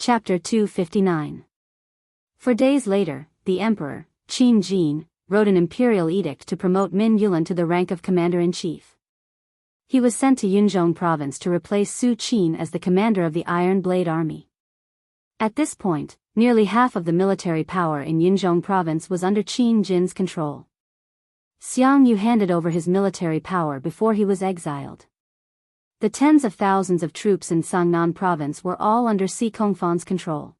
Chapter 259. For days later, the emperor, Qin Jin, wrote an imperial edict to promote Min Yulan to the rank of commander-in-chief. He was sent to Yunzhong province to replace Su Qin as the commander of the Iron Blade Army. At this point, nearly half of the military power in Yunzhong province was under Qin Jin's control. Xiangyu handed over his military power before he was exiled. The tens of thousands of troops in Sangnan province were all under Si Kongfan's control.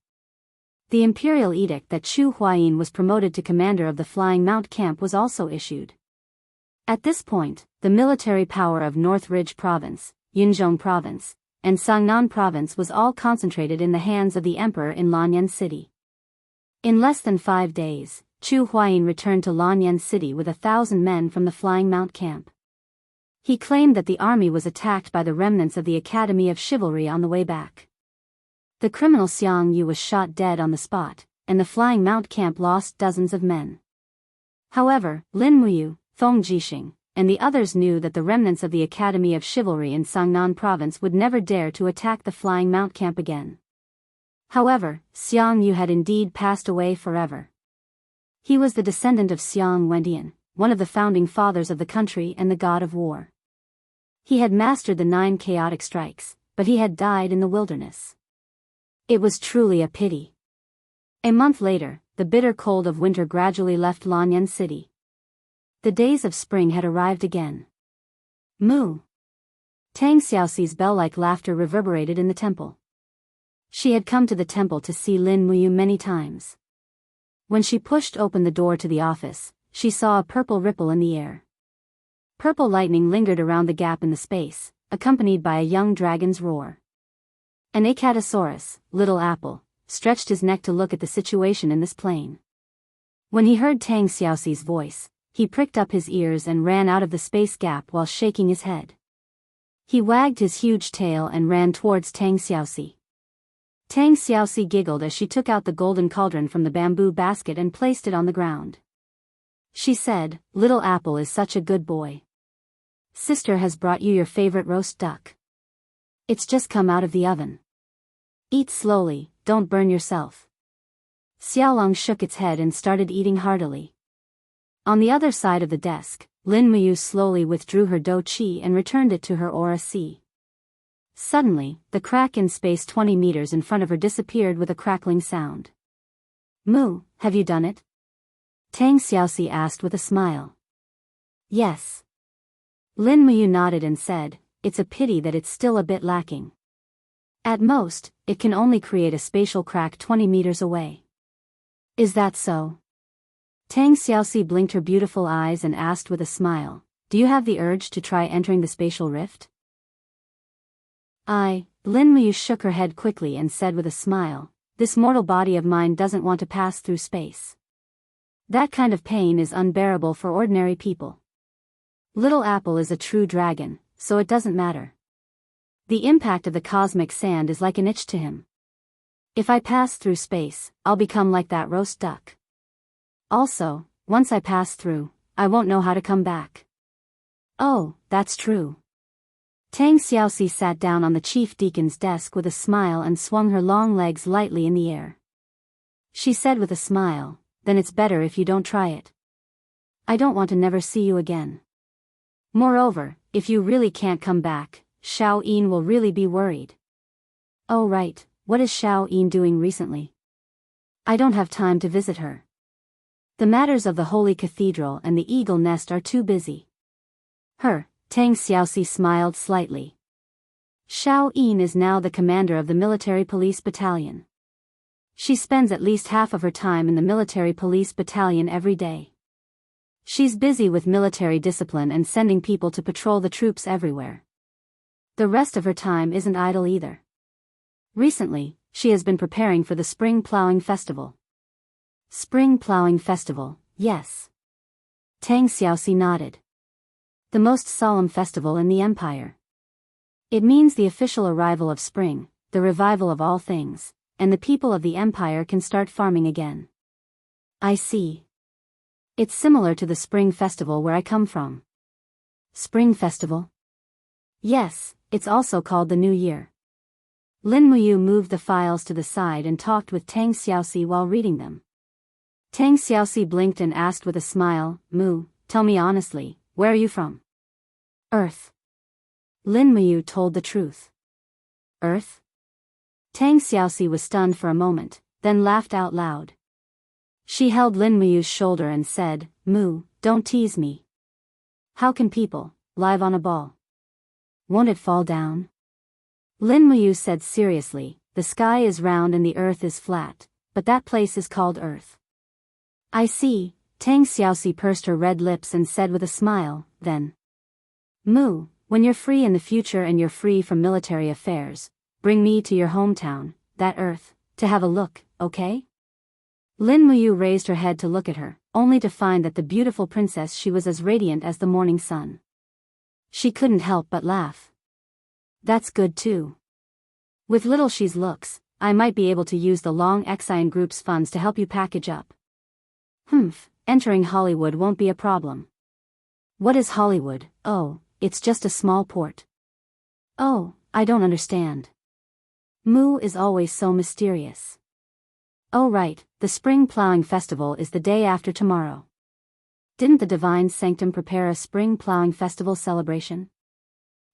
The imperial edict that Chu Huayin was promoted to commander of the Flying Mount camp was also issued. At this point, the military power of North Ridge province, Yunzhong province, and Sangnan province was all concentrated in the hands of the emperor in Lanyan city. In less than 5 days, Chu Huayin returned to Lanyan city with 1,000 men from the Flying Mount camp. He claimed that the army was attacked by the remnants of the Academy of Chivalry on the way back. The criminal Xiangyu was shot dead on the spot, and the Flying Mount camp lost dozens of men. However, Lin Muyu, Feng Jixing, and the others knew that the remnants of the Academy of Chivalry in Sangnan province would never dare to attack the Flying Mount camp again. However, Xiangyu had indeed passed away forever. He was the descendant of Xiang Wendian, one of the founding fathers of the country and the god of war. He had mastered the 9 chaotic strikes, but he had died in the wilderness. It was truly a pity. A month later, the bitter cold of winter gradually left Lanyan city. The days of spring had arrived again. Moo! Tang Xiaoxi's bell-like laughter reverberated in the temple. She had come to the temple to see Lin Muyu many times. When she pushed open the door to the office, she saw a purple ripple in the air. Purple lightning lingered around the gap in the space, accompanied by a young dragon's roar. An Acatosaurus, Little Apple, stretched his neck to look at the situation in this plain. When he heard Tang Xiaoxi's voice, he pricked up his ears and ran out of the space gap while shaking his head. He wagged his huge tail and ran towards Tang Xiaoxi. Tang Xiaoxi giggled as she took out the golden cauldron from the bamboo basket and placed it on the ground. She said, "Little Apple is such a good boy. Sister has brought you your favorite roast duck. It's just come out of the oven. Eat slowly, don't burn yourself." Xiaolong shook its head and started eating heartily. On the other side of the desk, Lin Muyu slowly withdrew her dou qi and returned it to her aura C. Suddenly, the crack in space 20 meters in front of her disappeared with a crackling sound. "Mu, have you done it?" Tang Xiaoxi asked with a smile. "Yes." Lin Muyu nodded and said, "It's a pity that it's still a bit lacking. At most, it can only create a spatial crack 20 meters away." "Is that so?" Tang Xiaoxi blinked her beautiful eyes and asked with a smile, "Do you have the urge to try entering the spatial rift?" Lin Muyu shook her head quickly and said with a smile, "This mortal body of mine doesn't want to pass through space. That kind of pain is unbearable for ordinary people. Little Apple is a true dragon, so it doesn't matter. The impact of the cosmic sand is like an itch to him. If I pass through space, I'll become like that roast duck. Also, once I pass through, I won't know how to come back." "Oh, that's true." Tang Xiaoxi sat down on the chief deacon's desk with a smile and swung her long legs lightly in the air. She said with a smile, "Then it's better if you don't try it. I don't want to never see you again. Moreover, if you really can't come back, Xiao Yin will really be worried." "Oh right, what is Xiao Yin doing recently? I don't have time to visit her. The matters of the Holy Cathedral and the Eagle Nest are too busy." Tang Xiaoxi smiled slightly. Xiao Yin is now the commander of the military police battalion. She spends at least half of her time in the military police battalion every day. She's busy with military discipline and sending people to patrol the troops everywhere. The rest of her time isn't idle either. Recently, she has been preparing for the Spring Plowing Festival. "Spring Plowing Festival, yes." Tang Xiaoxi nodded. "The most solemn festival in the empire. It means the official arrival of spring, the revival of all things, and the people of the empire can start farming again." "I see. It's similar to the spring festival where I come from." "Spring festival?" "Yes, it's also called the New Year." Lin Muyu moved the files to the side and talked with Tang Xiaoxi while reading them. Tang Xiaoxi blinked and asked with a smile, Mu, tell me honestly, where are you from? Earth. Lin Muyu told the truth. Earth? Tang Xiaoxi was stunned for a moment, then laughed out loud. She held Lin Muyu's shoulder and said, Mu, don't tease me. How can people live on a ball? Won't it fall down? Lin Muyu said seriously, the sky is round and the earth is flat, but that place is called Earth. I see, Tang Xiaoxi pursed her red lips and said with a smile, then. Mu, when you're free in the future and you're free from military affairs, bring me to your hometown, that Earth, to have a look, okay? Lin Muyu raised her head to look at her, only to find that the beautiful princess she was as radiant as the morning sun. She couldn't help but laugh. That's good too. With little she's looks, I might be able to use the Long Exine Group's funds to help you package up. Entering Hollywood won't be a problem. What is Hollywood? Oh, it's just a small port. Oh, I don't understand. Mu is always so mysterious. Oh right, the Spring Plowing Festival is the day after tomorrow. Didn't the Divine Sanctum prepare a Spring Plowing Festival celebration?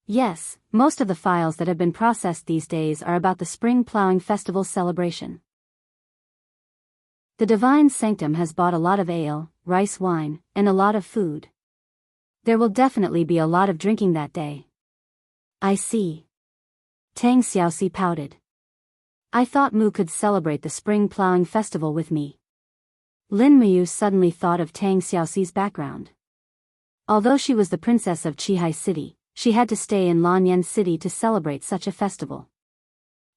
Yes, most of the files that have been processed these days are about the Spring Plowing Festival celebration. The Divine Sanctum has bought a lot of ale, rice wine, and a lot of food. There will definitely be a lot of drinking that day. I see. Tang Xiaoxi pouted. I thought Mu could celebrate the Spring Plowing Festival with me. Lin Muyu suddenly thought of Tang Xiaoxi's background. Although she was the princess of Qihai City, she had to stay in Lanyan City to celebrate such a festival.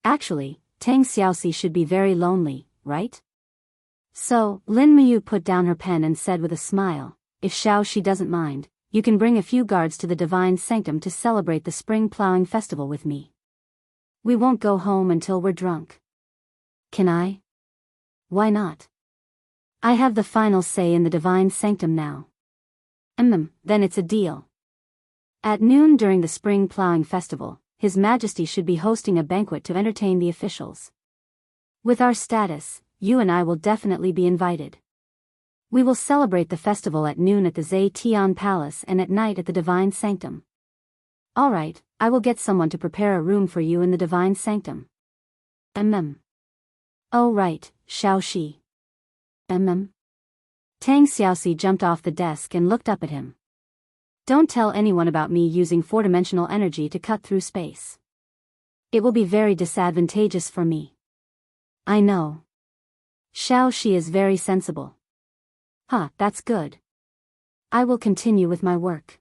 Actually, Tang Xiaoxi should be very lonely, right? So, Lin Muyu put down her pen and said with a smile, if Xiaoxi doesn't mind, you can bring a few guards to the Divine Sanctum to celebrate the Spring Plowing Festival with me. We won't go home until we're drunk. Can I? Why not? I have the final say in the Divine Sanctum now. Then it's a deal. At noon during the Spring Plowing Festival, His Majesty should be hosting a banquet to entertain the officials. With our status, you and I will definitely be invited. We will celebrate the festival at noon at the Zetian Palace and at night at the Divine Sanctum. Alright, I will get someone to prepare a room for you in the Divine Sanctum. Oh right, Xiaoxi. Tang Xiaoxi jumped off the desk and looked up at him. Don't tell anyone about me using four-dimensional energy to cut through space. It will be very disadvantageous for me. I know. Xiaoxi is very sensible. That's good. I will continue with my work.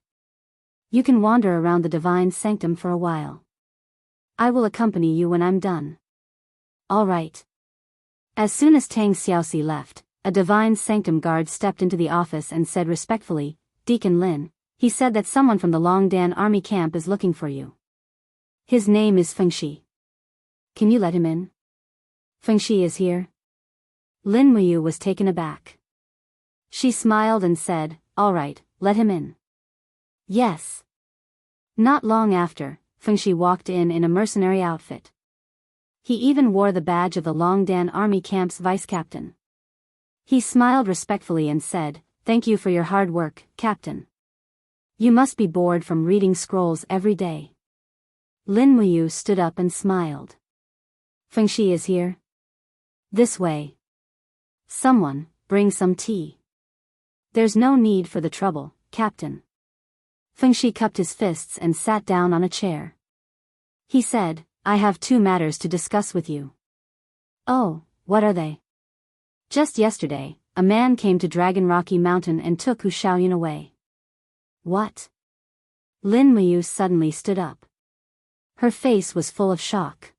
You can wander around the Divine Sanctum for a while. I will accompany you when I'm done. All right. As soon as Tang Xiaoxi left, a Divine Sanctum guard stepped into the office and said respectfully, Deacon Lin, he said that someone from the Longdan army camp is looking for you. His name is Fengxi. Can you let him in? Fengxi is here? Lin Muyu was taken aback. She smiled and said, all right, let him in. Yes. Not long after, Fengxi walked in a mercenary outfit. He even wore the badge of the Longdan army camp's vice-captain. He smiled respectfully and said, thank you for your hard work, Captain. You must be bored from reading scrolls every day. Lin Muyu stood up and smiled. Fengxi is here? This way. Someone, bring some tea. There's no need for the trouble, Captain. Fengxi cupped his fists and sat down on a chair. He said, I have 2 matters to discuss with you. Oh, what are they? Just yesterday, a man came to Dragon Rocky Mountain and took Hu Xiaoyun away. What? Lin Muyu suddenly stood up. Her face was full of shock.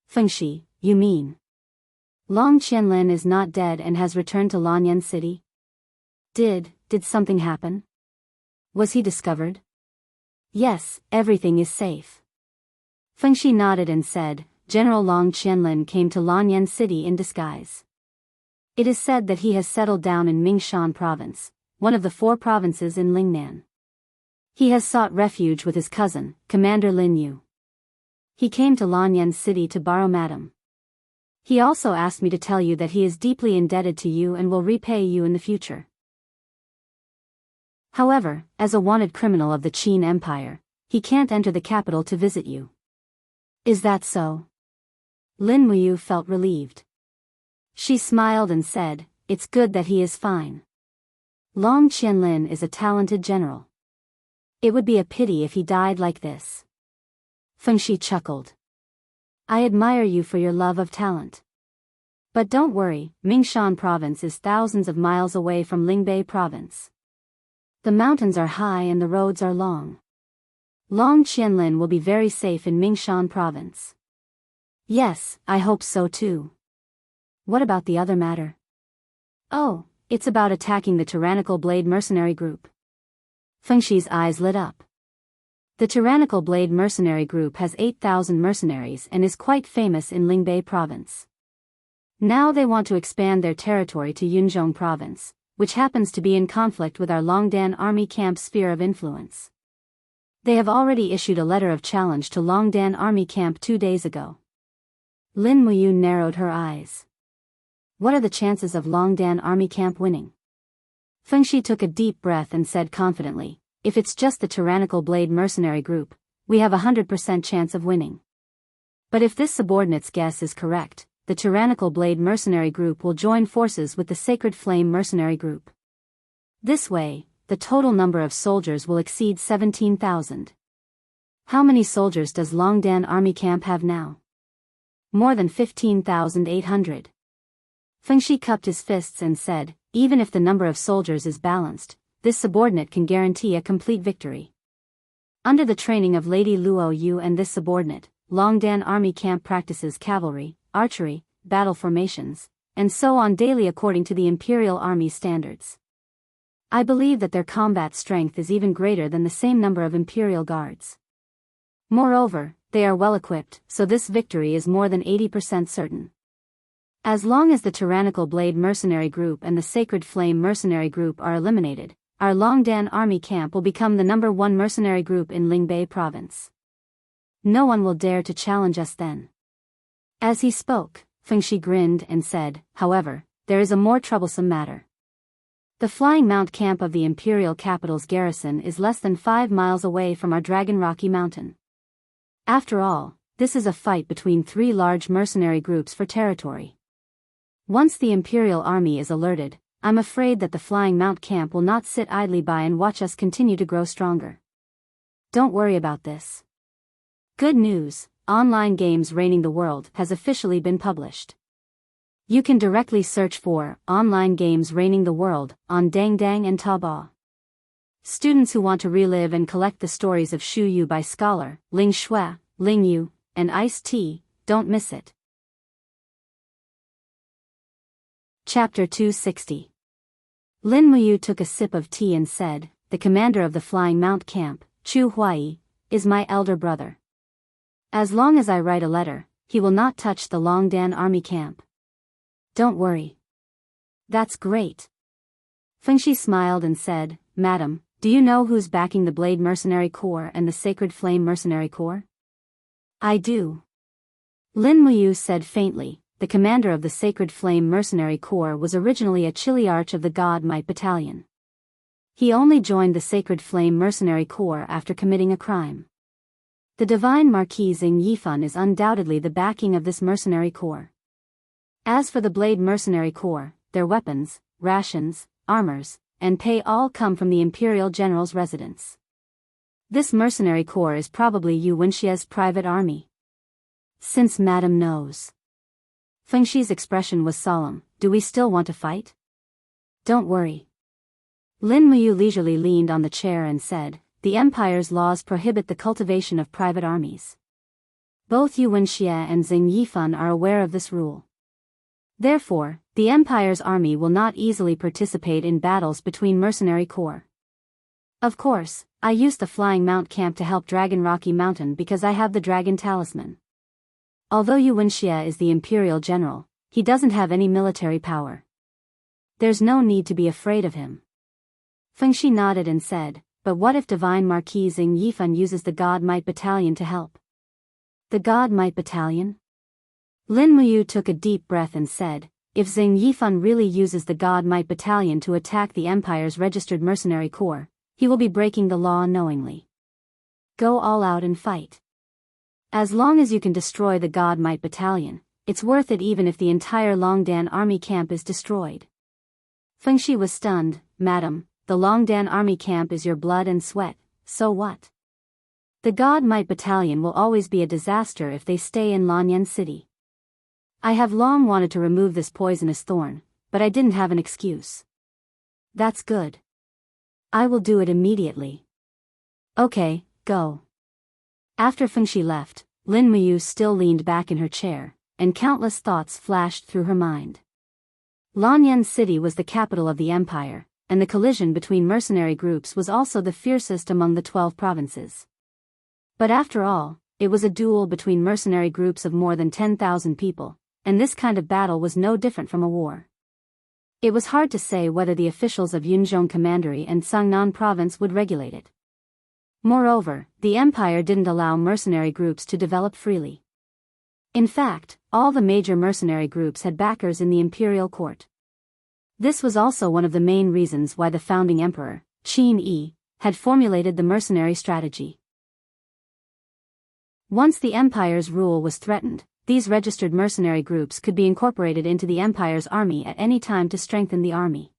Fengxi, you mean? Long Qianlin is not dead and has returned to Lanyan City? Did something happen? Was he discovered? Yes, everything is safe. Fengxi nodded and said, General Long Qianlin came to Lanyan City in disguise. It is said that he has settled down in Mingshan Province, one of the 4 provinces in Lingnan. He has sought refuge with his cousin, Commander Lin Yu. He came to Lanyan City to borrow madam. He also asked me to tell you that he is deeply indebted to you and will repay you in the future. However, as a wanted criminal of the Qin Empire, he can't enter the capital to visit you. Is that so? Lin Muyu felt relieved. She smiled and said, "It's good that he is fine. Long Qianlin is a talented general. It would be a pity if he died like this." Fengxi chuckled. "I admire you for your love of talent. But don't worry, Mingshan province is thousands of miles away from Lingbei province. The mountains are high and the roads are long. Long Qianlin will be very safe in Mingshan province." "Yes, I hope so too. What about the other matter?" "Oh, it's about attacking the tyrannical Blade mercenary group." Fengxi's eyes lit up. The tyrannical Blade mercenary group has 8,000 mercenaries and is quite famous in Lingbei province. Now they want to expand their territory to Yunzhong province, which happens to be in conflict with our Longdan army camp sphere of influence. They have already issued a letter of challenge to Longdan army camp 2 days ago. Lin Muyu narrowed her eyes. What are the chances of Longdan army camp winning? Fengxi took a deep breath and said confidently, "If it's just the tyrannical Blade mercenary group, we have a 100% chance of winning. But if this subordinate's guess is correct, the tyrannical Blade mercenary group will join forces with the Sacred Flame mercenary group. This way, the total number of soldiers will exceed 17,000. How many soldiers does Longdan army camp have now? More than 15,800. Fengxi cupped his fists and said, "Even if the number of soldiers is balanced, this subordinate can guarantee a complete victory. Under the training of Lady Luo Yu and this subordinate, Longdan army camp practices cavalry, archery, battle formations, and so on daily according to the Imperial Army standards. I believe that their combat strength is even greater than the same number of Imperial Guards. Moreover, they are well equipped, so this victory is more than 80% certain. As long as the tyrannical Blade mercenary group and the Sacred Flame mercenary group are eliminated, our Longdan army camp will become the #1 mercenary group in Lingbei province. No one will dare to challenge us then." As he spoke, Fengxi grinned and said, "However, there is a more troublesome matter. The Flying Mount camp of the Imperial capital's garrison is less than 5 miles away from our Dragon Rocky Mountain. After all, this is a fight between 3 large mercenary groups for territory. Once the Imperial Army is alerted, I'm afraid that the Flying Mount camp will not sit idly by and watch us continue to grow stronger. Don't worry about this. Good news, Online Games Reigning the World has officially been published. You can directly search for Online Games Reigning the World on Dangdang and Taobao. Students who want to relive and collect the stories of Shu Yu by Scholar, Ling Shui, Ling Yu, and Ice-T, don't miss it. Chapter 260. Lin Muyu took a sip of tea and said, "The commander of the Flying Mount camp, Chu Huai, is my elder brother. As long as I write a letter, he will not touch the Longdan army camp. Don't worry." "That's great." Fengxi smiled and said, "Madam, do you know who's backing the Blade Mercenary Corps and the Sacred Flame Mercenary Corps?" "I do." Lin Muyu said faintly, "The commander of the Sacred Flame Mercenary Corps was originally a Chiliarch of the God Might Battalion. He only joined the Sacred Flame Mercenary Corps after committing a crime. The Divine Marquis Xing Yifan is undoubtedly the backing of this mercenary corps. As for the Blade Mercenary Corps, their weapons, rations, armors, and pay all come from the Imperial General's residence. This mercenary corps is probably Yu Wenxia's private army." "Since Madam knows." Fengxi's expression was solemn. "Do we still want to fight?" "Don't worry." Lin Muyu leisurely leaned on the chair and said, "The Empire's laws prohibit the cultivation of private armies. Both Yu Wenxia and Xing Yifan are aware of this rule. Therefore, the Empire's army will not easily participate in battles between mercenary corps. Of course, I used the Flying Mount camp to help Dragon Rocky Mountain because I have the Dragon Talisman. Although Yu Wenxia is the Imperial General, he doesn't have any military power. There's no need to be afraid of him." Fengxi nodded and said, "But what if Divine Marquis Xing Yifan uses the God Might Battalion to help?" The God Might Battalion? Lin Muyu took a deep breath and said, if Xing Yifan really uses the God Might Battalion to attack the Empire's registered mercenary corps, he will be breaking the law knowingly. Go all out and fight. As long as you can destroy the God Might Battalion, it's worth it even if the entire Longdan army camp is destroyed. Fengxi was stunned. Madam, the Longdan army camp is your blood and sweat, so what? The God Might Battalion will always be a disaster if they stay in Lanyan City. I have long wanted to remove this poisonous thorn, but I didn't have an excuse. That's good. I will do it immediately. Okay, go. After Fengxi left, Lin Muyu still leaned back in her chair, and countless thoughts flashed through her mind. Lanyan City was the capital of the empire, and the collision between mercenary groups was also the fiercest among the 12 provinces. But after all, it was a duel between mercenary groups of more than 10,000 people, and this kind of battle was no different from a war. It was hard to say whether the officials of Yunzhong Commandery and Sangnan province would regulate it. Moreover, the empire didn't allow mercenary groups to develop freely. In fact, all the major mercenary groups had backers in the imperial court. This was also one of the main reasons why the founding emperor, Qin Yi, had formulated the mercenary strategy. Once the empire's rule was threatened, these registered mercenary groups could be incorporated into the empire's army at any time to strengthen the army.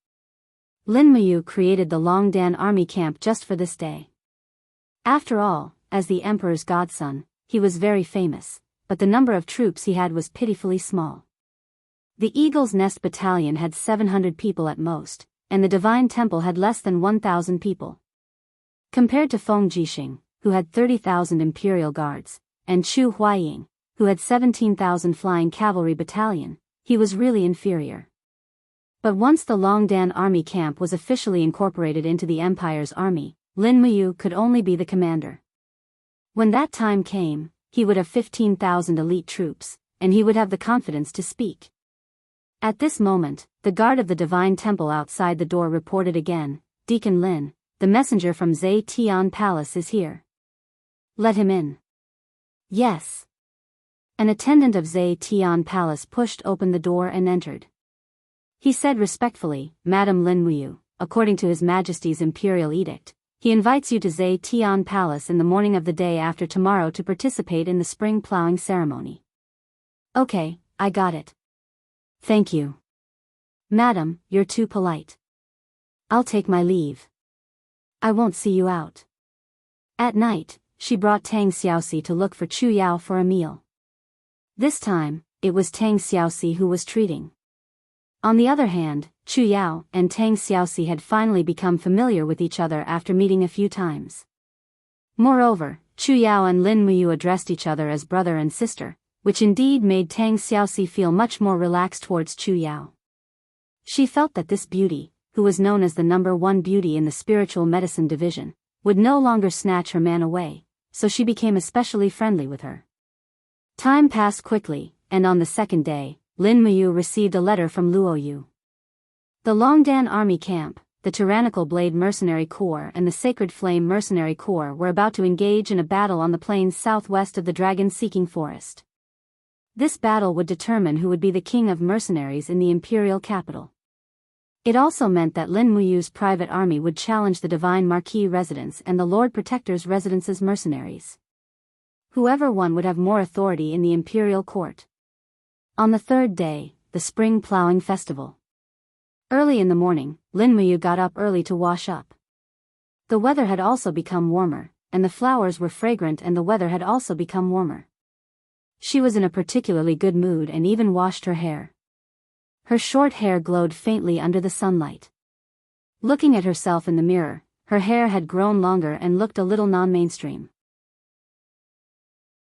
Lin Muyu created the Longdan army camp just for this day. After all, as the emperor's godson, he was very famous, but the number of troops he had was pitifully small. The Eagle's Nest Battalion had 700 people at most, and the Divine Temple had less than 1,000 people. Compared to Feng Jixing, who had 30,000 imperial guards, and Chu Huaying, who had 17,000 flying cavalry battalion, he was really inferior. But once the Longdan army camp was officially incorporated into the empire's army, Lin Muyu could only be the commander. When that time came, he would have 15,000 elite troops, and he would have the confidence to speak. At this moment, the guard of the Divine Temple outside the door reported again, Deacon Lin, the messenger from Zhe Tian Palace is here. Let him in. Yes. An attendant of Zhe Tian Palace pushed open the door and entered. He said respectfully, Madam Lin Muyu, according to His Majesty's imperial edict, he invites you to Zhe Tian Palace in the morning of the day after tomorrow to participate in the spring plowing ceremony. Okay, I got it. Thank you. Madam, you're too polite. I'll take my leave. I won't see you out. At night, she brought Tang Xiaoxi to look for Chu Yao for a meal. This time, it was Tang Xiaoxi who was treating. On the other hand, Chu Yao and Tang Xiaoxi had finally become familiar with each other after meeting a few times. Moreover, Chu Yao and Lin Muyu addressed each other as brother and sister, which indeed made Tang Xiaoxi feel much more relaxed towards Chu Yao. She felt that this beauty, who was known as the #1 beauty in the spiritual medicine division, would no longer snatch her man away, so she became especially friendly with her. Time passed quickly, and on the second day, Lin Muyu received a letter from Luoyu. The Longdan army camp, the Tyrannical Blade Mercenary Corps and the Sacred Flame Mercenary Corps were about to engage in a battle on the plains southwest of the Dragon-Seeking Forest. This battle would determine who would be the king of mercenaries in the imperial capital. It also meant that Lin Muyu's private army would challenge the Divine Marquis residence and the Lord Protector's residence's mercenaries. Whoever won would have more authority in the imperial court. On the third day, the spring plowing festival. Early in the morning, Lin Muyu got up early to wash up. The weather had also become warmer, and the flowers were fragrant and the weather had also become warmer. She was in a particularly good mood and even washed her hair. Her short hair glowed faintly under the sunlight. Looking at herself in the mirror, her hair had grown longer and looked a little non-mainstream.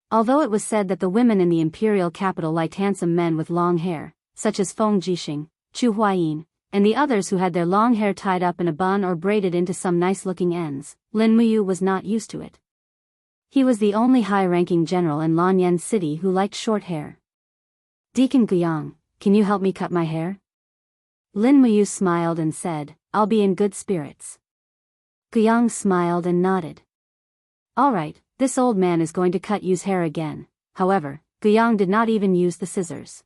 Although it was said that the women in the imperial capital liked handsome men with long hair, such as Feng Jixing, Chu Huayin, and the others who had their long hair tied up in a bun or braided into some nice-looking ends, Lin Muyu was not used to it. He was the only high-ranking general in Lanyan City who liked short hair. Deacon Guyang, can you help me cut my hair? Lin Muyu smiled and said, I'll be in good spirits. Guyang smiled and nodded. All right, this old man is going to cut you's hair again. however, Guiyang did not even use the scissors.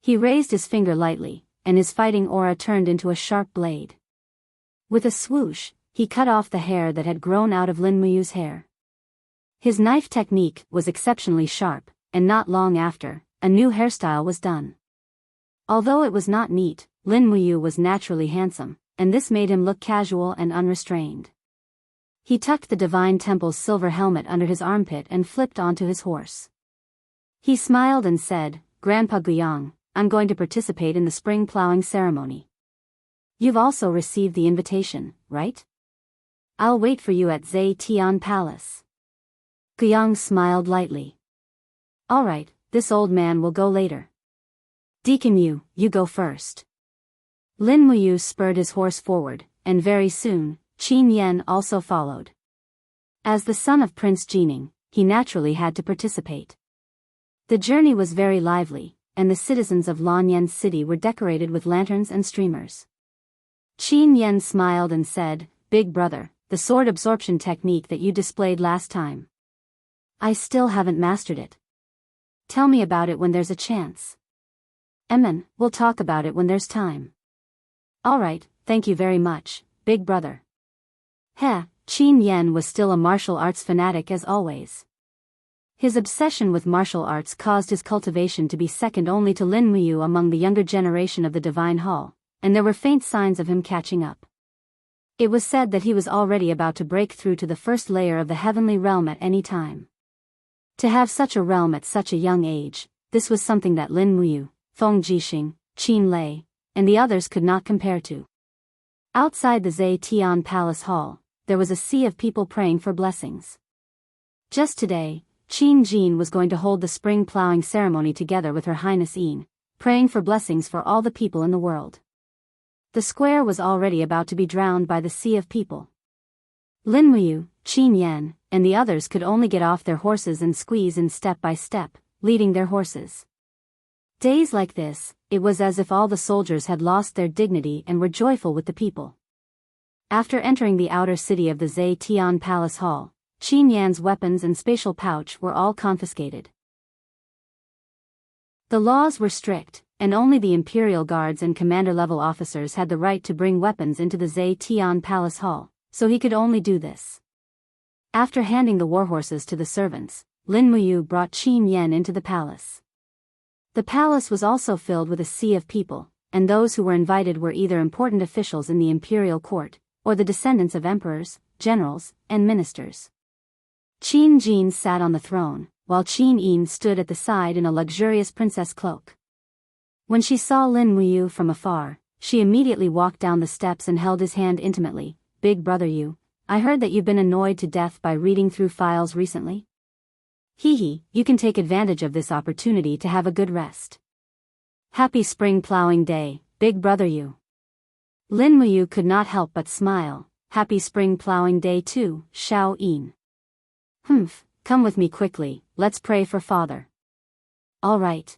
He raised his finger lightly, and his fighting aura turned into a sharp blade. With a swoosh, he cut off the hair that had grown out of Lin Muyu's hair. His knife technique was exceptionally sharp, and not long after, a new hairstyle was done. Although it was not neat, Lin Muyu was naturally handsome, and this made him look casual and unrestrained. He tucked the Divine Temple's silver helmet under his armpit and flipped onto his horse. He smiled and said, "Grandpa Guiyang, I'm going to participate in the spring plowing ceremony. You've also received the invitation, right? I'll wait for you at Zhe Tian Palace." Guiyang smiled lightly. "All right, this old man will go later. Deacon Yu, you go first." Lin Muyu spurred his horse forward, and very soon, Qin Yan also followed. As the son of Prince Jining, he naturally had to participate. The journey was very lively, and the citizens of Lanyan City were decorated with lanterns and streamers. Qin Yan smiled and said, "Big brother, the sword absorption technique that you displayed last time. I still haven't mastered it. Tell me about it when there's a chance." "Emin, we'll talk about it when there's time." "Alright, thank you very much, big brother." Qin Yan was still a martial arts fanatic as always. His obsession with martial arts caused his cultivation to be second only to Lin Muyu among the younger generation of the Divine Hall, and there were faint signs of him catching up. It was said that he was already about to break through to the first layer of the heavenly realm at any time. To have such a realm at such a young age, this was something that Lin Muyu, Feng Jixing, Qin Lei, and the others could not compare to. Outside the Zhe Tian Palace Hall, there was a sea of people praying for blessings. Just today, Qin Jin was going to hold the spring plowing ceremony together with Her Highness Yin, praying for blessings for all the people in the world. The square was already about to be drowned by the sea of people. Lin Muyu, Qin Yan, and the others could only get off their horses and squeeze in step by step, leading their horses. Days like this, it was as if all the soldiers had lost their dignity and were joyful with the people. After entering the outer city of the Zhe Tian Palace Hall, Qin Yan's weapons and spatial pouch were all confiscated. The laws were strict, and only the imperial guards and commander-level officers had the right to bring weapons into the Zhe Tian Palace Hall, so he could only do this. After handing the warhorses to the servants, Lin Muyu brought Qin Yan into the palace. The palace was also filled with a sea of people, and those who were invited were either important officials in the imperial court, or the descendants of emperors, generals, and ministers. Qin Jin sat on the throne, while Qin Yin stood at the side in a luxurious princess cloak. When she saw Lin Muyu from afar, she immediately walked down the steps and held his hand intimately. "Big brother Yu, I heard that you've been annoyed to death by reading through files recently. You can take advantage of this opportunity to have a good rest. Happy spring plowing day, big brother Yu." Lin Muyu could not help but smile. "Happy spring plowing day too, Xiao Yin." Come with me quickly, let's pray for father." "All right."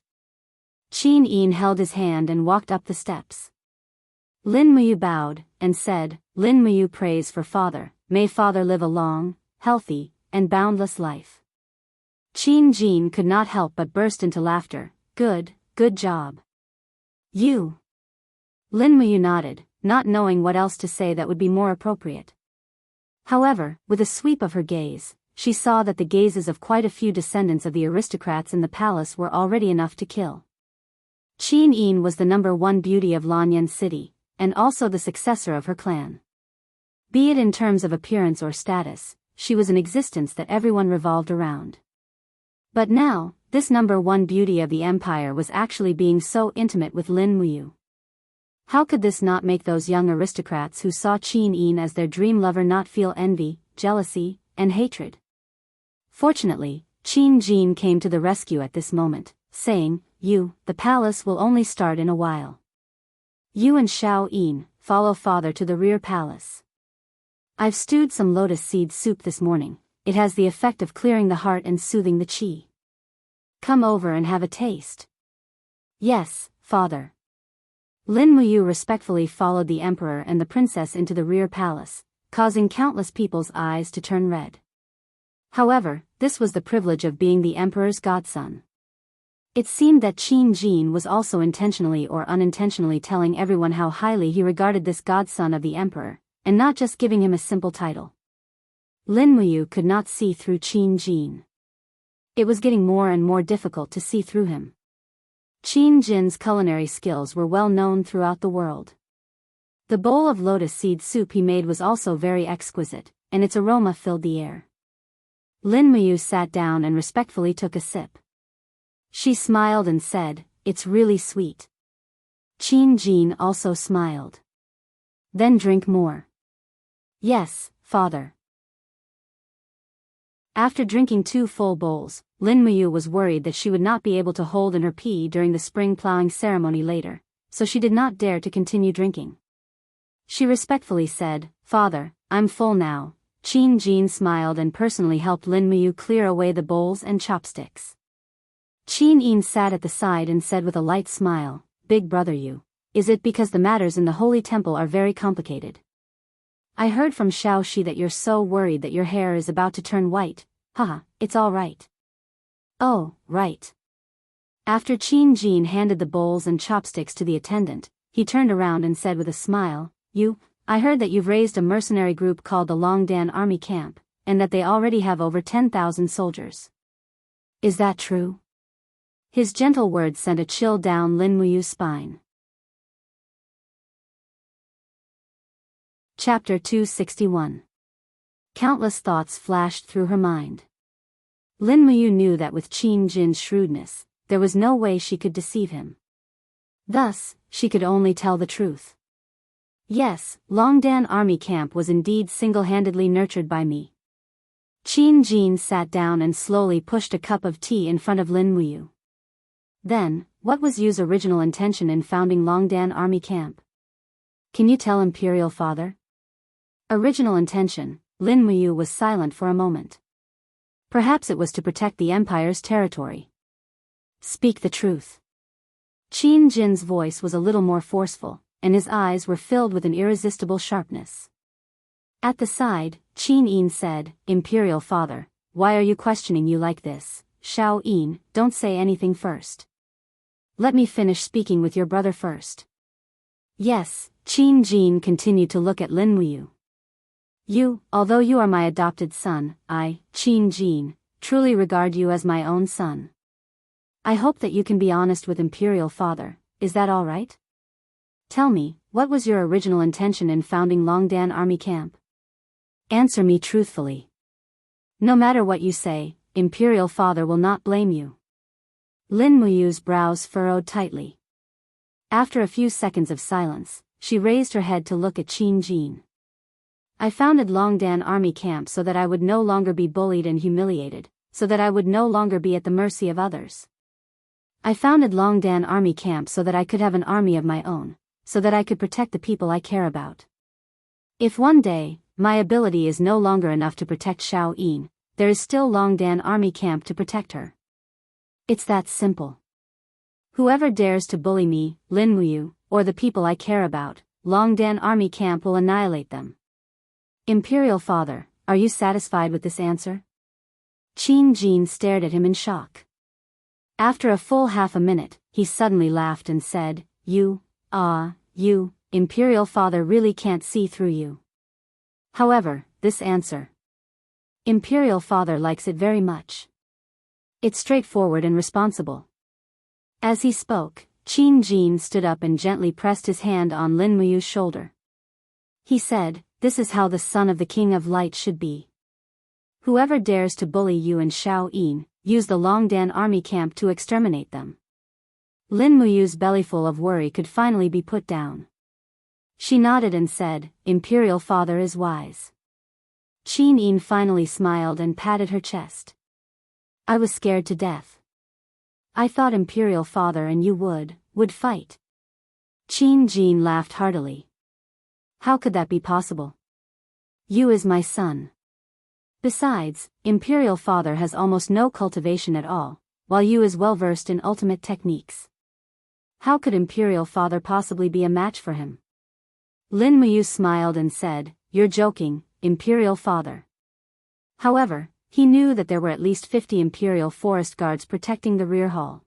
Qin Yin held his hand and walked up the steps. Lin Muyu bowed, and said, "Lin Muyu prays for father, may father live a long, healthy, and boundless life." Qin Jin could not help but burst into laughter. Good job. You." Lin Muyu nodded, not knowing what else to say that would be more appropriate. However, with a sweep of her gaze, she saw that the gazes of quite a few descendants of the aristocrats in the palace were already enough to kill. Qin Yin was the #1 beauty of Lanyan City, and also the successor of her clan. Be it in terms of appearance or status, she was an existence that everyone revolved around. But now, this #1 beauty of the empire was actually being so intimate with Lin Muyu. How could this not make those young aristocrats who saw Qin Yin as their dream lover not feel envy, jealousy, and hatred? Fortunately, Qin Jin came to the rescue at this moment, saying, The palace will only start in a while. You and Xiao Yin, follow father to the rear palace. I've stewed some lotus seed soup this morning. It has the effect of clearing the heart and soothing the qi. Come over and have a taste." "Yes, father." Lin Muyu respectfully followed the emperor and the princess into the rear palace, causing countless people's eyes to turn red. However, this was the privilege of being the emperor's godson. It seemed that Qin Jin was also intentionally or unintentionally telling everyone how highly he regarded this godson of the emperor, and not just giving him a simple title. Lin Muyu could not see through Qin Jin. It was getting more and more difficult to see through him. Qin Jin's culinary skills were well known throughout the world. The bowl of lotus seed soup he made was also very exquisite, and its aroma filled the air. Lin Muyu sat down and respectfully took a sip. She smiled and said, "It's really sweet." Qin Jin also smiled. "Then drink more." "Yes, father." After drinking 2 full bowls, Lin Muyu was worried that she would not be able to hold in her pee during the spring plowing ceremony later, so she did not dare to continue drinking. She respectfully said, "Father, I'm full now." Qin Jin smiled and personally helped Lin Muyu clear away the bowls and chopsticks. Qin Yin sat at the side and said with a light smile, "Big brother you, is it because the matters in the holy temple are very complicated? I heard from Xiao Shi that you're so worried that your hair is about to turn white. Haha, it's all right." "Oh, right." After Qin Jin handed the bowls and chopsticks to the attendant, he turned around and said with a smile, I heard that you've raised a mercenary group called the Longdan Army Camp, and that they already have over 10,000 soldiers. Is that true?" His gentle words sent a chill down Lin Muyu's spine. Chapter 261. Countless thoughts flashed through her mind. Lin Muyu knew that with Qin Jin's shrewdness, there was no way she could deceive him. Thus, she could only tell the truth. Yes, Longdan Army Camp was indeed single-handedly nurtured by me. Qin Jin sat down and slowly pushed a cup of tea in front of Lin Muyu. Then, what was Yu's original intention in founding Longdan Army Camp? Can you tell Imperial Father? Original intention, Lin Muyu was silent for a moment. Perhaps it was to protect the Empire's territory. Speak the truth. Qin Jin's voice was a little more forceful, and his eyes were filled with an irresistible sharpness. At the side, Qin Yin said, "Imperial Father, why are you questioning you like this? Xiao Yin, don't say anything first. Let me finish speaking with your brother first." "Yes," Qin Jin continued to look at Lin Muyu. Although you are my adopted son, I, Qin Jin, truly regard you as my own son. I hope that you can be honest with Imperial Father, is that all right? Tell me, what was your original intention in founding Longdan Army Camp? Answer me truthfully. No matter what you say, Imperial Father will not blame you. Lin Muyu's brows furrowed tightly. After a few seconds of silence, she raised her head to look at Qin Jin. I founded Longdan Army Camp so that I would no longer be bullied and humiliated, so that I would no longer be at the mercy of others. I founded Longdan Army Camp so that I could have an army of my own, so that I could protect the people I care about. If one day, my ability is no longer enough to protect Xiao Yin, there is still Longdan Army Camp to protect her. It's that simple. Whoever dares to bully me, Lin Muyu, or the people I care about, Longdan Army Camp will annihilate them. Imperial Father, are you satisfied with this answer? Qin Jin stared at him in shock. After a full half a minute, he suddenly laughed and said, You, Imperial Father really can't see through you. However, this answer. Imperial Father likes it very much. It's straightforward and responsible. As he spoke, Qin Jin stood up and gently pressed his hand on Lin Muyu's shoulder. He said, This is how the son of the King of Light should be. Whoever dares to bully you and Xiao Yin, use the Longdan Army Camp to exterminate them. Lin Muyu's bellyful of worry could finally be put down. She nodded and said, Imperial Father is wise. Qin Yin finally smiled and patted her chest. I was scared to death. I thought Imperial Father and you would fight. Qin Jin laughed heartily. How could that be possible? You is my son. Besides, Imperial Father has almost no cultivation at all, while you is well versed in ultimate techniques. How could Imperial Father possibly be a match for him? Lin Muyu smiled and said, You're joking, Imperial Father. However, he knew that there were at least 50 Imperial forest guards protecting the rear hall.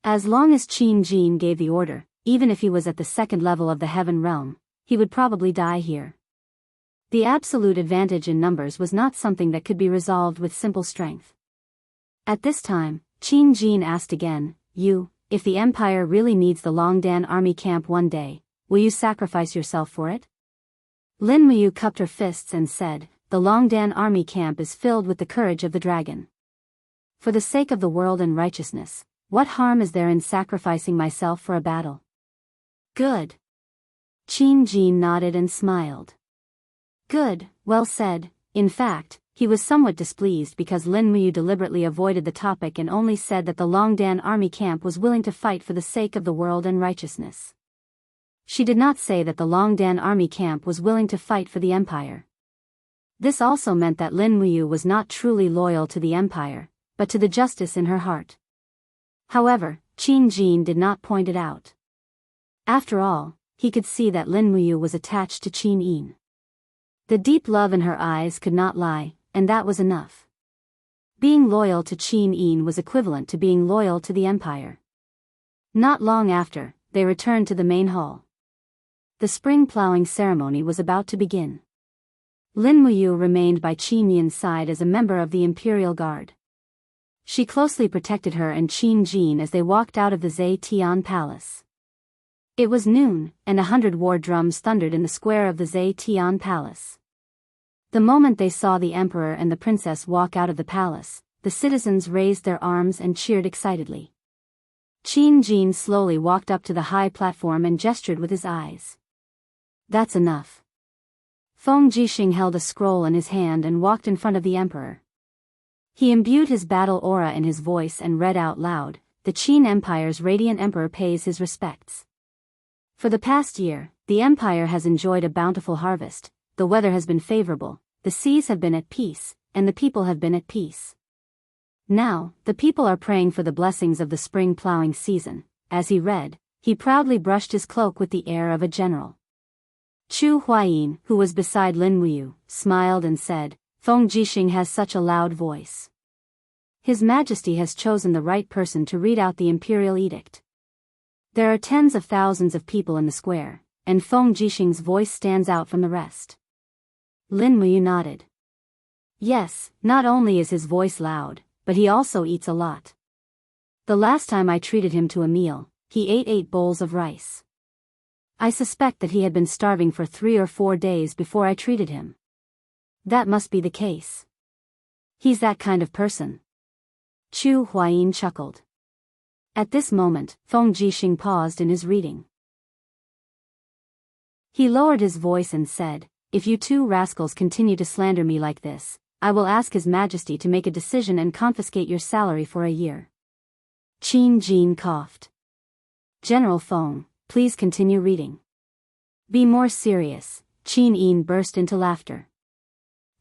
As long as Qin Jin gave the order, even if he was at the second level of the Heaven Realm, he would probably die here. The absolute advantage in numbers was not something that could be resolved with simple strength. At this time, Qin Jin asked again, if the Empire really needs the Longdan army camp one day, will you sacrifice yourself for it? Lin Muyu cupped her fists and said, the Longdan army camp is filled with the courage of the dragon. For the sake of the world and righteousness, what harm is there in sacrificing myself for a battle? Good. Qin Jin nodded and smiled. Good, well said. In fact, he was somewhat displeased because Lin Muyu deliberately avoided the topic and only said that the Longdan army camp was willing to fight for the sake of the world and righteousness. She did not say that the Longdan army camp was willing to fight for the Empire. This also meant that Lin Muyu was not truly loyal to the Empire, but to the justice in her heart. However, Qin Jin did not point it out. After all, he could see that Lin Muyu was attached to Qin Yin. The deep love in her eyes could not lie, and that was enough. Being loyal to Qin Yin was equivalent to being loyal to the Empire. Not long after, they returned to the main hall. The spring plowing ceremony was about to begin. Lin Muyu remained by Qin Yin's side as a member of the Imperial Guard. She closely protected her and Qin Jin as they walked out of the Zhe Tian Palace. It was noon, and 100 war drums thundered in the square of the Zhe Tian Palace. The moment they saw the emperor and the princess walk out of the palace, the citizens raised their arms and cheered excitedly. Qin Jin slowly walked up to the high platform and gestured with his eyes. That's enough. Feng Jixing held a scroll in his hand and walked in front of the emperor. He imbued his battle aura in his voice and read out loud, the Qin Empire's radiant emperor pays his respects. For the past year, the empire has enjoyed a bountiful harvest, the weather has been favorable, the seas have been at peace, and the people have been at peace. Now, the people are praying for the blessings of the spring plowing season. As he read, he proudly brushed his cloak with the air of a general. Chu Huayin, who was beside Lin Muyu, smiled and said, Feng Jixing has such a loud voice. His Majesty has chosen the right person to read out the imperial edict. There are tens of thousands of people in the square, and Feng Jixing's voice stands out from the rest. Lin Muyu nodded. Yes, not only is his voice loud, but he also eats a lot. The last time I treated him to a meal, he ate 8 bowls of rice. I suspect that he had been starving for 3 or 4 days before I treated him. That must be the case. He's that kind of person. Chu Huayin chuckled. At this moment, Feng Jixing paused in his reading. He lowered his voice and said, if you two rascals continue to slander me like this, I will ask His Majesty to make a decision and confiscate your salary for a year. Qin Jin coughed. General Feng, please continue reading. Be more serious. Qin Yin burst into laughter.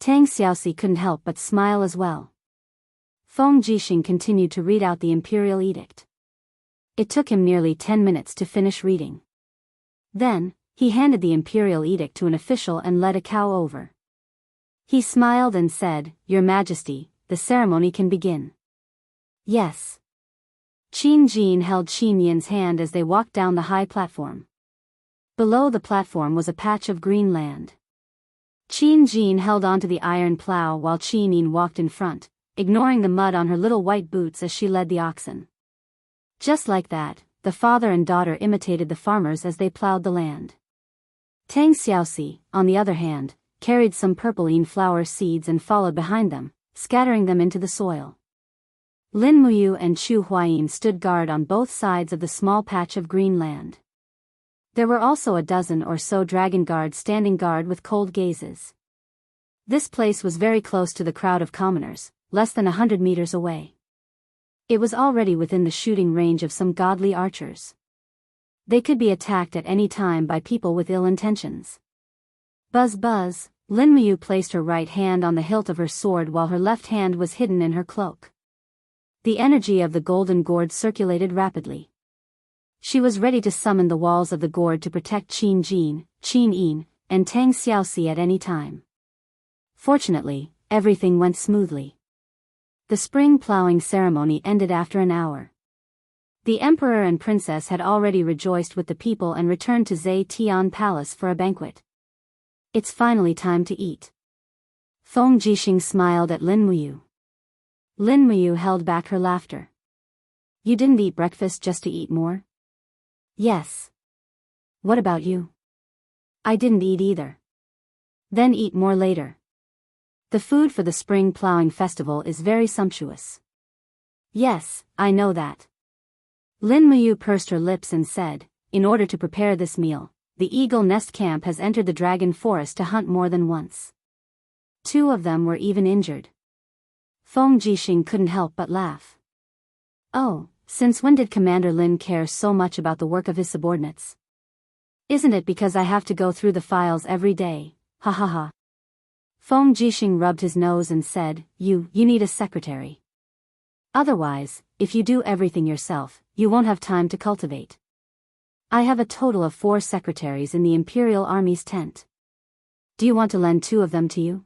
Tang Xiaoxi couldn't help but smile as well. Feng Jixing continued to read out the imperial edict. It took him nearly 10 minutes to finish reading. Then, he handed the imperial edict to an official and led a cow over. He smiled and said, Your Majesty, the ceremony can begin. Yes. Qin Jin held Qin Yin's hand as they walked down the high platform. Below the platform was a patch of green land. Qin Jin held onto the iron plow while Qin Yin walked in front, ignoring the mud on her little white boots as she led the oxen. Just like that, the father and daughter imitated the farmers as they plowed the land. Tang Xiaoxi, on the other hand, carried some purple flower seeds and followed behind them, scattering them into the soil. Lin Muyu and Chu Huayin stood guard on both sides of the small patch of green land. There were also a dozen or so dragon guards standing guard with cold gazes. This place was very close to the crowd of commoners, less than 100 meters away. It was already within the shooting range of some godly archers. They could be attacked at any time by people with ill intentions. Buzz buzz, Lin Muyu placed her right hand on the hilt of her sword while her left hand was hidden in her cloak. The energy of the golden gourd circulated rapidly. She was ready to summon the walls of the gourd to protect Qin Jin, Qin Yin, and Tang Xiaoxi at any time. Fortunately, everything went smoothly. The spring plowing ceremony ended after an hour. The emperor and princess had already rejoiced with the people and returned to Zetian Palace for a banquet. It's finally time to eat. Feng Jixing smiled at Lin Muyu. Lin Muyu held back her laughter. You didn't eat breakfast just to eat more? Yes. What about you? I didn't eat either. Then eat more later. The food for the spring plowing festival is very sumptuous. Yes, I know that. Lin Muyu pursed her lips and said, in order to prepare this meal, the Eagle Nest Camp has entered the Dragon Forest to hunt more than once. 2 of them were even injured. Feng Jixing couldn't help but laugh. Oh, since when did Commander Lin care so much about the work of his subordinates? Isn't it because I have to go through the files every day? Ha ha ha. Feng Jixing rubbed his nose and said, You need a secretary. Otherwise, if you do everything yourself, you won't have time to cultivate. I have a total of 4 secretaries in the Imperial Army's tent. Do you want to lend 2 of them to you?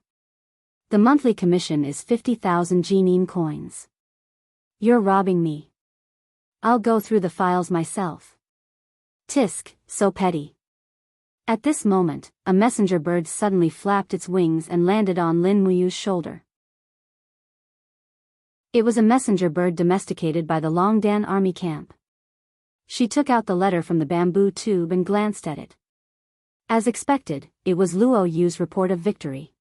The monthly commission is 50,000 Jinin coins. You're robbing me. I'll go through the files myself. Tisk, so petty. At this moment, a messenger bird suddenly flapped its wings and landed on Lin Muyu's shoulder. It was a messenger bird domesticated by the Longdan army camp. She took out the letter from the bamboo tube and glanced at it. As expected, it was Luo Yu's report of victory.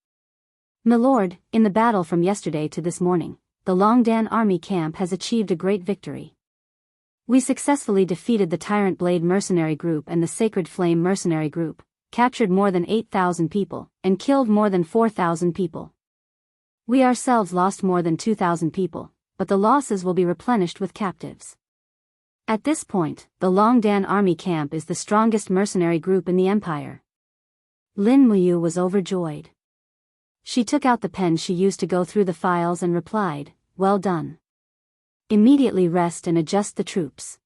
Milord, in the battle from yesterday to this morning, the Longdan army camp has achieved a great victory. We successfully defeated the Tyrant Blade mercenary group and the Sacred Flame mercenary group, captured more than 8,000 people, and killed more than 4,000 people. We ourselves lost more than 2,000 people, but the losses will be replenished with captives. At this point, the Longdan army camp is the strongest mercenary group in the empire. Lin Muyu was overjoyed. She took out the pen she used to go through the files and replied, Well done. Immediately rest and adjust the troops.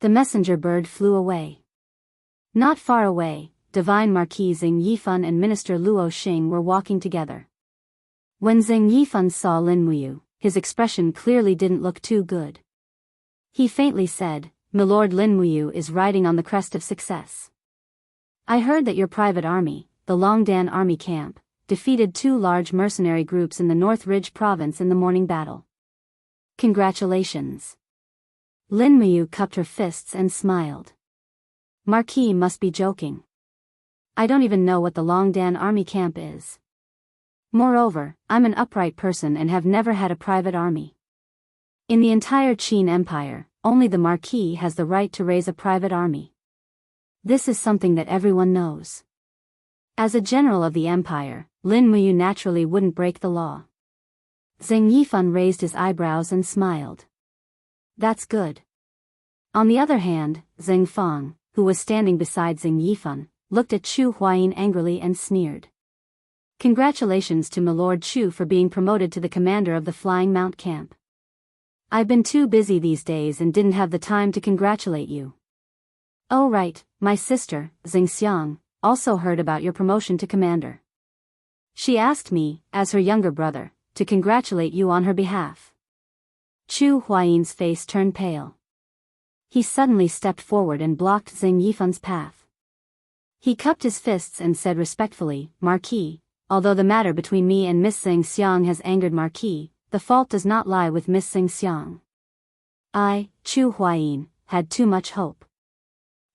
The messenger bird flew away. Not far away, Divine Marquis Xing Yifan and Minister Luo Xing were walking together. When Xing Yifan saw Lin Muyu, his expression clearly didn't look too good. He faintly said, Milord Lin Muyu is riding on the crest of success. I heard that your private army, the Longdan army camp, defeated 2 large mercenary groups in the North Ridge province in the morning battle. Congratulations. Lin Muyu cupped her fists and smiled. Marquis must be joking. I don't even know what the Longdan army camp is. Moreover, I'm an upright person and have never had a private army. In the entire Qin Empire, only the Marquis has the right to raise a private army. This is something that everyone knows. As a general of the empire, Lin Muyu naturally wouldn't break the law. Xing Yifan raised his eyebrows and smiled. That's good. On the other hand, Xing Fang, who was standing beside Xing Yifan, looked at Chu Huayin angrily and sneered. Congratulations to Milord Chu for being promoted to the commander of the Flying Mount Camp. I've been too busy these days and didn't have the time to congratulate you. Oh right, my sister, Xing Xiang, also heard about your promotion to commander. She asked me, as her younger brother, to congratulate you on her behalf. Chu Huayin's face turned pale. He suddenly stepped forward and blocked Xing Yifan's path. He cupped his fists and said respectfully, Marquis, although the matter between me and Miss Xing Xiang has angered Marquis, the fault does not lie with Miss Xing Xiang. I, Chu Huayin, had too much hope.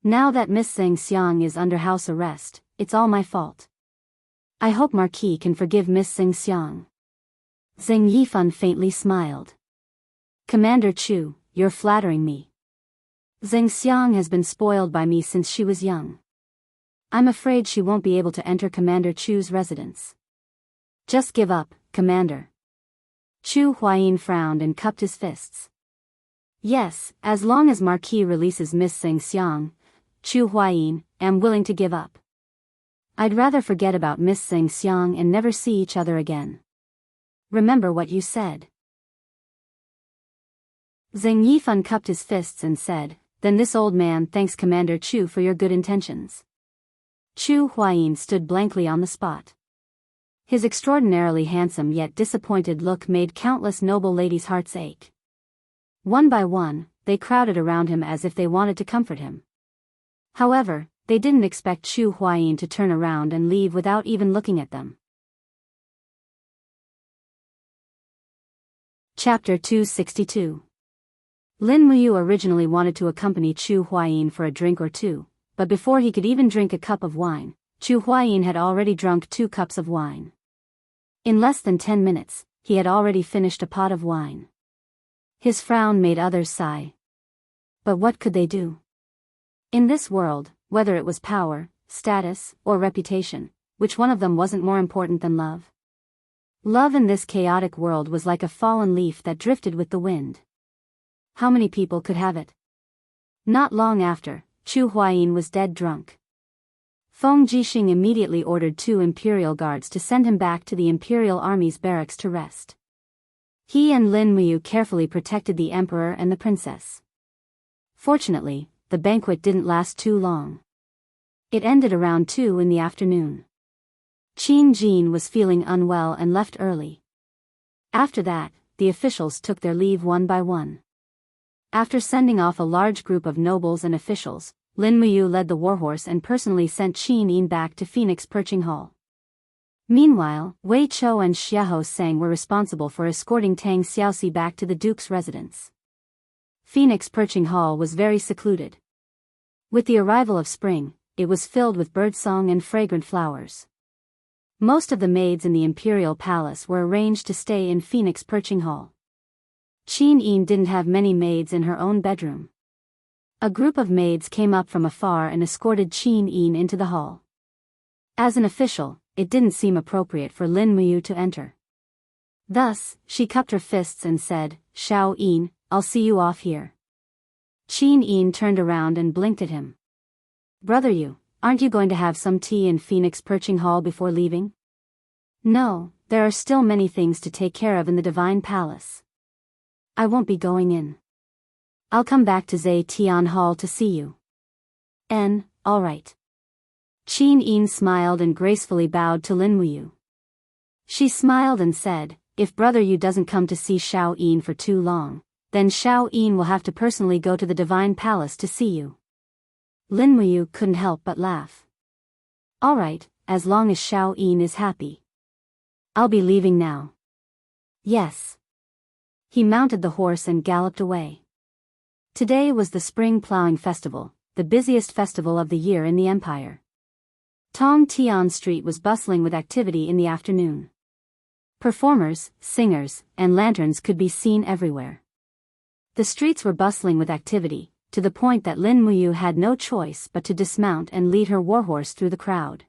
Now that Miss Xing Xiang is under house arrest, it's all my fault. I hope Marquis can forgive Miss Xing Xiang. Xing Yifan faintly smiled. Commander Chu, you're flattering me. Xing Xiang has been spoiled by me since she was young. I'm afraid she won't be able to enter Commander Chu's residence. Just give up, Commander. Chu Huayin frowned and cupped his fists. Yes, as long as Marquis releases Miss Xing Xiang, Chu Huayin, am willing to give up. I'd rather forget about Miss Xing Xiang and never see each other again. Remember what you said. Xing Yifan cupped his fists and said, Then this old man thanks Commander Chu for your good intentions. Chu Huayin stood blankly on the spot. His extraordinarily handsome yet disappointed look made countless noble ladies' hearts ache. One by one, they crowded around him as if they wanted to comfort him. However, they didn't expect Chu Huayin to turn around and leave without even looking at them. Chapter 262. Lin Muyu originally wanted to accompany Chu Huayin for a drink or two, but before he could even drink a cup of wine, Chu Huayin had already drunk 2 cups of wine. In less than 10 minutes, he had already finished a pot of wine. His frown made others sigh. But what could they do? In this world, whether it was power, status, or reputation, which one of them wasn't more important than love? Love in this chaotic world was like a fallen leaf that drifted with the wind. How many people could have it? Not long after, Chu Huayin was dead drunk. Feng Jixing immediately ordered 2 imperial guards to send him back to the imperial army's barracks to rest. He and Lin Muyu carefully protected the emperor and the princess. Fortunately, the banquet didn't last too long. It ended around 2 in the afternoon. Qin Jin was feeling unwell and left early. After that, the officials took their leave one by one. After sending off a large group of nobles and officials, Lin Muyu led the warhorse and personally sent Qin Yin back to Phoenix Perching Hall. Meanwhile, Wei Chou and Xiahou Sang were responsible for escorting Tang Xiaoxi back to the duke's residence. Phoenix Perching Hall was very secluded. With the arrival of spring, it was filled with birdsong and fragrant flowers. Most of the maids in the imperial palace were arranged to stay in Phoenix Perching Hall. Qin Yin didn't have many maids in her own bedroom. A group of maids came up from afar and escorted Qin Yin into the hall. As an official, it didn't seem appropriate for Lin Muyu to enter. Thus, she cupped her fists and said, "Shao Yin, I'll see you off here." Qin Yin turned around and blinked at him. "Brother Yu, aren't you going to have some tea in Phoenix Perching Hall before leaving?" "No, there are still many things to take care of in the Divine Palace. I won't be going in. I'll come back to Zhe Tian Hall to see you." All right." Qin Yin smiled and gracefully bowed to Lin Muyu. She smiled and said, "If Brother Yu doesn't come to see Shao Yin for too long, then Shao Yin will have to personally go to the Divine Palace to see you." Lin Muyu couldn't help but laugh. "All right, as long as Shao Yin is happy. I'll be leaving now." "Yes." He mounted the horse and galloped away. Today was the Spring Plowing Festival, the busiest festival of the year in the empire. Tong Tian Street was bustling with activity in the afternoon. Performers, singers, and lanterns could be seen everywhere. The streets were bustling with activity, to the point that Lin Muyu had no choice but to dismount and lead her warhorse through the crowd.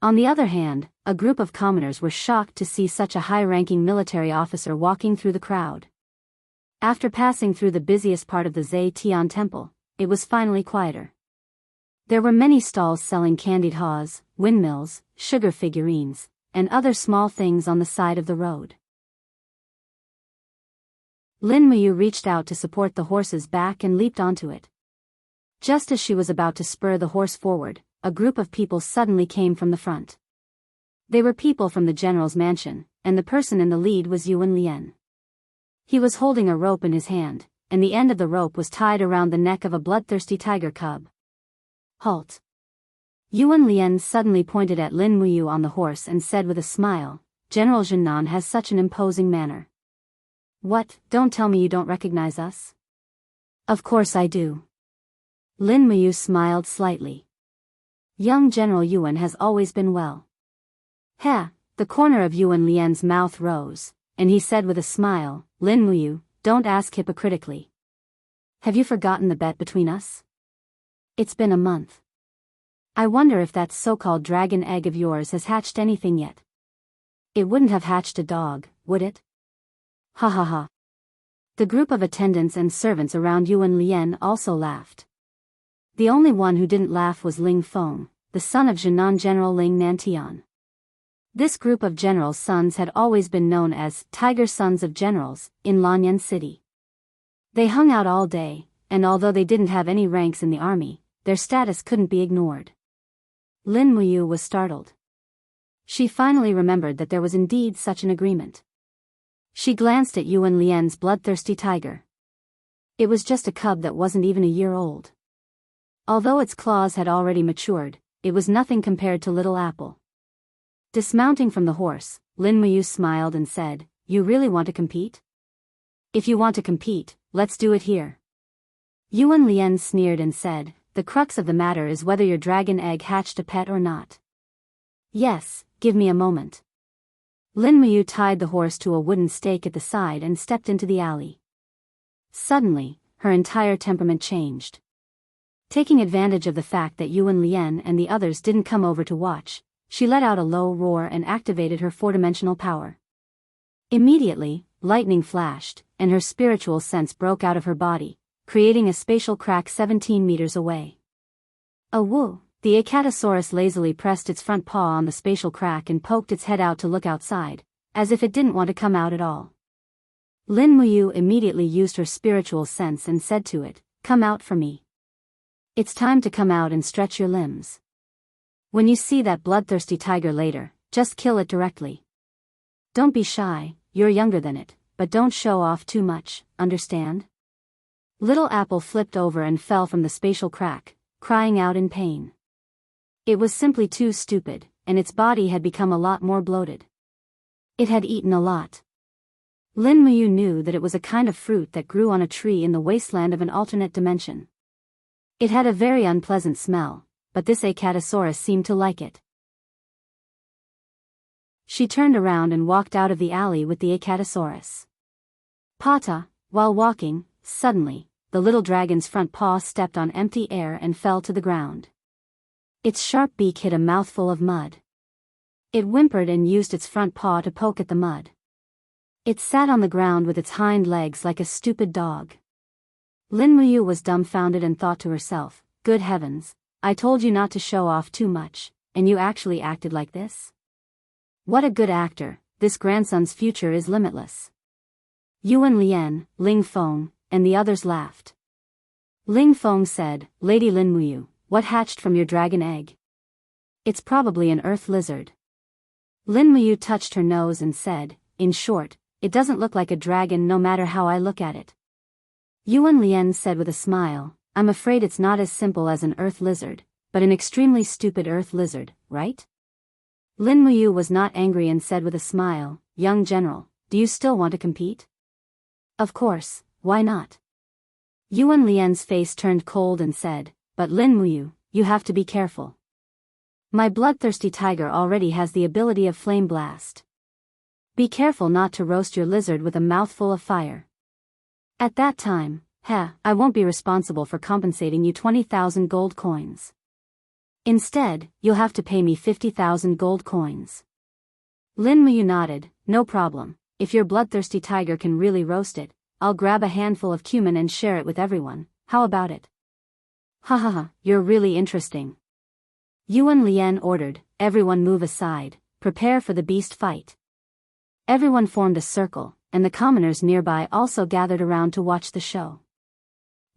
On the other hand, a group of commoners were shocked to see such a high-ranking military officer walking through the crowd. After passing through the busiest part of the Zhe Tian Temple, it was finally quieter. There were many stalls selling candied haws, windmills, sugar figurines, and other small things on the side of the road. Lin Muyu reached out to support the horse's back and leaped onto it. Just as she was about to spur the horse forward, a group of people suddenly came from the front. They were people from the general's mansion, and the person in the lead was Yuan Lian. He was holding a rope in his hand, and the end of the rope was tied around the neck of a bloodthirsty tiger cub. "Halt!" Yuan Lian suddenly pointed at Lin Muyu on the horse and said with a smile, "General Zhennan has such an imposing manner." "What, don't tell me you don't recognize us?" "Of course I do." Lin Muyu smiled slightly. Young General Yuan has always been well. "Heh," the corner of Yuan Lian's mouth rose, and he said with a smile, "Lin Muyu, don't ask hypocritically. Have you forgotten the bet between us? It's been a month. I wonder if that so-called dragon egg of yours has hatched anything yet. It wouldn't have hatched a dog, would it?" "Ha ha ha." The group of attendants and servants around Yuan Lian also laughed. The only one who didn't laugh was Ling Feng, the son of Zhenan General Ling Nantian. This group of generals' sons had always been known as Tiger Sons of Generals in Lanyan City. They hung out all day, and although they didn't have any ranks in the army, their status couldn't be ignored. Lin Muyu was startled. She finally remembered that there was indeed such an agreement. She glanced at Yuan Lian's bloodthirsty tiger. It was just a cub that wasn't even a year old. Although its claws had already matured, it was nothing compared to Little Apple. Dismounting from the horse, Lin Muyu smiled and said, "You really want to compete? If you want to compete, let's do it here." Yuan Lian sneered and said, "The crux of the matter is whether your dragon egg hatched a pet or not." "Yes, give me a moment." Lin Muyu tied the horse to a wooden stake at the side and stepped into the alley. Suddenly, her entire temperament changed. Taking advantage of the fact that Yuan Lian and the others didn't come over to watch, she let out a low roar and activated her four-dimensional power. Immediately, lightning flashed, and her spiritual sense broke out of her body, creating a spatial crack 17 meters away. A woo! The Acatosaurus lazily pressed its front paw on the spatial crack and poked its head out to look outside, as if it didn't want to come out at all. Lin Muyu immediately used her spiritual sense and said to it, "Come out for me. It's time to come out and stretch your limbs. When you see that bloodthirsty tiger later, just kill it directly. Don't be shy, you're younger than it, but don't show off too much, understand?" Little Apple flipped over and fell from the spatial crack, crying out in pain. It was simply too stupid, and its body had become a lot more bloated. It had eaten a lot. Lin Muyu knew that it was a kind of fruit that grew on a tree in the wasteland of an alternate dimension. It had a very unpleasant smell, but this Acatosaurus seemed to like it. She turned around and walked out of the alley with the Acatosaurus. Pata, while walking, suddenly, the little dragon's front paw stepped on empty air and fell to the ground. Its sharp beak hit a mouthful of mud. It whimpered and used its front paw to poke at the mud. It sat on the ground with its hind legs like a stupid dog. Lin Muyu was dumbfounded and thought to herself, "Good heavens, I told you not to show off too much, and you actually acted like this? What a good actor, this grandson's future is limitless." Yuan Lian, Ling Feng, and the others laughed. Ling Feng said, "Lady Lin Muyu, what hatched from your dragon egg?" "It's probably an earth lizard." Lin Muyu touched her nose and said, "In short, it doesn't look like a dragon no matter how I look at it." Yuan Lian said with a smile, "I'm afraid it's not as simple as an earth lizard, but an extremely stupid earth lizard, right?" Lin Muyu was not angry and said with a smile, "Young general, do you still want to compete?" "Of course, why not?" Yuan Lian's face turned cold and said, "But Lin Muyu, you have to be careful. My bloodthirsty tiger already has the ability of flame blast. Be careful not to roast your lizard with a mouthful of fire. At that time, I won't be responsible for compensating you 20,000 gold coins. Instead, you'll have to pay me 50,000 gold coins." Lin Muyu nodded, "No problem, if your bloodthirsty tiger can really roast it, I'll grab a handful of cumin and share it with everyone, how about it?" "Ha ha ha, you're really interesting." Yuan Lian ordered, "Everyone move aside, prepare for the beast fight." Everyone formed a circle, and the commoners nearby also gathered around to watch the show.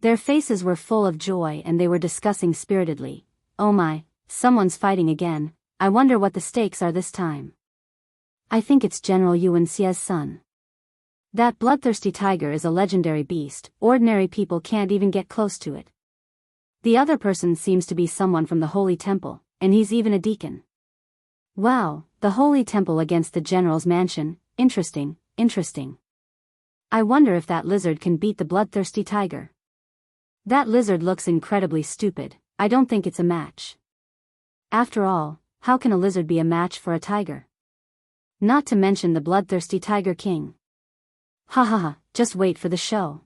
Their faces were full of joy and they were discussing spiritedly, "Oh my, someone's fighting again, I wonder what the stakes are this time. I think it's General Yuan Xia's son. That bloodthirsty tiger is a legendary beast, ordinary people can't even get close to it. The other person seems to be someone from the Holy Temple, and he's even a deacon. Wow, the Holy Temple against the General's mansion, interesting, interesting. I wonder if that lizard can beat the bloodthirsty tiger. That lizard looks incredibly stupid, I don't think it's a match. After all, how can a lizard be a match for a tiger? Not to mention the bloodthirsty Tiger King. Ha ha ha, just wait for the show.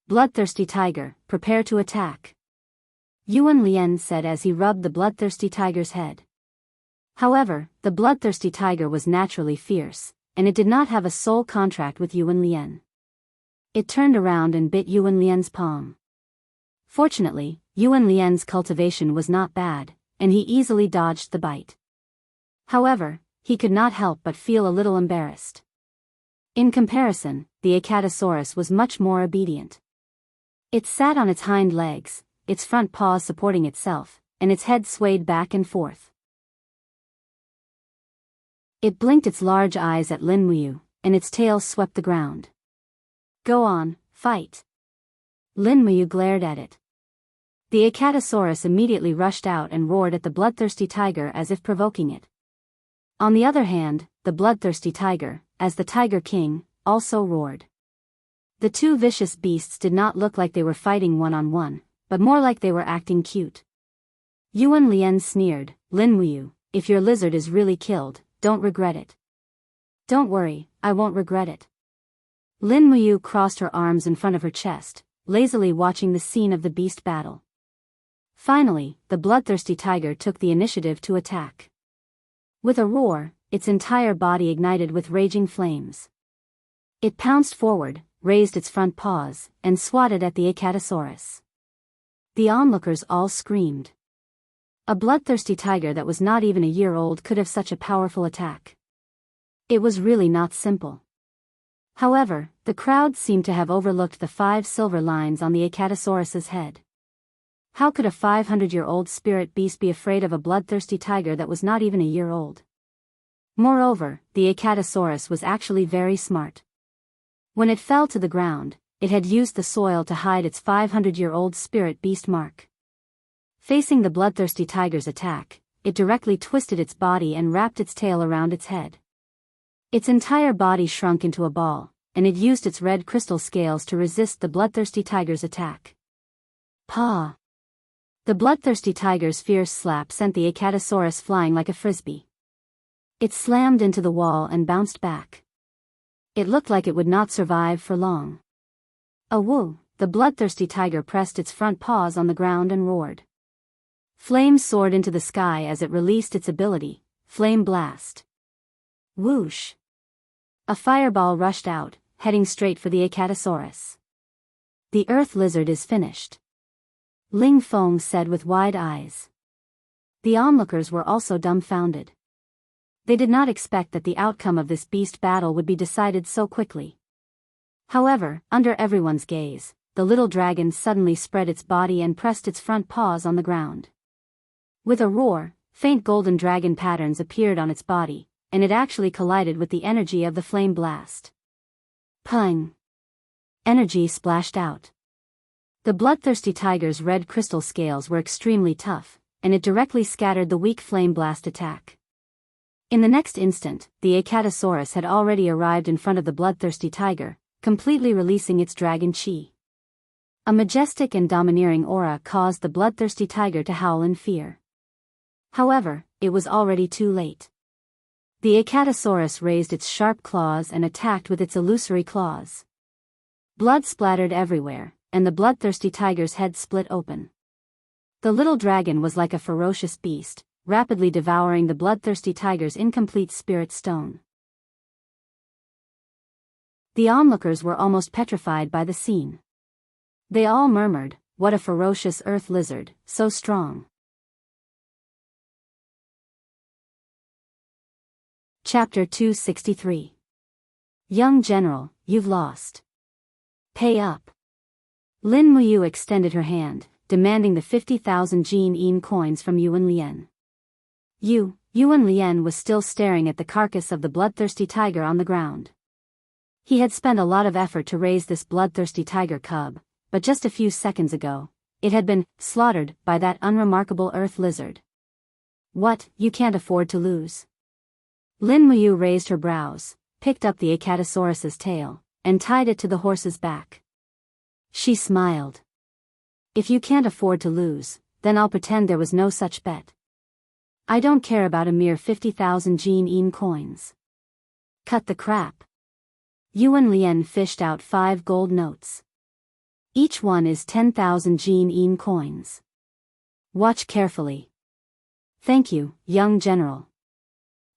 Bloodthirsty tiger, prepare to attack." Yuan Lian said as he rubbed the bloodthirsty tiger's head. However, the bloodthirsty tiger was naturally fierce, and it did not have a soul contract with Yuan Lian. It turned around and bit Yuan Lian's palm. Fortunately, Yuan Lian's cultivation was not bad, and he easily dodged the bite. However, he could not help but feel a little embarrassed. In comparison, the Acatosaurus was much more obedient. It sat on its hind legs, its front paws supporting itself, and its head swayed back and forth. It blinked its large eyes at Lin Muyu, and its tail swept the ground. Go on, fight. Lin Muyu glared at it. The Acatosaurus immediately rushed out and roared at the bloodthirsty tiger as if provoking it. On the other hand, the bloodthirsty tiger, as the Tiger King, also roared. The two vicious beasts did not look like they were fighting one-on-one, but more like they were acting cute. Yuan Lian sneered, Lin Muyu, if your lizard is really killed, don't regret it. Don't worry, I won't regret it. Lin Muyu crossed her arms in front of her chest, lazily watching the scene of the beast battle. Finally, the bloodthirsty tiger took the initiative to attack. With a roar, its entire body ignited with raging flames. It pounced forward, raised its front paws, and swatted at the Acatosaurus. The onlookers all screamed. A bloodthirsty tiger that was not even a year old could have such a powerful attack. It was really not simple. However, the crowd seemed to have overlooked the 5 silver lines on the Acatosaurus's head. How could a 500-year-old spirit beast be afraid of a bloodthirsty tiger that was not even a year old? Moreover, the Acatosaurus was actually very smart. When it fell to the ground, it had used the soil to hide its 500-year-old spirit beast mark. Facing the bloodthirsty tiger's attack, it directly twisted its body and wrapped its tail around its head. Its entire body shrunk into a ball, and it used its red crystal scales to resist the bloodthirsty tiger's attack. Paw! The bloodthirsty tiger's fierce slap sent the Acatosaurus flying like a frisbee. It slammed into the wall and bounced back. It looked like it would not survive for long. Awoo! The bloodthirsty tiger pressed its front paws on the ground and roared. Flames soared into the sky as it released its ability, Flame Blast. Whoosh! A fireball rushed out, heading straight for the Acatosaurus. The earth lizard is finished. Ling Feng said with wide eyes. The onlookers were also dumbfounded. They did not expect that the outcome of this beast battle would be decided so quickly. However, under everyone's gaze, the little dragon suddenly spread its body and pressed its front paws on the ground. With a roar, faint golden dragon patterns appeared on its body, and it actually collided with the energy of the flame blast. Pung! Energy splashed out. The bloodthirsty tiger's red crystal scales were extremely tough, and it directly scattered the weak flame blast attack. In the next instant, the Acatosaurus had already arrived in front of the bloodthirsty tiger, completely releasing its dragon chi. A majestic and domineering aura caused the bloodthirsty tiger to howl in fear. However, it was already too late. The Acatosaurus raised its sharp claws and attacked with its illusory claws. Blood splattered everywhere, and the bloodthirsty tiger's head split open. The little dragon was like a ferocious beast, rapidly devouring the bloodthirsty tiger's incomplete spirit stone. The onlookers were almost petrified by the scene. They all murmured, "What a ferocious earth lizard, so strong." Chapter 263. Young General, you've lost. Pay up. Lin Muyu extended her hand, demanding the 50,000 Jin coins from Yuan Lian. Yuan Lian was still staring at the carcass of the bloodthirsty tiger on the ground. He had spent a lot of effort to raise this bloodthirsty tiger cub, but just a few seconds ago, it had been slaughtered by that unremarkable earth lizard. What, you can't afford to lose? Lin Muyu raised her brows, picked up the Acatosaurus's tail, and tied it to the horse's back. She smiled. If you can't afford to lose, then I'll pretend there was no such bet. I don't care about a mere 50,000 Jin coins. Cut the crap. Yuan Lian fished out 5 gold notes. Each one is 10,000 Jin coins. Watch carefully. Thank you, young general.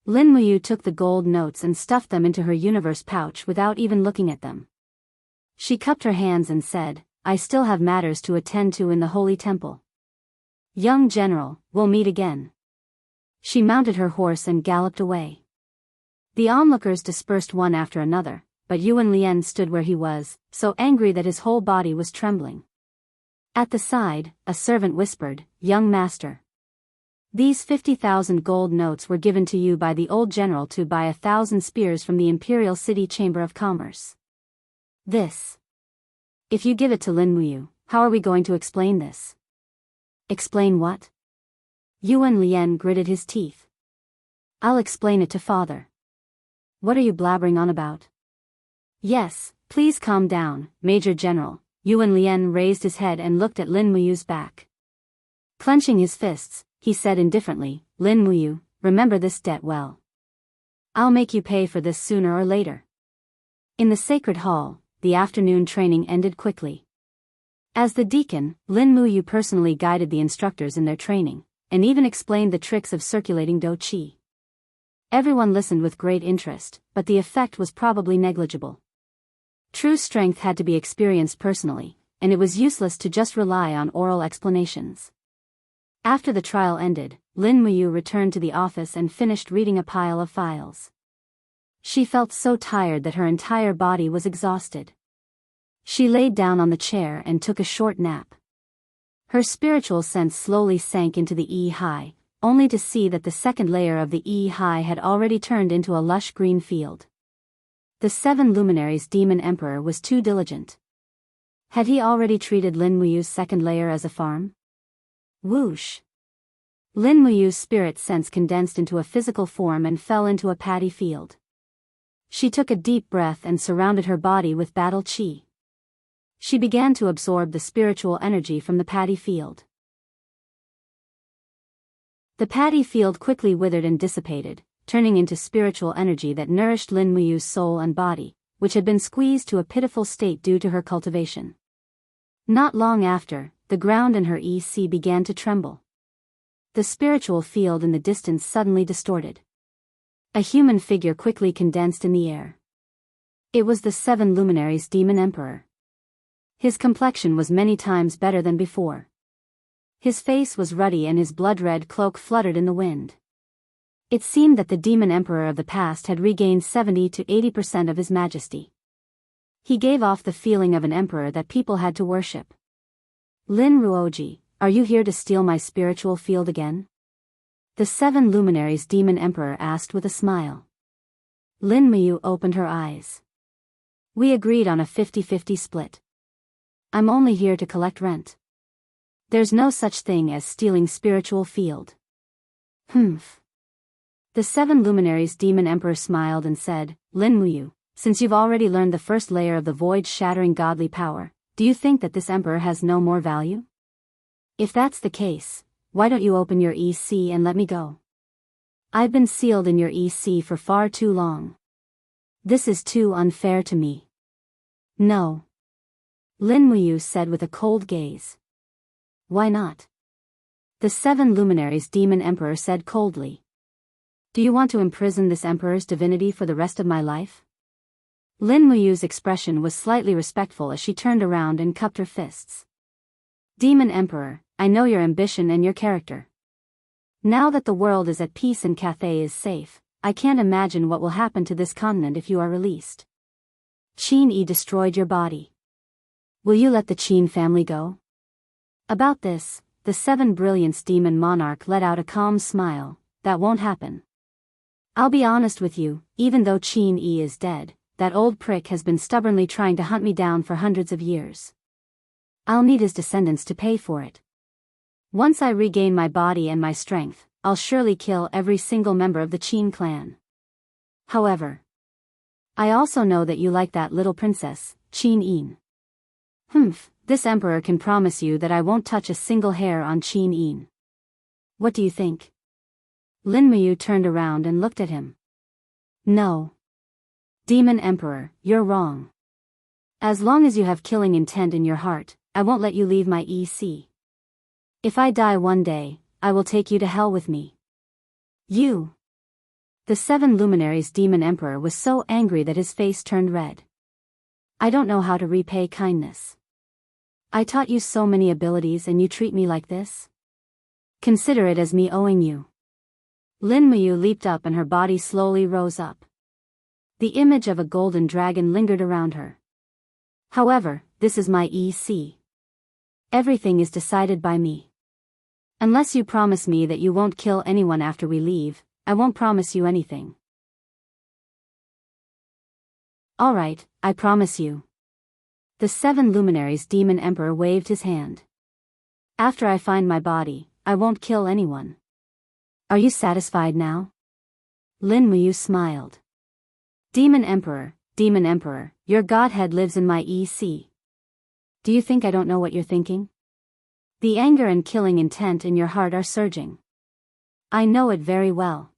Lin Muyu took the gold notes and stuffed them into her universe pouch without even looking at them. She cupped her hands and said, I still have matters to attend to in the holy temple. Young general, we'll meet again. She mounted her horse and galloped away. The onlookers dispersed one after another, but Yuan Lian stood where he was, so angry that his whole body was trembling. At the side, a servant whispered, Young master. These 50,000 gold notes were given to you by the old general to buy 1,000 spears from the Imperial City Chamber of Commerce. This. If you give it to Lin Muyu, how are we going to explain this? Explain what? Yuan Lian gritted his teeth. I'll explain it to father. What are you blabbering on about? Yes, please calm down, Major General. Yuan Lian raised his head and looked at Lin Muyu's back. Clenching his fists, he said indifferently, Lin Muyu, remember this debt well. I'll make you pay for this sooner or later. In the sacred hall, the afternoon training ended quickly. As the deacon, Lin Muyu personally guided the instructors in their training, and even explained the tricks of circulating Do Qi. Everyone listened with great interest, but the effect was probably negligible. True strength had to be experienced personally, and it was useless to just rely on oral explanations. After the trial ended, Lin Muyu returned to the office and finished reading a pile of files. She felt so tired that her entire body was exhausted. She laid down on the chair and took a short nap. Her spiritual sense slowly sank into the Yi, only to see that the second layer of the Yi had already turned into a lush green field. The 7 luminaries' demon emperor was too diligent. Had he already treated Lin Muyu's second layer as a farm? Whoosh! Lin Muyu's spirit sense condensed into a physical form and fell into a paddy field. She took a deep breath and surrounded her body with battle qi. She began to absorb the spiritual energy from the paddy field. The paddy field quickly withered and dissipated, turning into spiritual energy that nourished Lin Muyu's soul and body, which had been squeezed to a pitiful state due to her cultivation. Not long after, the ground in her EC began to tremble. The spiritual field in the distance suddenly distorted. A human figure quickly condensed in the air. It was the 7 luminaries' demon emperor. His complexion was many times better than before. His face was ruddy and his blood-red cloak fluttered in the wind. It seemed that the demon emperor of the past had regained 70 to 80% of his majesty. He gave off the feeling of an emperor that people had to worship. Lin Ruoji, are you here to steal my spiritual field again? The 7 luminaries' demon emperor asked with a smile. Lin Muyu opened her eyes. We agreed on a 50-50 split. I'm only here to collect rent. There's no such thing as stealing spiritual field. Humph. The 7 luminaries' demon emperor smiled and said, Lin Muyu, since you've already learned the first layer of the void-shattering godly power, do you think that this emperor has no more value? If that's the case, why don't you open your EC and let me go? I've been sealed in your EC for far too long. This is too unfair to me. No. Lin Muyu said with a cold gaze. Why not? The 7 luminaries' demon emperor said coldly. Do you want to imprison this emperor's divinity for the rest of my life? Lin Muyu's expression was slightly respectful as she turned around and cupped her fists. Demon Emperor, I know your ambition and your character. Now that the world is at peace and Cathay is safe, I can't imagine what will happen to this continent if you are released. Qin Yi destroyed your body. Will you let the Qin family go? About this, the 7 Brilliance demon monarch let out a calm smile. That won't happen. I'll be honest with you, even though Qin Yi is dead, that old prick has been stubbornly trying to hunt me down for hundreds of years. I'll need his descendants to pay for it. Once I regain my body and my strength, I'll surely kill every single member of the Qin clan. However, I also know that you like that little princess, Qin Yin. Humph, this emperor can promise you that I won't touch a single hair on Qin Yin. What do you think? Lin Muyu turned around and looked at him. No. Demon Emperor, you're wrong. As long as you have killing intent in your heart, I won't let you leave my EC. If I die one day, I will take you to hell with me. You. The 7 luminaries' demon emperor was so angry that his face turned red. I don't know how to repay kindness. I taught you so many abilities and you treat me like this? Consider it as me owing you. Lin Muyu leaped up and her body slowly rose up. The image of a golden dragon lingered around her. However, this is my EC. Everything is decided by me. Unless you promise me that you won't kill anyone after we leave, I won't promise you anything. Alright, I promise you. The 7 luminaries demon emperor waved his hand. After I find my body, I won't kill anyone. Are you satisfied now? Lin Muyu smiled. Demon emperor, your godhead lives in my EC. Do you think I don't know what you're thinking? The anger and killing intent in your heart are surging. I know it very well.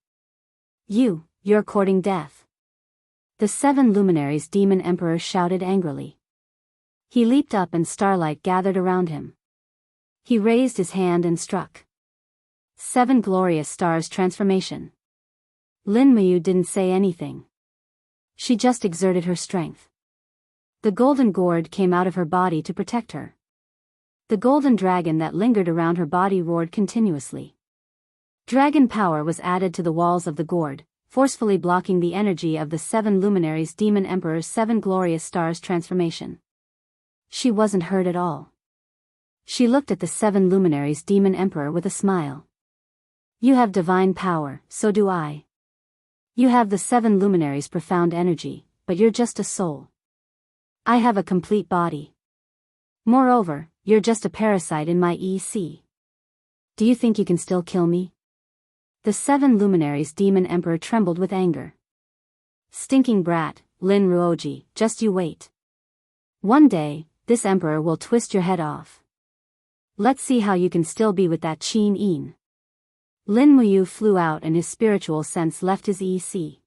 You're courting death. The 7 luminaries demon emperor shouted angrily. He leaped up and starlight gathered around him. He raised his hand and struck. 7 glorious stars transformation. Lin Muyu didn't say anything. She just exerted her strength. The golden gourd came out of her body to protect her. The golden dragon that lingered around her body roared continuously. Dragon power was added to the walls of the gourd, forcefully blocking the energy of the 7 luminaries demon emperor's 7 glorious stars transformation. She wasn't hurt at all. She looked at the 7 luminaries demon emperor with a smile. You have divine power, so do I. You have the 7 luminaries' profound energy, but you're just a soul. I have a complete body. Moreover, you're just a parasite in my EC. Do you think you can still kill me? The 7 luminaries demon emperor trembled with anger. Stinking brat, Lin Ruoji, just you wait. One day, this emperor will twist your head off. Let's see how you can still be with that Qin Yin. Lin Muyu flew out and his spiritual sense left his EC.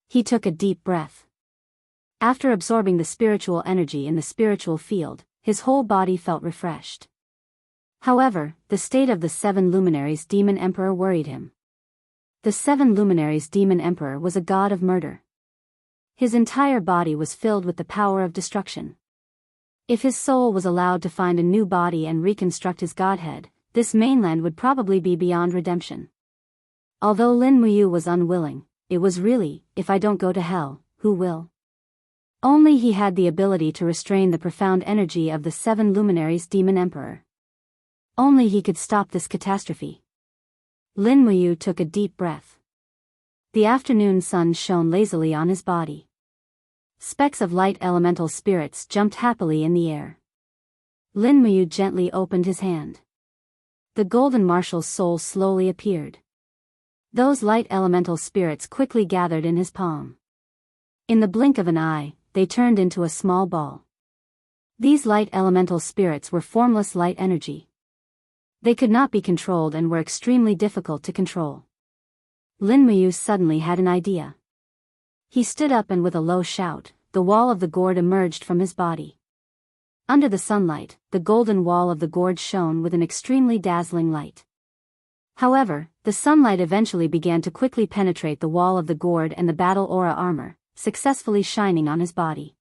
He took a deep breath. After absorbing the spiritual energy in the spiritual field, his whole body felt refreshed. However, the state of the 7 luminaries demon emperor worried him. The 7 luminaries demon emperor was a god of murder. His entire body was filled with the power of destruction. If his soul was allowed to find a new body and reconstruct his godhead, this mainland would probably be beyond redemption. Although Lin Muyu was unwilling, it was really, if I don't go to hell, who will? Only he had the ability to restrain the profound energy of the 7 luminaries demon emperor. Only he could stop this catastrophe. Lin Muyu took a deep breath. The afternoon sun shone lazily on his body. Specks of light elemental spirits jumped happily in the air. Lin Muyu gently opened his hand. The golden marshal's soul slowly appeared. Those light elemental spirits quickly gathered in his palm. In the blink of an eye, they turned into a small ball. These light elemental spirits were formless light energy. They could not be controlled and were extremely difficult to control. Lin Muyu suddenly had an idea. He stood up and with a low shout, the wall of the gourd emerged from his body. Under the sunlight, the golden wall of the gourd shone with an extremely dazzling light. However, the sunlight eventually began to quickly penetrate the wall of the gourd and the battle aura armor, successfully shining on his body.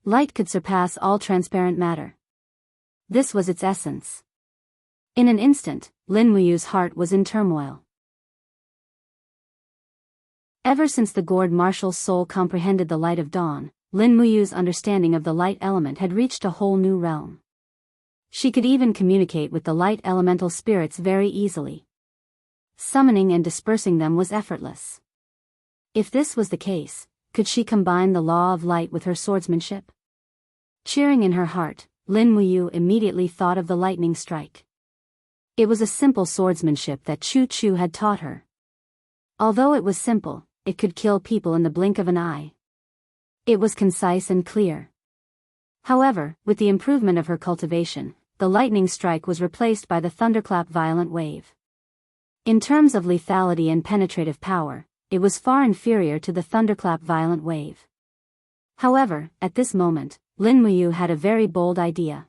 Light could surpass all transparent matter. This was its essence. In an instant, Lin Muyu's heart was in turmoil. Ever since the gourd marshal's soul comprehended the light of dawn, Lin Muyu's understanding of the light element had reached a whole new realm. She could even communicate with the light elemental spirits very easily. Summoning and dispersing them was effortless. If this was the case, could she combine the law of light with her swordsmanship? Cheering in her heart, Lin Muyu immediately thought of the lightning strike. It was a simple swordsmanship that Chu Chu had taught her. Although it was simple, it could kill people in the blink of an eye. It was concise and clear. However, with the improvement of her cultivation, the lightning strike was replaced by the thunderclap violent wave. In terms of lethality and penetrative power, it was far inferior to the thunderclap violent wave. However, at this moment, Lin Muyu had a very bold idea.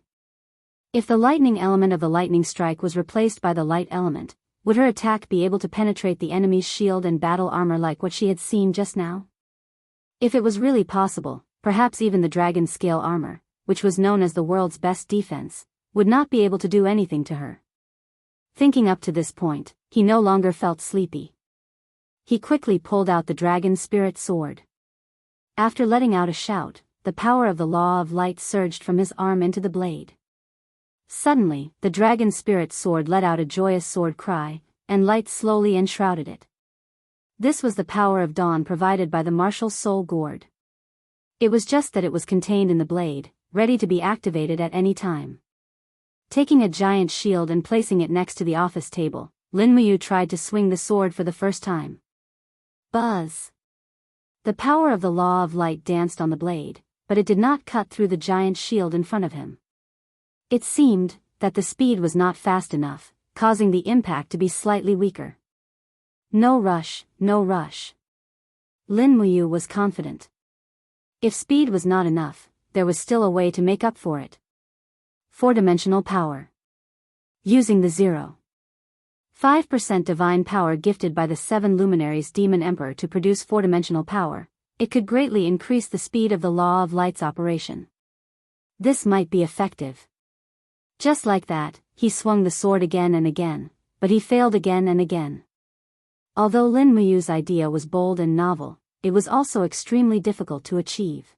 If the lightning element of the lightning strike was replaced by the light element, would her attack be able to penetrate the enemy's shield and battle armor like what she had seen just now? If it was really possible, perhaps even the dragon scale armor, which was known as the world's best defense, would not be able to do anything to her. Thinking up to this point, he no longer felt sleepy. He quickly pulled out the dragon spirit sword. After letting out a shout, the power of the law of light surged from his arm into the blade. Suddenly, the dragon spirit sword let out a joyous sword cry, and light slowly enshrouded it. This was the power of dawn provided by the martial soul gourd. It was just that it was contained in the blade, ready to be activated at any time. Taking a giant shield and placing it next to the office table, Lin Muyu tried to swing the sword for the first time. Buzz! The power of the law of light danced on the blade, but it did not cut through the giant shield in front of him. It seemed that the speed was not fast enough, causing the impact to be slightly weaker. No rush, no rush. Lin Muyu was confident. If speed was not enough, there was still a way to make up for it. Four-dimensional power. Using the 0.5% divine power gifted by the 7 luminaries Demon Emperor to produce four-dimensional power, it could greatly increase the speed of the Law of Light's operation. This might be effective. Just like that, he swung the sword again and again, but he failed again and again. Although Lin Muyu's idea was bold and novel, it was also extremely difficult to achieve.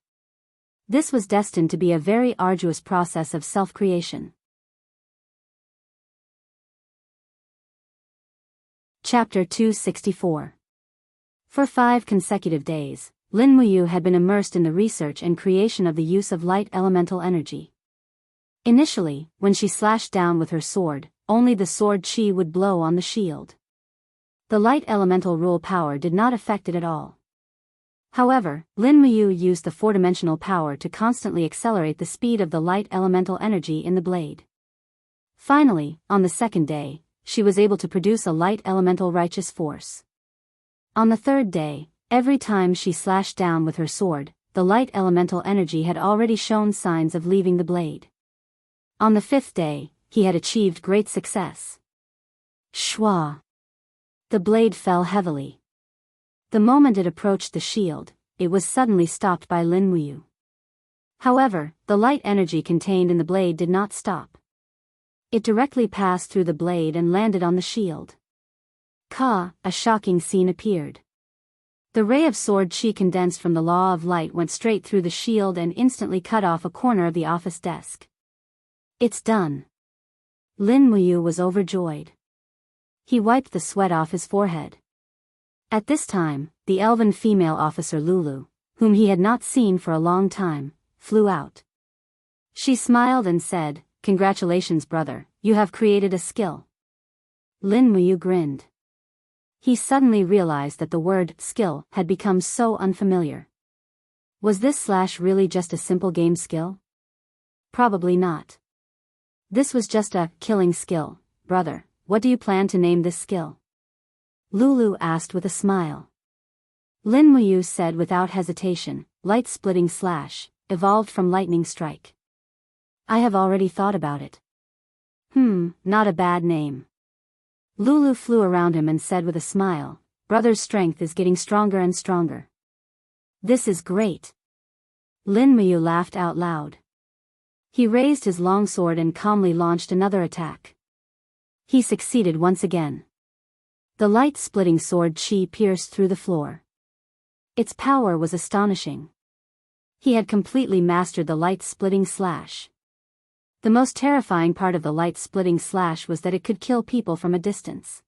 This was destined to be a very arduous process of self-creation. Chapter 264. For 5 consecutive days, Lin Muyu had been immersed in the research and creation of the use of light elemental energy. Initially, when she slashed down with her sword, only the sword chi would blow on the shield. The light elemental rule power did not affect it at all. However, Lin Muyu used the four-dimensional power to constantly accelerate the speed of the light elemental energy in the blade. Finally, on the second day, she was able to produce a light elemental righteous force. On the third day, every time she slashed down with her sword, the light elemental energy had already shown signs of leaving the blade. On the 5th day, he had achieved great success. Shwa! The blade fell heavily. The moment it approached the shield, it was suddenly stopped by Lin Muyu. However, the light energy contained in the blade did not stop. It directly passed through the blade and landed on the shield. A shocking scene appeared. The ray of sword chi condensed from the law of light went straight through the shield and instantly cut off a corner of the office desk. It's done. Lin Muyu was overjoyed. He wiped the sweat off his forehead. At this time, the elven female officer Lulu, whom he had not seen for a long time, flew out. She smiled and said, "Congratulations, brother, you have created a skill." Lin Muyu grinned. He suddenly realized that the word skill had become so unfamiliar. Was this really just a simple game skill? Probably not. This was just a killing skill. Brother, what do you plan to name this skill? Lulu asked with a smile. Lin Muyu said without hesitation, Light Splitting Slash, evolved from Lightning Strike. I have already thought about it. Not a bad name. Lulu flew around him and said with a smile, Brother's strength is getting stronger and stronger. This is great. Lin Muyu laughed out loud. He raised his longsword and calmly launched another attack. He succeeded once again. The light-splitting sword chi pierced through the floor. Its power was astonishing. He had completely mastered the light-splitting slash. The most terrifying part of the light-splitting slash was that it could kill people from a distance.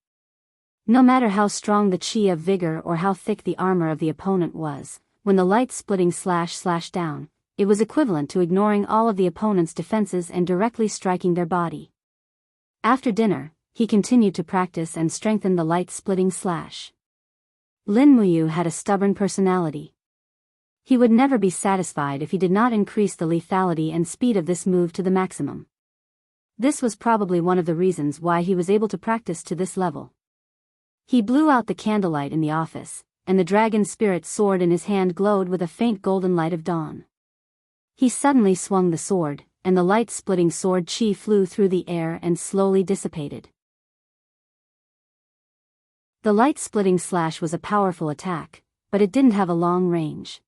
No matter how strong the chi of vigor or how thick the armor of the opponent was, when the light-splitting slash slashed down, it was equivalent to ignoring all of the opponent's defenses and directly striking their body. After dinner, he continued to practice and strengthen the light-splitting slash. Lin Muyu had a stubborn personality. He would never be satisfied if he did not increase the lethality and speed of this move to the maximum. This was probably one of the reasons why he was able to practice to this level. He blew out the candlelight in the office, and the dragon spirit sword in his hand glowed with a faint golden light of dawn. He suddenly swung the sword, and the light-splitting sword chi flew through the air and slowly dissipated. The light-splitting slash was a powerful attack, but it didn't have a long range.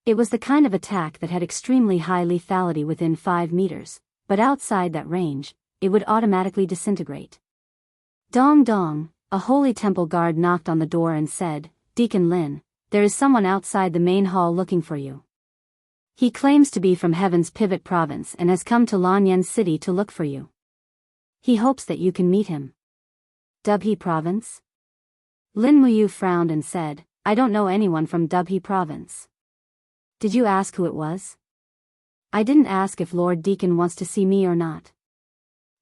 It was the kind of attack that had extremely high lethality within 5 meters, but outside that range, it would automatically disintegrate. Dong dong, a holy temple guard knocked on the door and said, Deacon Lin, there is someone outside the main hall looking for you. He claims to be from Heaven's Pivot Province and has come to Lanyan City to look for you. He hopes that you can meet him. Dubhe Province? Lin Muyu frowned and said, I don't know anyone from Dubhe Province. Did you ask who it was? I didn't ask if Lord Deacon wants to see me or not.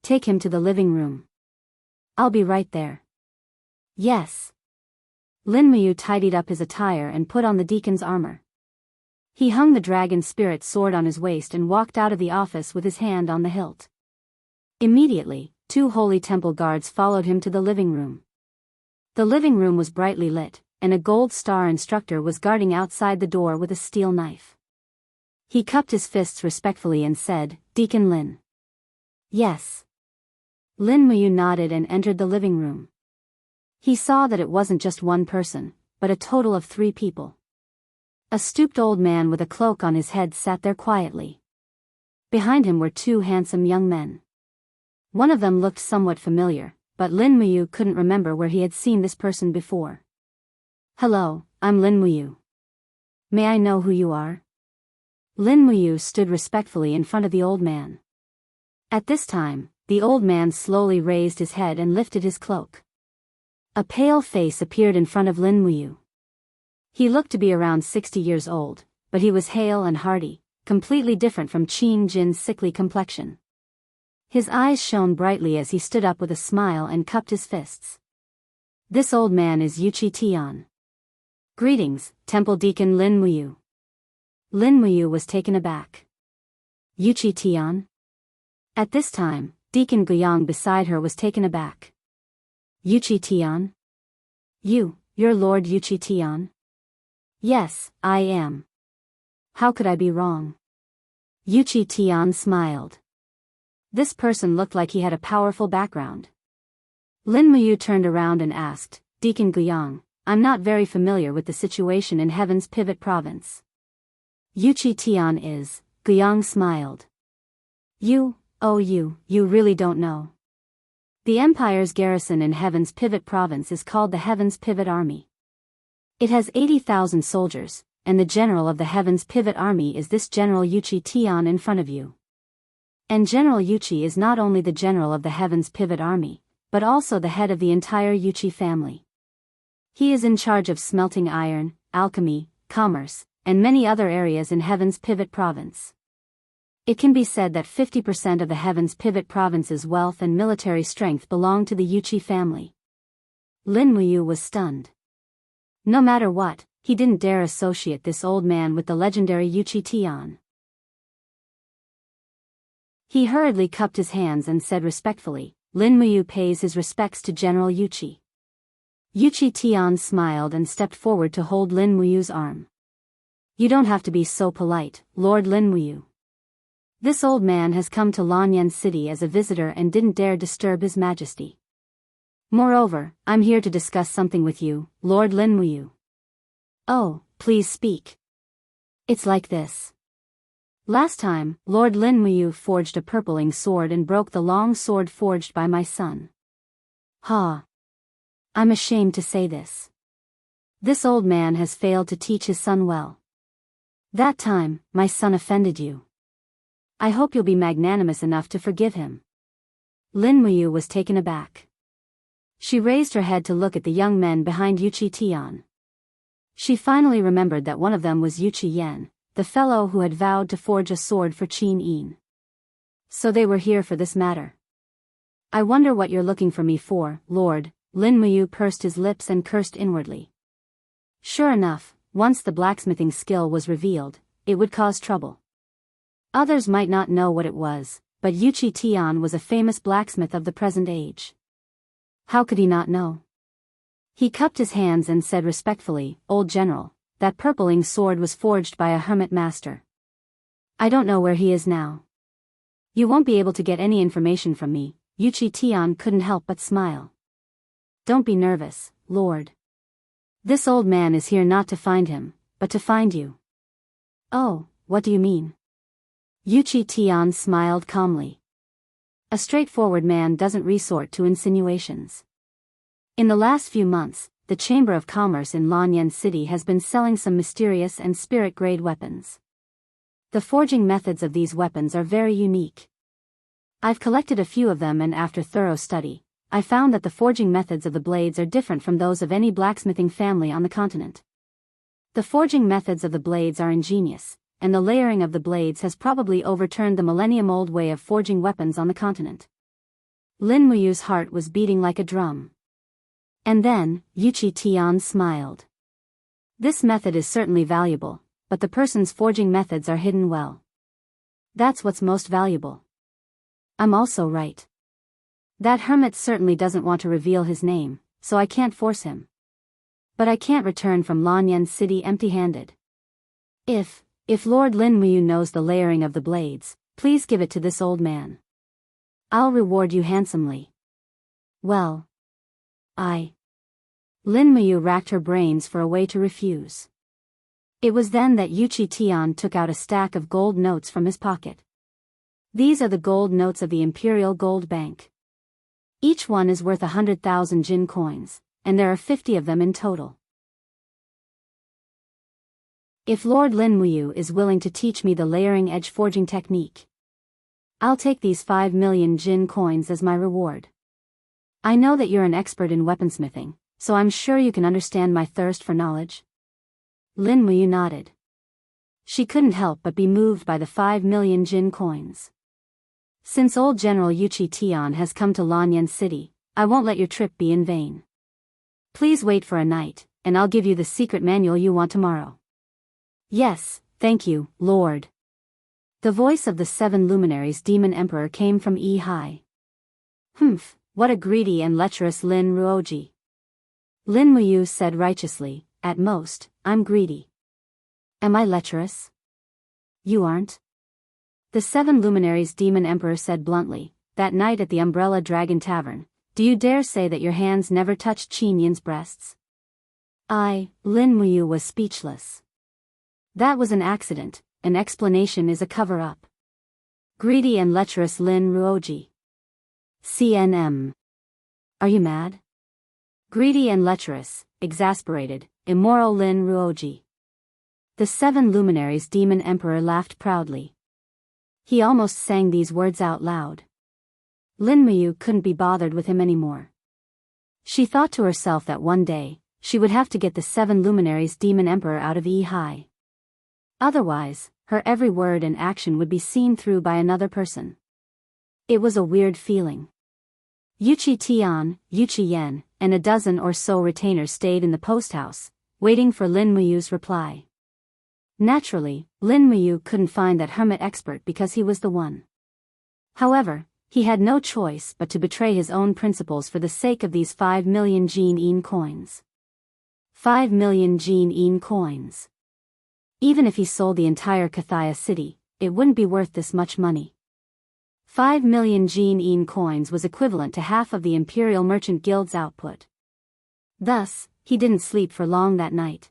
Take him to the living room. I'll be right there. Yes. Lin Muyu tidied up his attire and put on the deacon's armor. He hung the dragon spirit sword on his waist and walked out of the office with his hand on the hilt. Immediately, 2 holy temple guards followed him to the living room. The living room was brightly lit, and a gold star instructor was guarding outside the door with a steel knife. He cupped his fists respectfully and said, Deacon Lin. Yes. Lin Muyu nodded and entered the living room. He saw that it wasn't just one person, but a total of 3 people. A stooped old man with a cloak on his head sat there quietly. Behind him were 2 handsome young men. One of them looked somewhat familiar, but Lin Muyu couldn't remember where he had seen this person before. Hello, I'm Lin Muyu. May I know who you are? Lin Muyu stood respectfully in front of the old man. At this time, the old man slowly raised his head and lifted his cloak. A pale face appeared in front of Lin Muyu. He looked to be around 60 years old, but he was hale and hearty, completely different from Qin Jin's sickly complexion. His eyes shone brightly as he stood up with a smile and cupped his fists. This old man is Wuxia Xianxia. Greetings, Temple Deacon Lin Muyu. Lin Muyu was taken aback. Wuxia Xianxia? At this time, Deacon Guiyang beside her was taken aback. Wuxia Xianxia? You're Lord Wuxia Xianxia? Yes, I am. How could I be wrong? Wuxia Xianxia smiled. This person looked like he had a powerful background. Lin Muyu turned around and asked, Deacon Guiyang, I'm not very familiar with the situation in Heaven's Pivot Province. Wuxia Xianxia is, Guiyang smiled. You really don't know. The Empire's garrison in Heaven's Pivot Province is called the Heaven's Pivot Army. It has 80,000 soldiers, and the general of the Heaven's Pivot Army is this General Wuxia Xianxia in front of you. And General Wuxia is not only the general of the Heaven's Pivot Army, but also the head of the entire Wuxia family. He is in charge of smelting iron, alchemy, commerce, and many other areas in Heaven's Pivot Province. It can be said that 50% of the Heaven's Pivot Province's wealth and military strength belong to the Wuxia family. Lin Muyu was stunned. No matter what, he didn't dare associate this old man with the legendary Wuxia Xianxia. He hurriedly cupped his hands and said respectfully, Lin Muyu pays his respects to General Wuxia. Wuxia Xianxia smiled and stepped forward to hold Lin Muyu's arm. You don't have to be so polite, Lord Lin Muyu. This old man has come to Lanyan City as a visitor and didn't dare disturb His Majesty. Moreover, I'm here to discuss something with you, Lord Lin Muyu. Oh, please speak. It's like this. Last time, Lord Lin Muyu forged a purpling sword and broke the long sword forged by my son. Ha! I'm ashamed to say this. This old man has failed to teach his son well. That time, my son offended you. I hope you'll be magnanimous enough to forgive him. Lin Muyu was taken aback. She raised her head to look at the young men behind Wuxia Xianxia. She finally remembered that one of them was Wuxia Yan, the fellow who had vowed to forge a sword for Qin Yin. So they were here for this matter. I wonder what you're looking for me for, Lord. Lin Muyu pursed his lips and cursed inwardly. Sure enough, once the blacksmithing skill was revealed, it would cause trouble. Others might not know what it was, but Wuxia Xianxia was a famous blacksmith of the present age. How could he not know? He cupped his hands and said respectfully, Old General, that purpling sword was forged by a hermit master. I don't know where he is now. You won't be able to get any information from me. Wuxia Xianxia couldn't help but smile. Don't be nervous, Lord. This old man is here not to find him, but to find you. Oh, what do you mean? Wuxia Xianxia smiled calmly. A straightforward man doesn't resort to insinuations. In the last few months, the Chamber of Commerce in Lanyan City has been selling some mysterious and spirit-grade weapons. The forging methods of these weapons are very unique. I've collected a few of them, and after thorough study, I found that the forging methods of the blades are different from those of any blacksmithing family on the continent. The forging methods of the blades are ingenious, and the layering of the blades has probably overturned the millennium-old way of forging weapons on the continent. Lin Muyu's heart was beating like a drum. And then, Wuxia Xianxia smiled. This method is certainly valuable, but the person's forging methods are hidden well. That's what's most valuable. I'm also right. That hermit certainly doesn't want to reveal his name, so I can't force him. But I can't return from Lanyan City empty-handed. If Lord Lin Muyu knows the layering of the blades, please give it to this old man. I'll reward you handsomely. Well, Lin Muyu racked her brains for a way to refuse. It was then that Wuxia Xianxia took out a stack of gold notes from his pocket. These are the gold notes of the Imperial Gold Bank. Each one is worth 100,000 Jin coins, and there are 50 of them in total. If Lord Lin Muyu is willing to teach me the layering edge forging technique, I'll take these 5 million Jin coins as my reward. I know that you're an expert in weaponsmithing, so I'm sure you can understand my thirst for knowledge. Lin Muyu nodded. She couldn't help but be moved by the 5 million Jin coins. Since old General Wuxia Xianxia has come to Lanyan City, I won't let your trip be in vain. Please wait for a night, and I'll give you the secret manual you want tomorrow. Yes, thank you, Lord. The voice of the 7 luminaries Demon Emperor came from Yi. Humph, what a greedy and lecherous Lin Ruoji. Lin Muyu said righteously, at most, I'm greedy. Am I lecherous? You aren't? The 7 luminaries Demon Emperor said bluntly, that night at the Umbrella Dragon Tavern, do you dare say that your hands never touched Qin Yin's breasts? Lin Muyu was speechless. That was an accident, an explanation is a cover-up. Greedy and lecherous Lin Ruoji. CNM. Are you mad? Greedy and lecherous, exasperated, immoral Lin Ruoji. The 7 luminaries Demon Emperor laughed proudly. He almost sang these words out loud. Lin Muyu couldn't be bothered with him anymore. She thought to herself that one day, she would have to get the 7 luminaries Demon Emperor out of Yi. Otherwise, her every word and action would be seen through by another person. It was a weird feeling. Wuxia Xianxia, Wuxia Yan, and a dozen or so retainers stayed in the post house, waiting for Lin Muyu's reply. Naturally, Lin Muyu couldn't find that hermit expert because he was the one. However, he had no choice but to betray his own principles for the sake of these 5 million Jin coins. 5 million Jin coins. Even if he sold the entire Cathaya city, it wouldn't be worth this much money. 5 million Jin coins was equivalent to half of the Imperial Merchant Guild's output. Thus, he didn't sleep for long that night.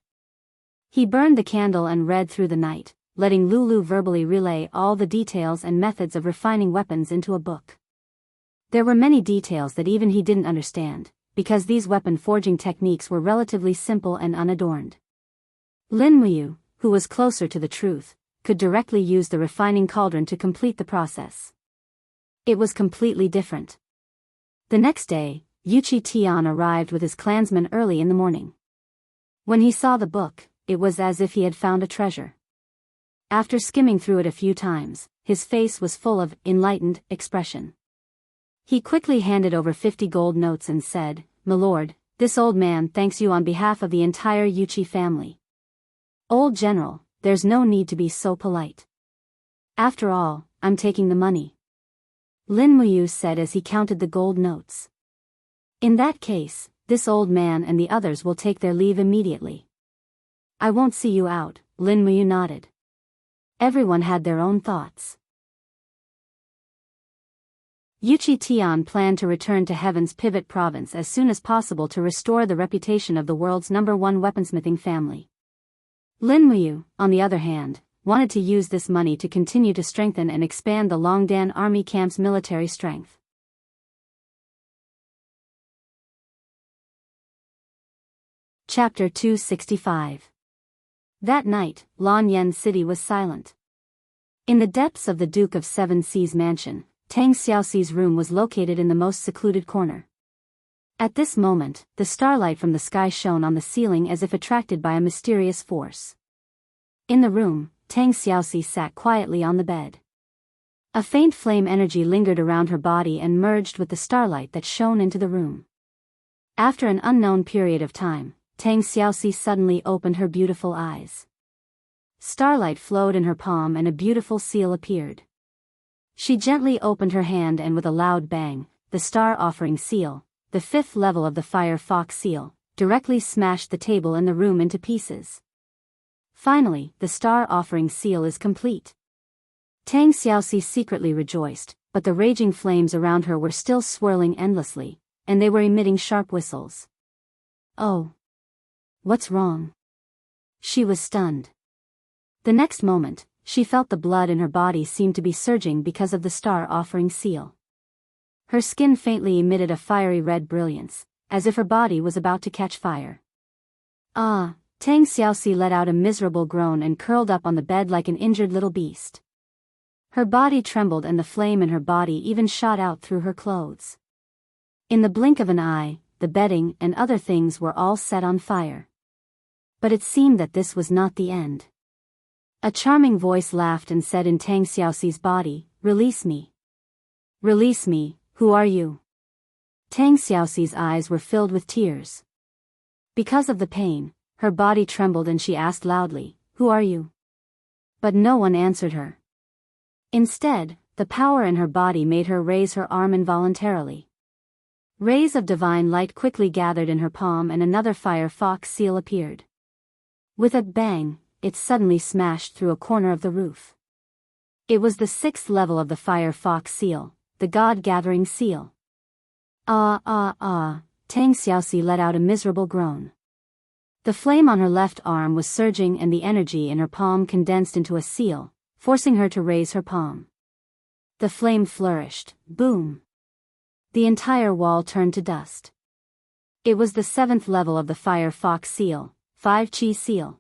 He burned the candle and read through the night, letting Lulu verbally relay all the details and methods of refining weapons into a book. There were many details that even he didn't understand, because these weapon forging techniques were relatively simple and unadorned. Lin Muyu, who was closer to the truth, could directly use the refining cauldron to complete the process. It was completely different. The next day, Wuxia Xianxia arrived with his clansmen early in the morning. When he saw the book, it was as if he had found a treasure. After skimming through it a few times, his face was full of enlightened expression. He quickly handed over 50 gold notes and said, "My lord, this old man thanks you on behalf of the entire Wuxia family. Old General, there's no need to be so polite. After all, I'm taking the money." Lin Muyu said as he counted the gold notes. "In that case, this old man and the others will take their leave immediately." "I won't see you out," Lin Muyu nodded. Everyone had their own thoughts. Wuxia Xianxia planned to return to Heaven's Pivot Province as soon as possible to restore the reputation of the world's #1 weaponsmithing family. Lin Muyu, on the other hand, wanted to use this money to continue to strengthen and expand the Longdan army camp's military strength. Chapter 265. That night, Lanyan City was silent. In the depths of the Duke of Seven Seas mansion, Tang Xiaoxi's room was located in the most secluded corner. At this moment, the starlight from the sky shone on the ceiling as if attracted by a mysterious force. In the room, Tang Xiaoxi sat quietly on the bed. A faint flame energy lingered around her body and merged with the starlight that shone into the room. After an unknown period of time, Tang Xiaoxi suddenly opened her beautiful eyes. Starlight flowed in her palm and a beautiful seal appeared. She gently opened her hand and with a loud bang, the star offering seal, the 5th level of the fire fox seal, directly smashed the table in the room into pieces. Finally, the star offering seal is complete. Tang Xiaoxi secretly rejoiced, but the raging flames around her were still swirling endlessly, and they were emitting sharp whistles. Oh! What's wrong? She was stunned. The next moment, she felt the blood in her body seem to be surging because of the star offering seal. Her skin faintly emitted a fiery red brilliance, as if her body was about to catch fire. Ah! Tang Xiaoxi let out a miserable groan and curled up on the bed like an injured little beast. Her body trembled and the flame in her body even shot out through her clothes. In the blink of an eye, the bedding and other things were all set on fire. But it seemed that this was not the end. A charming voice laughed and said in Tang Xiaoxi's body, "Release me. Release me, who are you?" Tang Xiaoxi's eyes were filled with tears. Because of the pain, her body trembled and she asked loudly, "Who are you?" But no one answered her. Instead, the power in her body made her raise her arm involuntarily. Rays of divine light quickly gathered in her palm and another fire fox seal appeared. With a bang, it suddenly smashed through a corner of the roof. It was the 6th level of the fire fox seal, the God-gathering seal. Ah! Tang Xiaoxi let out a miserable groan. The flame on her left arm was surging and the energy in her palm condensed into a seal, forcing her to raise her palm. The flame flourished, boom! The entire wall turned to dust. It was the 7th level of the fire fox seal, 5 Qi seal.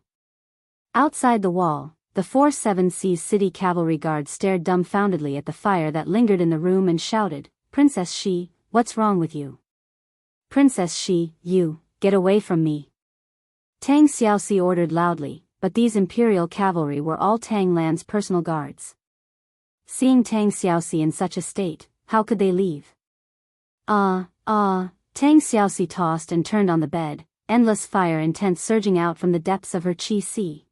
Outside the wall, the 4 Seven Seas city cavalry guards stared dumbfoundedly at the fire that lingered in the room and shouted, "Princess Shi, what's wrong with you? Princess Shi, you, get away from me!" Tang Xiaoxi ordered loudly, but these imperial cavalry were all Tang Lan's personal guards. Seeing Tang Xiaoxi in such a state, how could they leave? Tang Xiaoxi tossed and turned on the bed, endless fire intent surging out from the depths of her qi sea.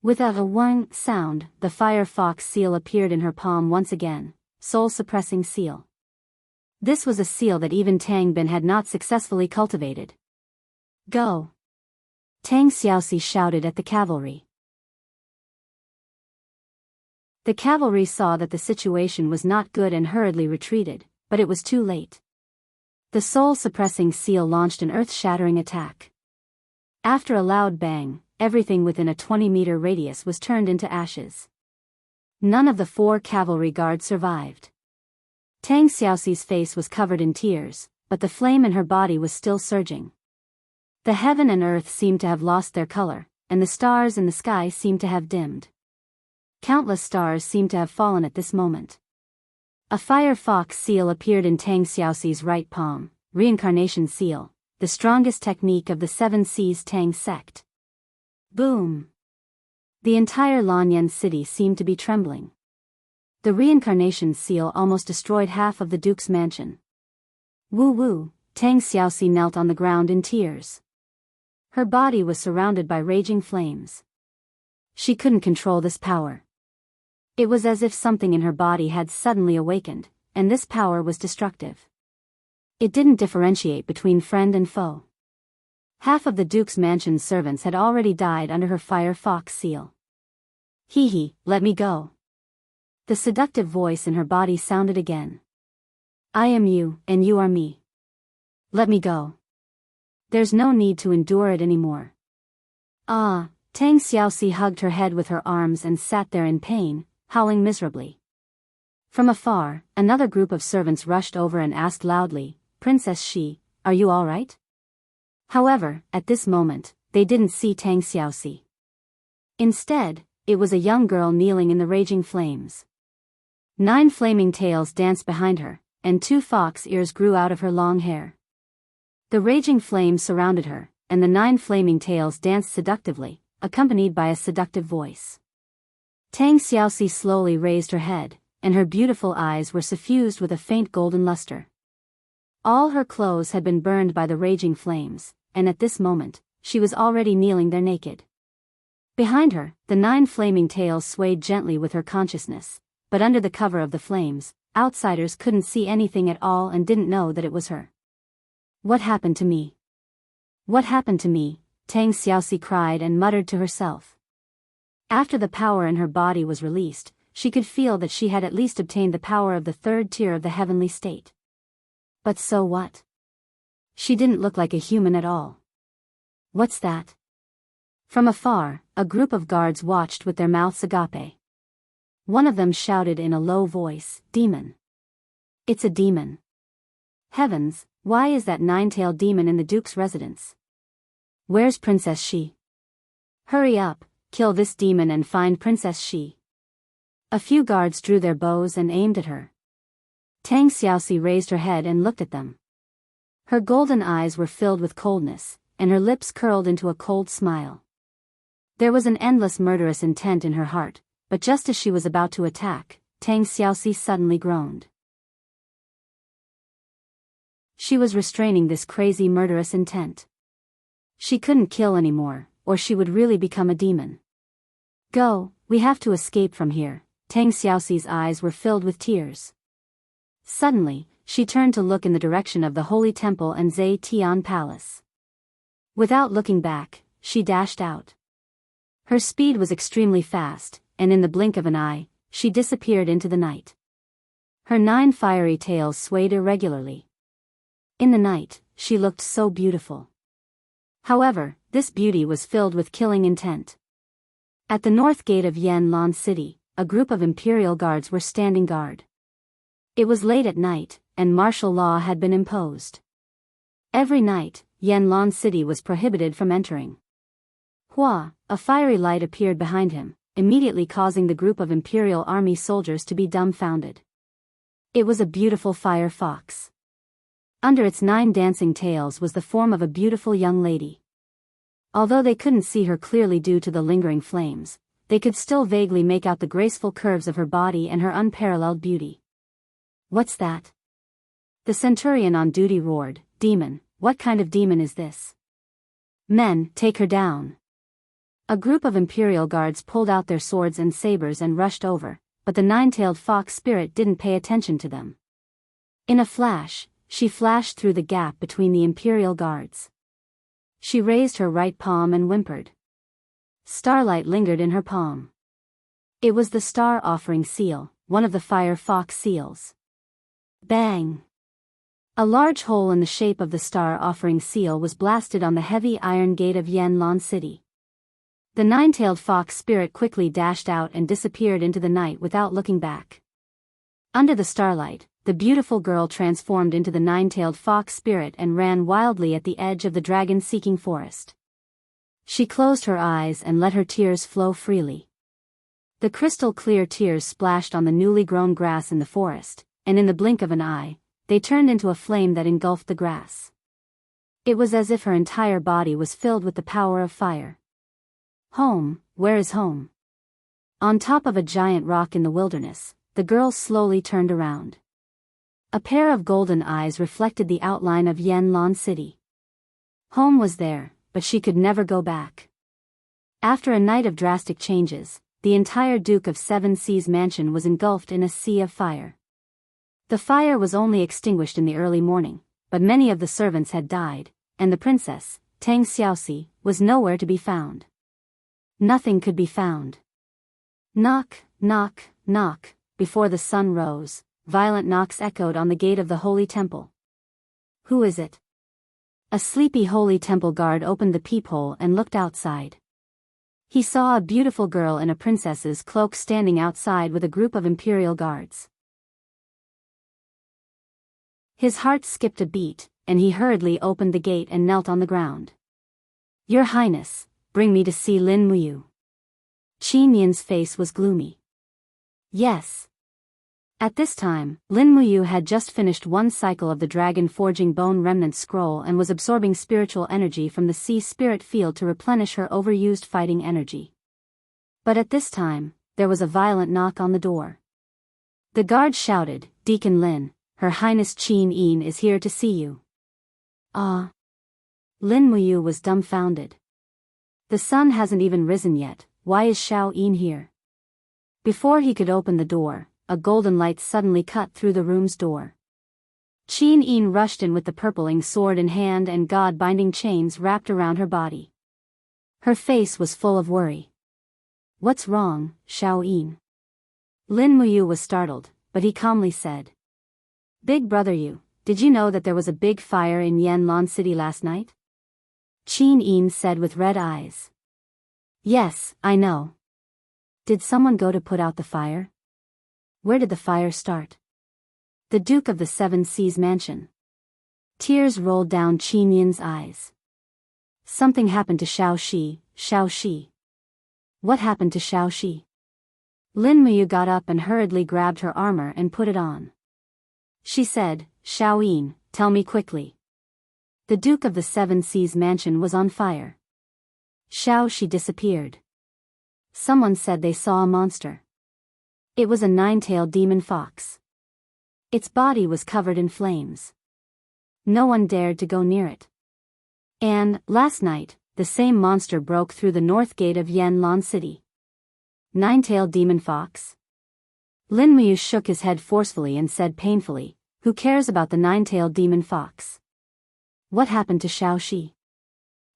Without a whing sound, the fire fox seal appeared in her palm once again, soul-suppressing seal. This was a seal that even Tang Bin had not successfully cultivated. Go! Tang Xiaoxi shouted at the cavalry. The cavalry saw that the situation was not good and hurriedly retreated, but it was too late. The soul-suppressing seal launched an earth-shattering attack. After a loud bang, everything within a 20-meter radius was turned into ashes. None of the 4 cavalry guards survived. Tang Xiaoxi's face was covered in tears, but the flame in her body was still surging. The heaven and earth seemed to have lost their color, and the stars in the sky seemed to have dimmed. Countless stars seemed to have fallen at this moment. A fire fox seal appeared in Tang Xiaoxi's right palm, reincarnation seal, the strongest technique of the 7 Seas Tang sect. Boom! The entire Lanyan city seemed to be trembling. The reincarnation seal almost destroyed half of the Duke's mansion. Woo! Tang Xiaoxi knelt on the ground in tears. Her body was surrounded by raging flames. She couldn't control this power. It was as if something in her body had suddenly awakened, and this power was destructive. It didn't differentiate between friend and foe. Half of the Duke's mansion's servants had already died under her fire fox seal. Hee, let me go. The seductive voice in her body sounded again. I am you, and you are me. Let me go. There's no need to endure it anymore. Tang Xiaoxi hugged her head with her arms and sat there in pain, howling miserably. From afar, another group of servants rushed over and asked loudly, Princess Shi, are you all right? However, at this moment, they didn't see Tang Xiaoxi. Instead, it was a young girl kneeling in the raging flames. 9 flaming tails danced behind her, and 2 fox ears grew out of her long hair. The raging flames surrounded her, and the 9 flaming tails danced seductively, accompanied by a seductive voice. Tang Xiaoxi slowly raised her head, and her beautiful eyes were suffused with a faint golden luster. All her clothes had been burned by the raging flames, and at this moment, she was already kneeling there naked. Behind her, the 9 flaming tails swayed gently with her consciousness, but under the cover of the flames, outsiders couldn't see anything at all and didn't know that it was her. What happened to me? What happened to me? Tang Xiaoxi cried and muttered to herself. After the power in her body was released, she could feel that she had at least obtained the power of the 3rd tier of the heavenly state. But so what? She didn't look like a human at all. What's that? From afar, a group of guards watched with their mouths agape. One of them shouted in a low voice, "Demon! It's a demon! Heavens, why is that 9-tailed demon in the Duke's residence? Where's Princess Shi? Hurry up, kill this demon and find Princess Shi." A few guards drew their bows and aimed at her. Tang Xiaoxi raised her head and looked at them. Her golden eyes were filled with coldness, and her lips curled into a cold smile. There was an endless murderous intent in her heart, but just as she was about to attack, Tang Xiaoxi suddenly groaned. She was restraining this crazy murderous intent. She couldn't kill anymore, or she would really become a demon. "Go, we have to escape from here." Tang Xiaoxi's eyes were filled with tears. Suddenly, she turned to look in the direction of the Holy Temple and Zhe Tian Palace. Without looking back, she dashed out. Her speed was extremely fast, and in the blink of an eye, she disappeared into the night. Her 9 fiery tails swayed irregularly. In the night, she looked so beautiful. However, this beauty was filled with killing intent. At the north gate of Yanlan City, a group of imperial guards were standing guard. It was late at night, and martial law had been imposed. Every night, Yanlan City was prohibited from entering. Hua, a fiery light appeared behind him, immediately causing the group of imperial army soldiers to be dumbfounded. It was a beautiful fire fox. Under its 9 dancing tails was the form of a beautiful young lady. Although they couldn't see her clearly due to the lingering flames, they could still vaguely make out the graceful curves of her body and her unparalleled beauty. "What's that?" The centurion on duty roared, "Demon, what kind of demon is this? Men, take her down." A group of imperial guards pulled out their swords and sabers and rushed over, but the 9-tailed fox spirit didn't pay attention to them. In a flash, she flashed through the gap between the imperial guards. She raised her right palm and whimpered. Starlight lingered in her palm. It was the star offering seal, one of the fire fox seals. Bang! A large hole in the shape of the star offering seal was blasted on the heavy iron gate of Yanlan City. The 9-tailed fox spirit quickly dashed out and disappeared into the night without looking back. Under the starlight, the beautiful girl transformed into the 9-tailed fox spirit and ran wildly at the edge of the dragon-seeking forest. She closed her eyes and let her tears flow freely. The crystal-clear tears splashed on the newly grown grass in the forest, and in the blink of an eye, they turned into a flame that engulfed the grass. It was as if her entire body was filled with the power of fire. Home, where is home? On top of a giant rock in the wilderness, the girl slowly turned around. A pair of golden eyes reflected the outline of Yanlan City. Home was there, but she could never go back. After a night of drastic changes, the entire Duke of Seven Seas mansion was engulfed in a sea of fire. The fire was only extinguished in the early morning, but many of the servants had died, and the princess, Tang Xiaoxi, was nowhere to be found. Nothing could be found. Knock, knock, knock. Before the sun rose, violent knocks echoed on the gate of the Holy Temple. Who is it? A sleepy Holy Temple guard opened the peephole and looked outside. He saw a beautiful girl in a princess's cloak standing outside with a group of imperial guards. His heart skipped a beat, and he hurriedly opened the gate and knelt on the ground. "Your Highness, bring me to see Lin Muyu." Qin Yin's face was gloomy. Yes. At this time, Lin Muyu had just finished one cycle of the dragon forging bone remnant scroll and was absorbing spiritual energy from the sea spirit field to replenish her overused fighting energy. But at this time, there was a violent knock on the door. The guard shouted, "Deacon Lin, Her Highness Qin Yin is here to see you." Ah. Lin Muyu was dumbfounded. The sun hasn't even risen yet, why is Xiao Yin here? Before he could open the door, a golden light suddenly cut through the room's door. Qin Yin rushed in with the purpling sword in hand and god-binding chains wrapped around her body. Her face was full of worry. "What's wrong, Xiao Yin?" Lin Muyu was startled, but he calmly said, "Big brother Yu, did you know that there was a big fire in Yanlan City last night?" Qin Yin said with red eyes. "Yes, I know." "Did someone go to put out the fire?" "Where did the fire start?" "The Duke of the Seven Seas mansion." Tears rolled down Qin Yin's eyes. "Something happened to Xiao Shi. What happened to Xiao Shi?" Lin Muyu got up and hurriedly grabbed her armor and put it on. She said, "Xiao Yin, tell me quickly." "The Duke of the Seven Seas mansion was on fire. Xiao Shi disappeared. Someone said they saw a monster. It was a nine-tailed demon fox. Its body was covered in flames. No one dared to go near it. And, last night, the same monster broke through the north gate of Yanlan City." Nine-tailed demon fox? Lin Muyu shook his head forcefully and said painfully, "Who cares about the nine-tailed demon fox? What happened to Xiao Shi?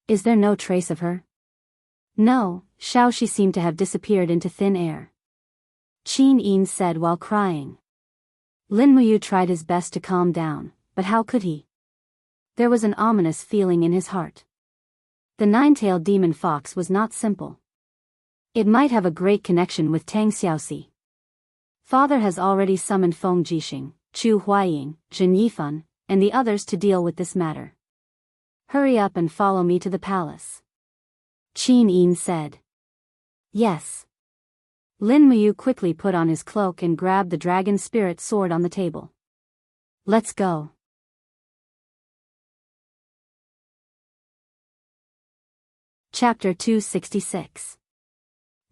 Is there no trace of her?" "No, Xiao Shi seemed to have disappeared into thin air," Qin Yin said while crying. Lin Muyu tried his best to calm down, but how could he? There was an ominous feeling in his heart. The nine-tailed demon fox was not simple. It might have a great connection with Tang Xiaoxi. Father has already summoned Feng Jixing, Chu Huaying, Zhen Yifan, and the others to deal with this matter. Hurry up and follow me to the palace, Qin Yin said. Yes. Lin Muyu quickly put on his cloak and grabbed the dragon spirit sword on the table. Let's go. Chapter 266.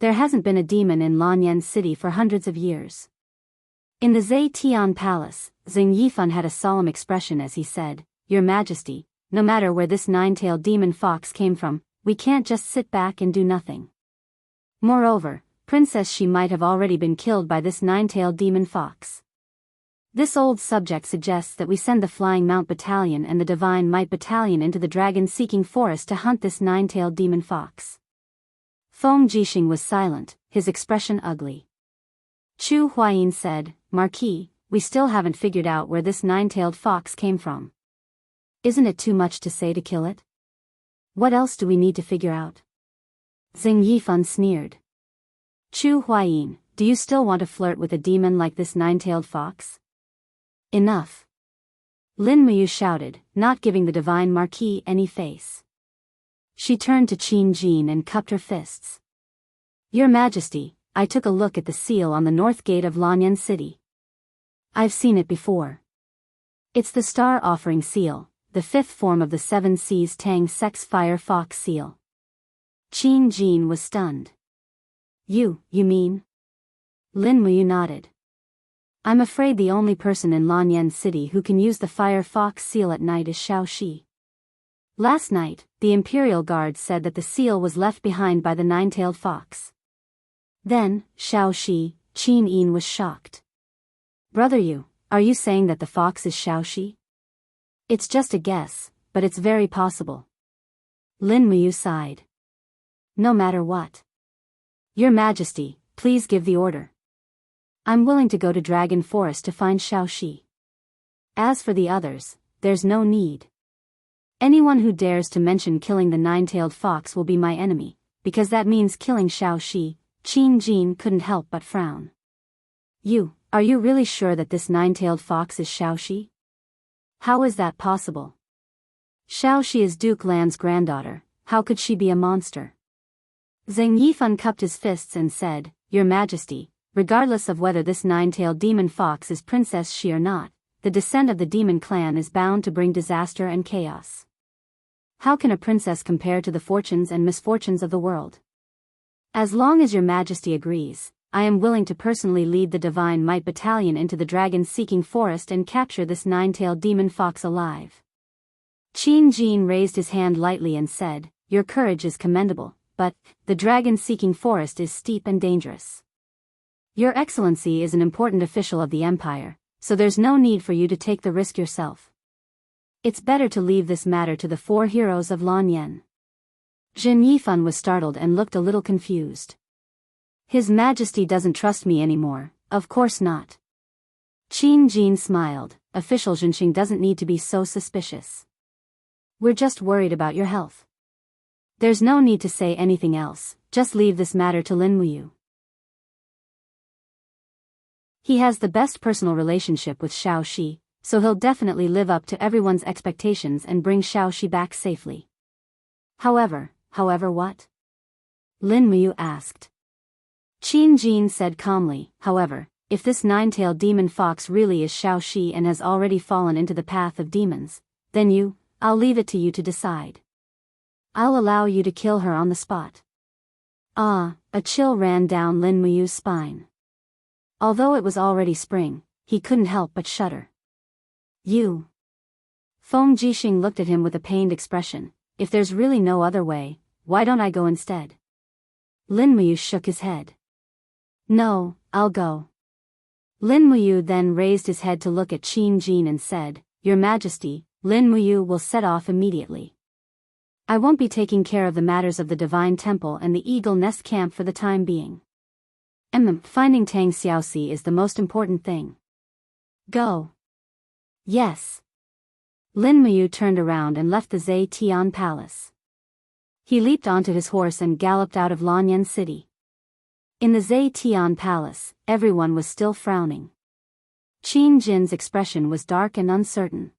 There hasn't been a demon in Lanyan City for hundreds of years. In the Zetian Palace, Zheng Yifan had a solemn expression as he said, "Your Majesty, no matter where this nine-tailed demon fox came from, we can't just sit back and do nothing. Moreover, Princess Shi might have already been killed by this nine-tailed demon fox. This old subject suggests that we send the Flying Mount Battalion and the Divine Might Battalion into the dragon-seeking forest to hunt this nine-tailed demon fox." Feng Jixing was silent, his expression ugly. Chu Huayin said, "Marquis, we still haven't figured out where this nine-tailed fox came from. Isn't it too much to say to kill it? What else do we need to figure out?" Zheng Yifan sneered. "Chu Huayin, do you still want to flirt with a demon like this nine-tailed fox? Enough." Lin Muyu shouted, not giving the divine marquis any face. She turned to Qin Jin and cupped her fists. "Your Majesty, I took a look at the seal on the north gate of Lanyan City. I've seen it before. It's the star offering seal, the fifth form of the Seven Seas Tang Sex Fire Fox seal." Qin Jin was stunned. You mean?" Lin Muyu nodded. "I'm afraid the only person in Lanyan City who can use the Fire Fox seal at night is Xiao Shi. Last night, the Imperial Guard said that the seal was left behind by the nine-tailed fox." Then, Xiao Shi, Qin Yin was shocked. "Brother Yu, are you saying that the fox is Xiao Shi?" "It's just a guess, but it's very possible." Lin Muyu sighed. "No matter what. Your Majesty, please give the order. I'm willing to go to Dragon Forest to find Xiao Shi. As for the others, there's no need. Anyone who dares to mention killing the nine-tailed fox will be my enemy, because that means killing Xiao Shi." Qin Jin couldn't help but frown. Are you really sure that this nine-tailed fox is Xiao Shi? How is that possible? Xiao Shi is Duke Lan's granddaughter, how could she be a monster? Zheng Yifan cupped his fists and said, Your Majesty, regardless of whether this nine-tailed demon fox is Princess Shi or not, the descent of the demon clan is bound to bring disaster and chaos. How can a princess compare to the fortunes and misfortunes of the world? As long as Your Majesty agrees, I am willing to personally lead the Divine Might Battalion into the dragon-seeking forest and capture this nine-tailed demon fox alive. Qin Jin raised his hand lightly and said, Your courage is commendable, but the dragon-seeking forest is steep and dangerous. Your Excellency is an important official of the Empire, so there's no need for you to take the risk yourself. It's better to leave this matter to the four heroes of Lanyan. Zheng Yifan was startled and looked a little confused. His Majesty doesn't trust me anymore, of course not. Qin Jin smiled, Official Zhenxing doesn't need to be so suspicious. We're just worried about your health. There's no need to say anything else, just leave this matter to Lin Muyu. He has the best personal relationship with Xiao Shi, so he'll definitely live up to everyone's expectations and bring Xiao Shi back safely. However what? Lin Muyu asked. Qin Jin said calmly, However, if this nine-tailed demon fox really is Xiao Shi and has already fallen into the path of demons, then I'll leave it to you to decide. I'll allow you to kill her on the spot. A chill ran down Lin Muyu's spine. Although it was already spring, he couldn't help but shudder. You. Feng Jixing looked at him with a pained expression. If there's really no other way, why don't I go instead? Lin Muyu shook his head. No, I'll go. Lin Muyu then raised his head to look at Qin Jin and said, Your Majesty, Lin Muyu will set off immediately. I won't be taking care of the matters of the Divine Temple and the Eagle Nest Camp for the time being. Finding Tang Xiaoxi is the most important thing. Go. Yes. Lin Muyu turned around and left the Zhe Tian Palace. He leaped onto his horse and galloped out of Lanyan City. In the Zhe Tian Palace, everyone was still frowning. Qin Jin's expression was dark and uncertain.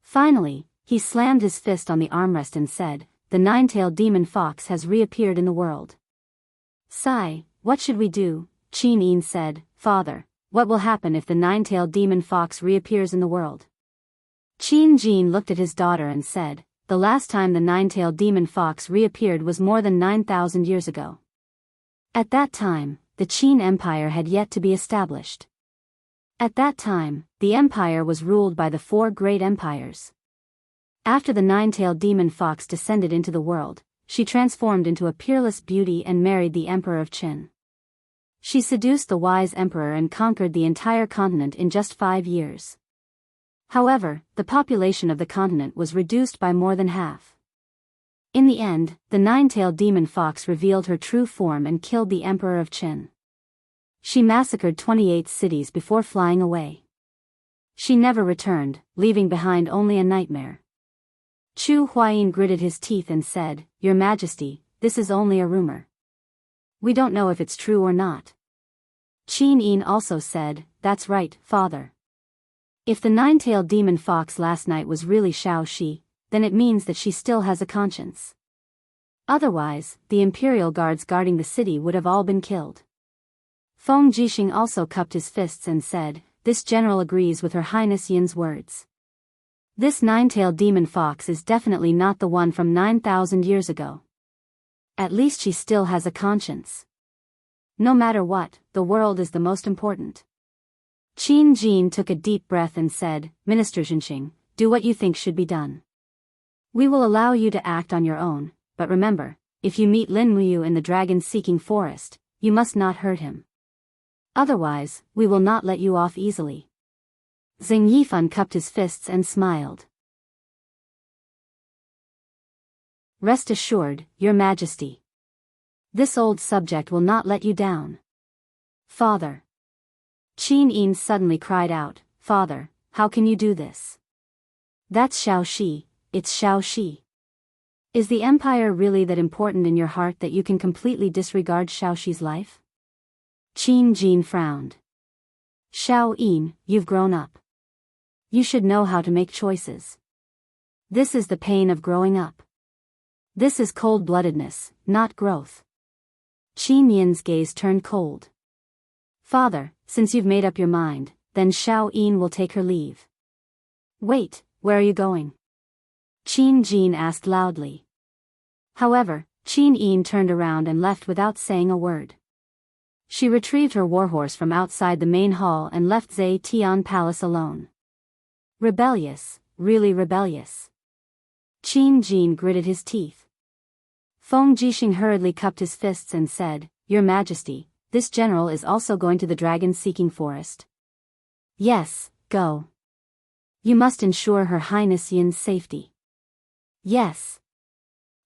Finally, he slammed his fist on the armrest and said, The nine-tailed demon fox has reappeared in the world. Sigh, what should we do? Qin Yin said, Father, what will happen if the nine-tailed demon fox reappears in the world? Qin Jin looked at his daughter and said, The last time the nine-tailed demon fox reappeared was more than 9,000 years ago. At that time, the Qin Empire had yet to be established. At that time, the empire was ruled by the four great empires. After the nine-tailed demon fox descended into the world, she transformed into a peerless beauty and married the Emperor of Qin. She seduced the wise emperor and conquered the entire continent in just 5 years. However, the population of the continent was reduced by more than half. In the end, the nine-tailed demon fox revealed her true form and killed the Emperor of Qin. She massacred 28 cities before flying away. She never returned, leaving behind only a nightmare. Chu Huayin gritted his teeth and said, Your Majesty, this is only a rumor. We don't know if it's true or not. Qin Yin also said, That's right, Father. If the nine-tailed demon fox last night was really Xiao Shi, then it means that she still has a conscience. Otherwise, the imperial guards guarding the city would have all been killed. Feng Jixing also cupped his fists and said, This general agrees with Her Highness Yin's words. This nine-tailed demon fox is definitely not the one from 9,000 years ago. At least she still has a conscience. No matter what, the world is the most important. Qin Jin took a deep breath and said, Minister Zhenxing, do what you think should be done. We will allow you to act on your own, but remember, if you meet Lin Muyu in the dragon-seeking forest, you must not hurt him. Otherwise, we will not let you off easily. Zheng Yifan cupped his fists and smiled. Rest assured, Your Majesty. This old subject will not let you down. Father. Qin Yin suddenly cried out, Father, how can you do this? That's Xiao Shi, it's Xiao Shi. Is the empire really that important in your heart that you can completely disregard Xiao Shi's life? Qin Jin frowned. Xiao Yin, you've grown up. You should know how to make choices. This is the pain of growing up. This is cold-bloodedness, not growth. Qin Yin's gaze turned cold. Father, since you've made up your mind, then Xiao Yin will take her leave. Wait, where are you going? Qin Jin asked loudly. However, Qin Yin turned around and left without saying a word. She retrieved her warhorse from outside the main hall and left Zhe Tian Palace alone. Rebellious, really rebellious. Qin Jin gritted his teeth. Feng Jixing hurriedly cupped his fists and said, Your Majesty, this general is also going to the dragon-seeking forest. Yes, go. You must ensure Her Highness Yin's safety. Yes.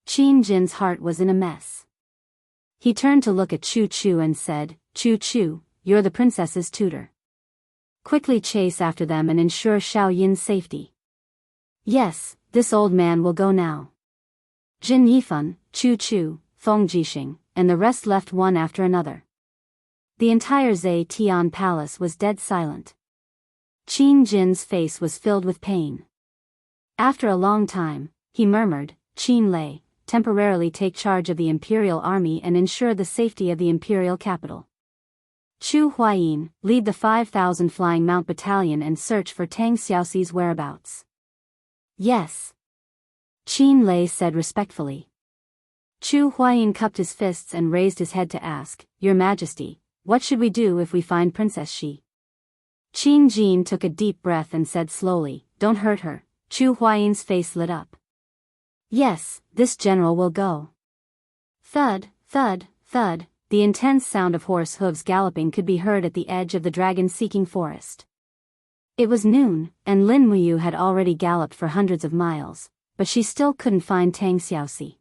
Qin Jin's heart was in a mess. He turned to look at Chu Chu and said, Chu Chu, you're the princess's tutor. Quickly chase after them and ensure Xiao Yin's safety. Yes, this old man will go now. Jin Yifan, Chu Chu, Feng Jixing, and the rest left one after another. The entire Zhe Tian Palace was dead silent. Qin Jin's face was filled with pain. After a long time, he murmured, Qin Lei, temporarily take charge of the imperial army and ensure the safety of the imperial capital. Chu Huayin, lead the 5,000 Flying Mount Battalion and search for Tang Xiaoxi's whereabouts. Yes. Qin Lei said respectfully. Chu Huayin cupped his fists and raised his head to ask, Your Majesty, what should we do if we find Princess Xi? Qin Jin took a deep breath and said slowly, Don't hurt her. Chu Huayin's face lit up. Yes, this general will go. Thud, thud, thud, the intense sound of horse hooves galloping could be heard at the edge of the dragon-seeking forest. It was noon, and Lin Muyu had already galloped for hundreds of miles, but she still couldn't find Tang Xiaoxi.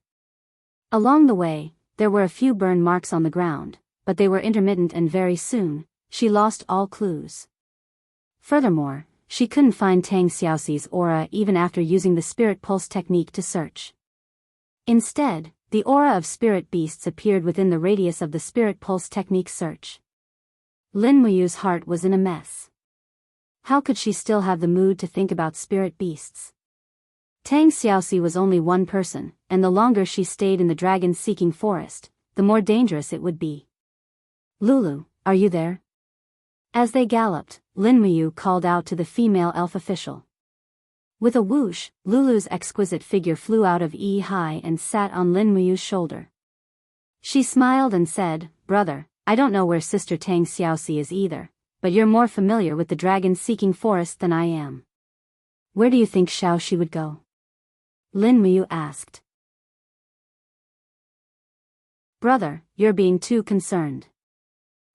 Along the way, there were a few burn marks on the ground, but they were intermittent and very soon, she lost all clues. Furthermore, she couldn't find Tang Xiaoxi's aura even after using the spirit pulse technique to search. Instead, the aura of spirit beasts appeared within the radius of the spirit pulse technique search. Lin Muyu's heart was in a mess. How could she still have the mood to think about spirit beasts? Tang Xiaoxi was only one person, and the longer she stayed in the dragon-seeking forest, the more dangerous it would be. Lulu, are you there? As they galloped, Lin Muyu called out to the female elf official. With a whoosh, Lulu's exquisite figure flew out of Yi Hai and sat on Lin Muyu's shoulder. She smiled and said, Brother, I don't know where Sister Tang Xiaoxi is either, but you're more familiar with the dragon-seeking forest than I am. Where do you think Xiao Shi would go? Lin Muyu asked. Brother, you're being too concerned.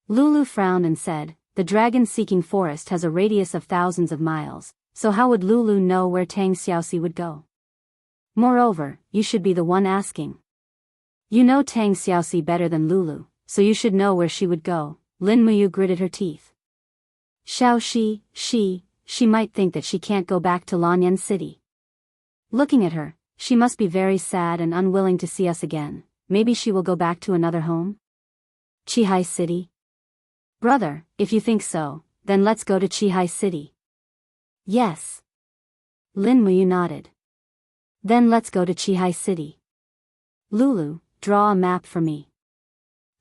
Lulu frowned and said, The dragon-seeking forest has a radius of thousands of miles, so how would Lulu know where Tang Xiaoxi would go? Moreover, you should be the one asking. You know Tang Xiaoxi better than Lulu, so you should know where she would go. Lin Muyu gritted her teeth. Xiao Shi, she might think that she can't go back to Lanyan City. Looking at her, she must be very sad and unwilling to see us again. Maybe she will go back to another home? Qihai City? Brother, if you think so, then let's go to Qihai City. Yes. Lin Muyu nodded. Then let's go to Qihai City. Lulu, draw a map for me.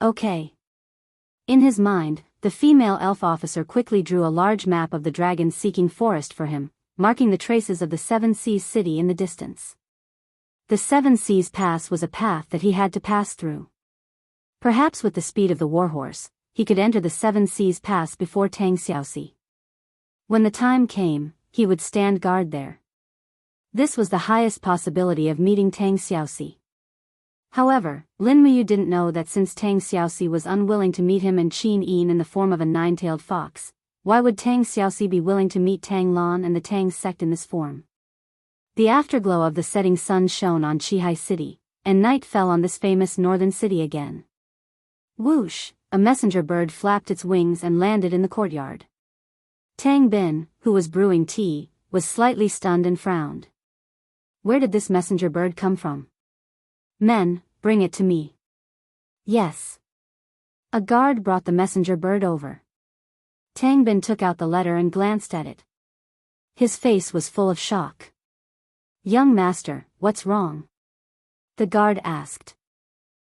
Okay. In his mind, the female elf officer quickly drew a large map of the dragon-seeking forest for him, marking the traces of the Seven Seas City in the distance. The Seven Seas Pass was a path that he had to pass through. Perhaps with the speed of the warhorse, he could enter the Seven Seas Pass before Tang Xiaoxi. When the time came, he would stand guard there. This was the highest possibility of meeting Tang Xiaoxi. However, Lin Muyu didn't know that since Tang Xiaoxi was unwilling to meet him and Qin Yin in the form of a nine-tailed fox, why would Tang Xiaoxi be willing to meet Tang Lan and the Tang sect in this form? The afterglow of the setting sun shone on Qihai City, and night fell on this famous northern city again. Whoosh! A messenger bird flapped its wings and landed in the courtyard. Tang Bin, who was brewing tea, was slightly stunned and frowned. Where did this messenger bird come from? Men, bring it to me. Yes. A guard brought the messenger bird over. Tang Bin took out the letter and glanced at it. His face was full of shock. Young master, what's wrong? The guard asked.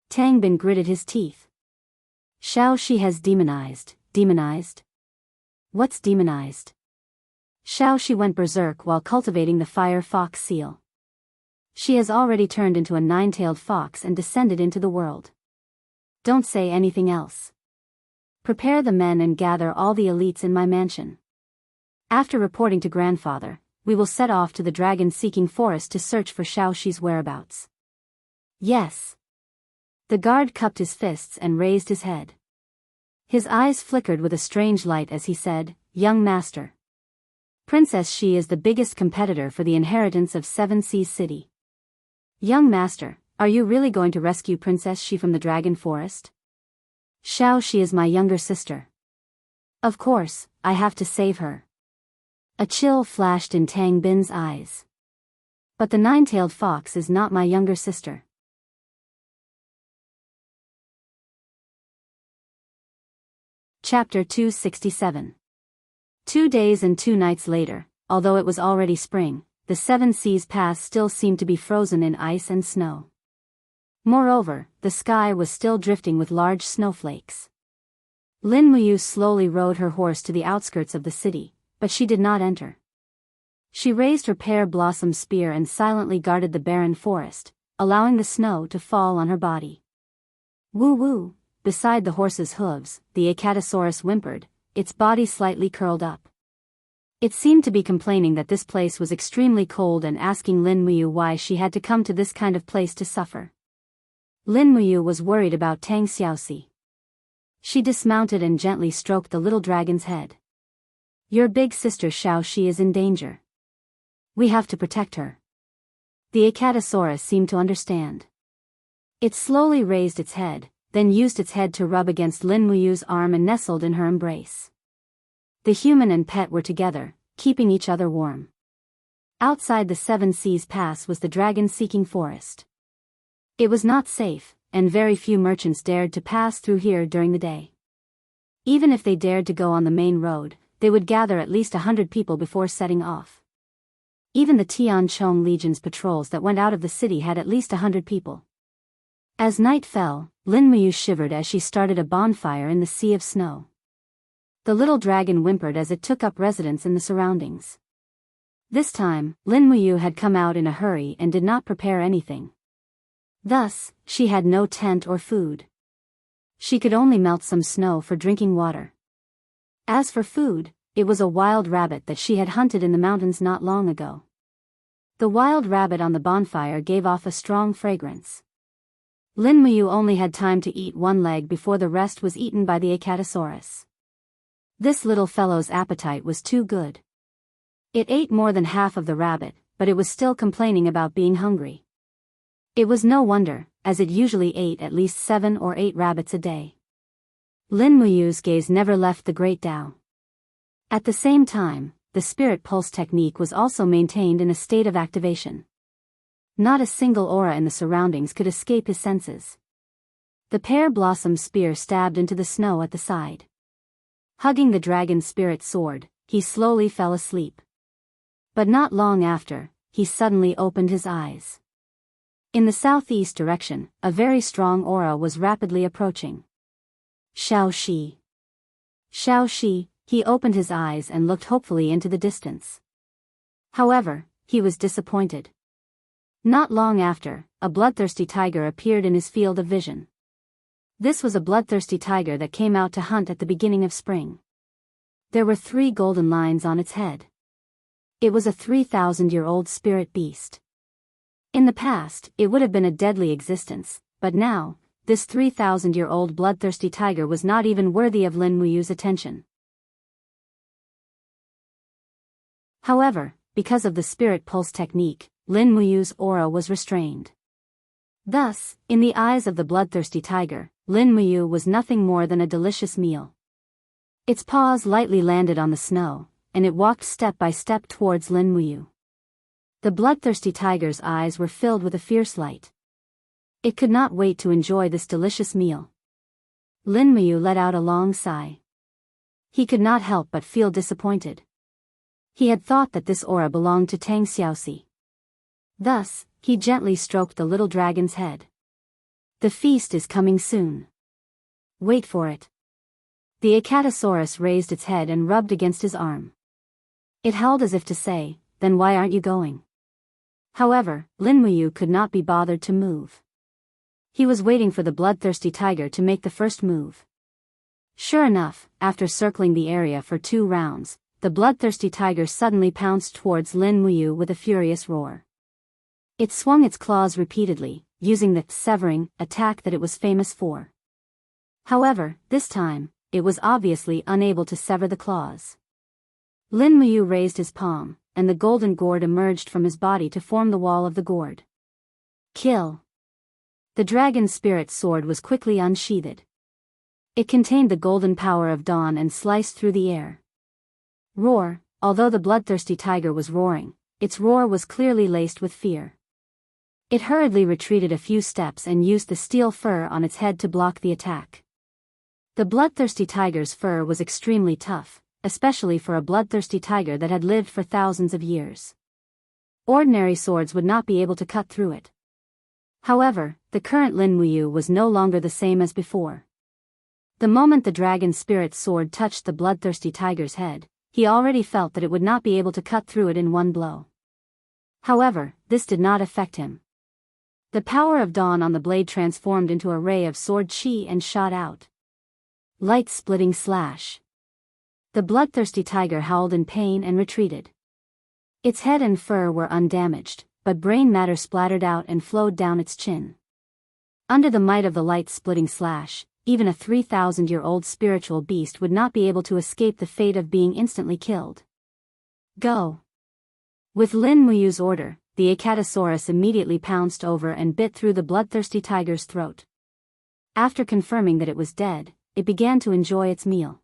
Tang Bin gritted his teeth. Xiaoxi has demonized. Demonized? What's demonized? Xiaoxi went berserk while cultivating the fire fox seal. She has already turned into a nine-tailed fox and descended into the world. Don't say anything else. Prepare the men and gather all the elites in my mansion. After reporting to grandfather, we will set off to the dragon-seeking forest to search for Xiaoxi's whereabouts. Yes. The guard cupped his fists and raised his head. His eyes flickered with a strange light as he said, "Young master. Princess Xi is the biggest competitor for the inheritance of Seven Seas City. Young master, are you really going to rescue Princess Xi from the dragon forest? Xiaoxi is my younger sister. Of course, I have to save her." A chill flashed in Tang Bin's eyes. But the nine-tailed fox is not my younger sister. Chapter 267. 2 days and 2 nights later, although it was already spring, the Seven Seas Pass still seemed to be frozen in ice and snow. Moreover, the sky was still drifting with large snowflakes. Lin Muyu slowly rode her horse to the outskirts of the city, but she did not enter. She raised her pear-blossom spear and silently guarded the barren forest, allowing the snow to fall on her body. Woo-woo, beside the horse's hooves, the Acatosaurus whimpered, its body slightly curled up. It seemed to be complaining that this place was extremely cold and asking Lin Muyu why she had to come to this kind of place to suffer. Lin Muyu was worried about Tang Xiaoxi. She dismounted and gently stroked the little dragon's head. Your big sister Xiaoxi is in danger. We have to protect her. The Acatosaurus seemed to understand. It slowly raised its head, then used its head to rub against Lin Muyu's arm and nestled in her embrace. The human and pet were together, keeping each other warm. Outside the Seven Seas Pass was the dragon-seeking forest. It was not safe, and very few merchants dared to pass through here during the day. Even if they dared to go on the main road, they would gather at least 100 people before setting off. Even the Tianchong Legion's patrols that went out of the city had at least 100 people. As night fell, Lin Muyu shivered as she started a bonfire in the sea of snow. The little dragon whimpered as it took up residence in the surroundings. This time, Lin Muyu had come out in a hurry and did not prepare anything. Thus, she had no tent or food. She could only melt some snow for drinking water. As for food, it was a wild rabbit that she had hunted in the mountains not long ago. The wild rabbit on the bonfire gave off a strong fragrance. Lin Muyu only had time to eat one leg before the rest was eaten by the Acatosaurus. This little fellow's appetite was too good. It ate more than half of the rabbit, but it was still complaining about being hungry. It was no wonder, as it usually ate at least 7 or 8 rabbits a day. Lin Muyu's gaze never left the great Dao. At the same time, the spirit pulse technique was also maintained in a state of activation. Not a single aura in the surroundings could escape his senses. The pear-blossom spear stabbed into the snow at the side. Hugging the dragon spirit sword, he slowly fell asleep. But not long after, he suddenly opened his eyes. In the southeast direction, a very strong aura was rapidly approaching. Xiaoxi. Xiaoxi, he opened his eyes and looked hopefully into the distance. However, he was disappointed. Not long after, a bloodthirsty tiger appeared in his field of vision. This was a bloodthirsty tiger that came out to hunt at the beginning of spring. There were 3 golden lines on its head. It was a 3,000-year-old spirit beast. In the past, it would have been a deadly existence, but now, this 3,000-year-old bloodthirsty tiger was not even worthy of Lin Muyu's attention. However, because of the spirit pulse technique, Lin Muyu's aura was restrained. Thus, in the eyes of the bloodthirsty tiger, Lin Muyu was nothing more than a delicious meal. Its paws lightly landed on the snow, and it walked step by step towards Lin Muyu. The bloodthirsty tiger's eyes were filled with a fierce light. It could not wait to enjoy this delicious meal. Lin Muyu let out a long sigh. He could not help but feel disappointed. He had thought that this aura belonged to Tang Xiaoxi. Thus, he gently stroked the little dragon's head. The feast is coming soon. Wait for it. The Acatosaurus raised its head and rubbed against his arm. It howled as if to say, then why aren't you going? However, Lin Muyu could not be bothered to move. He was waiting for the bloodthirsty tiger to make the first move. Sure enough, after circling the area for 2 rounds, the bloodthirsty tiger suddenly pounced towards Lin Muyu with a furious roar. It swung its claws repeatedly, using the severing attack that it was famous for. However, this time, it was obviously unable to sever the claws. Lin Muyu raised his palm, and the golden gourd emerged from his body to form the wall of the gourd. Kill! The dragon spirit sword was quickly unsheathed. It contained the golden power of dawn and sliced through the air. Roar! Although the bloodthirsty tiger was roaring, its roar was clearly laced with fear. It hurriedly retreated a few steps and used the steel fur on its head to block the attack. The bloodthirsty tiger's fur was extremely tough, especially for a bloodthirsty tiger that had lived for thousands of years. Ordinary swords would not be able to cut through it. However, the current Lin Muyu was no longer the same as before. The moment the dragon spirit sword touched the bloodthirsty tiger's head, he already felt that it would not be able to cut through it in one blow. However, this did not affect him. The power of dawn on the blade transformed into a ray of sword chi and shot out. Light-splitting slash. The bloodthirsty tiger howled in pain and retreated. Its head and fur were undamaged, but brain matter splattered out and flowed down its chin. Under the might of the light-splitting slash, even a 3,000-year-old spiritual beast would not be able to escape the fate of being instantly killed. Go! With Lin Muyu's order, the Acatosaurus immediately pounced over and bit through the bloodthirsty tiger's throat. After confirming that it was dead, it began to enjoy its meal.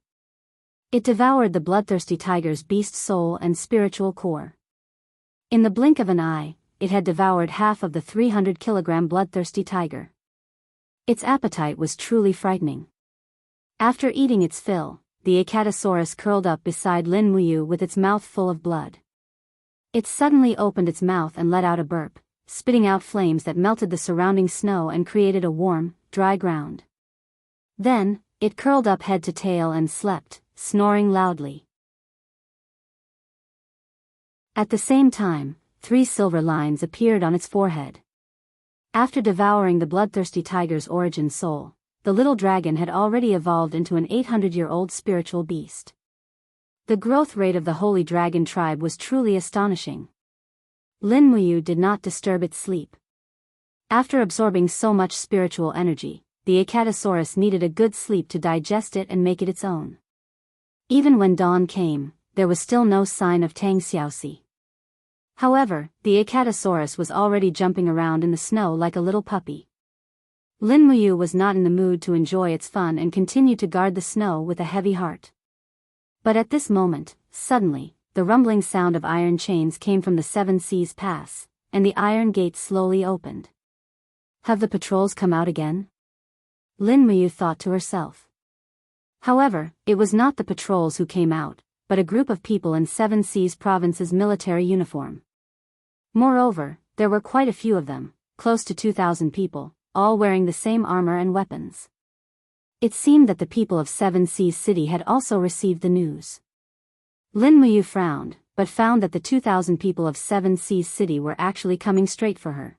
It devoured the bloodthirsty tiger's beast soul and spiritual core. In the blink of an eye, it had devoured half of the 300-kilogram bloodthirsty tiger. Its appetite was truly frightening. After eating its fill, the Acatosaurus curled up beside Lin Muyu with its mouth full of blood. It suddenly opened its mouth and let out a burp, spitting out flames that melted the surrounding snow and created a warm, dry ground. Then, it curled up head to tail and slept, snoring loudly. At the same time, 3 silver lines appeared on its forehead. After devouring the bloodthirsty tiger's origin soul, the little dragon had already evolved into an 800-year-old spiritual beast. The growth rate of the holy dragon tribe was truly astonishing. Lin Muyu did not disturb its sleep. After absorbing so much spiritual energy, the Acatosaurus needed a good sleep to digest it and make it its own. Even when dawn came, there was still no sign of Tang Xiaoxi. However, the Acatosaurus was already jumping around in the snow like a little puppy. Lin Muyu was not in the mood to enjoy its fun and continued to guard the snow with a heavy heart. But at this moment, suddenly, the rumbling sound of iron chains came from the 7 Seas Pass, and the iron gate slowly opened. Have the patrols come out again? Lin Muyu thought to herself. However, it was not the patrols who came out, but a group of people in 7 Seas Province's military uniform. Moreover, there were quite a few of them, close to 2,000 people, all wearing the same armor and weapons. It seemed that the people of 7 Seas City had also received the news. Lin Muyu frowned, but found that the 2,000 people of 7 Seas City were actually coming straight for her.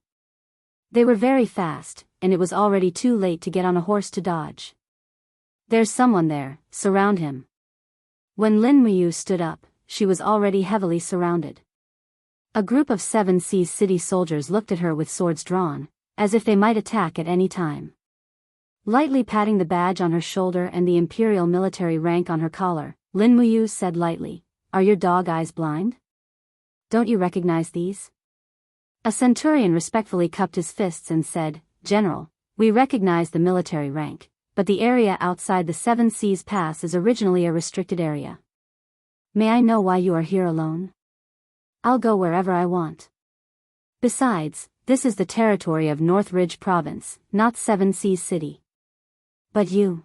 They were very fast, and it was already too late to get on a horse to dodge. There's someone there, surround him. When Lin Muyu stood up, she was already heavily surrounded. A group of 7 Seas City soldiers looked at her with swords drawn, as if they might attack at any time. Lightly patting the badge on her shoulder and the imperial military rank on her collar, Lin Muyu said lightly, "Are your dog eyes blind? Don't you recognize these?" A centurion respectfully cupped his fists and said, "General, we recognize the military rank, but the area outside the 7 Seas Pass is originally a restricted area. May I know why you are here alone? I'll go wherever I want. Besides, this is the territory of North Ridge Province, not 7 Seas City." "But you..."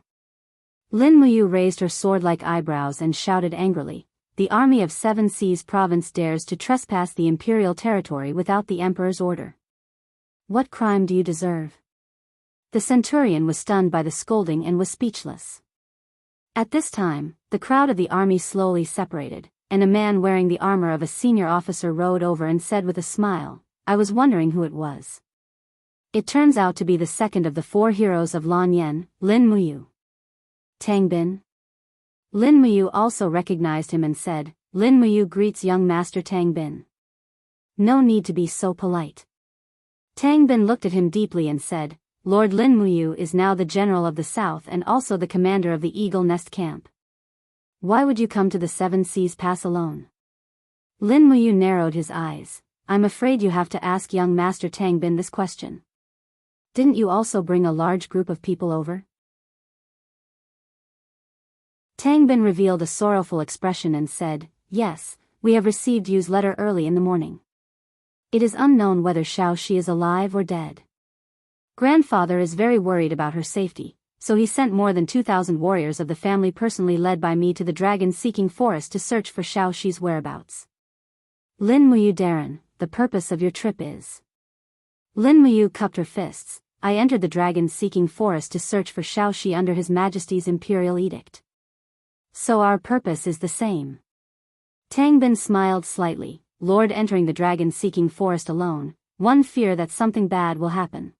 Lin Muyu raised her sword-like eyebrows and shouted angrily, "The army of 7 Seas Province dares to trespass the imperial territory without the emperor's order. What crime do you deserve?" The centurion was stunned by the scolding and was speechless. At this time, the crowd of the army slowly separated, and a man wearing the armor of a senior officer rode over and said with a smile, "I was wondering who it was. It turns out to be the second of the 4 heroes of Lan Yen, Lin Muyu." Tang Bin. Lin Muyu also recognized him and said, "Lin Muyu greets young master Tang Bin. No need to be so polite." Tang Bin looked at him deeply and said, "Lord Lin Muyu is now the general of the south and also the commander of the Eagle Nest camp. Why would you come to the 7 Seas Pass alone?" Lin Muyu narrowed his eyes. "I'm afraid you have to ask young master Tang Bin this question. Didn't you also bring a large group of people over?" Tang Bin revealed a sorrowful expression and said, "Yes, we have received Yu's letter early in the morning. It is unknown whether Xiaoxi is alive or dead. Grandfather is very worried about her safety, so he sent more than 2,000 warriors of the family personally led by me to the dragon-seeking forest to search for Xiaoxi's whereabouts. Lin Muyu Darren, the purpose of your trip is..." Lin Muyu cupped her fists. "I entered the dragon-seeking forest to search for Xiaoxi under His Majesty's imperial edict. So our purpose is the same." Tang Bin smiled slightly. "Lord, entering the dragon-seeking forest alone, one fear that something bad will happen.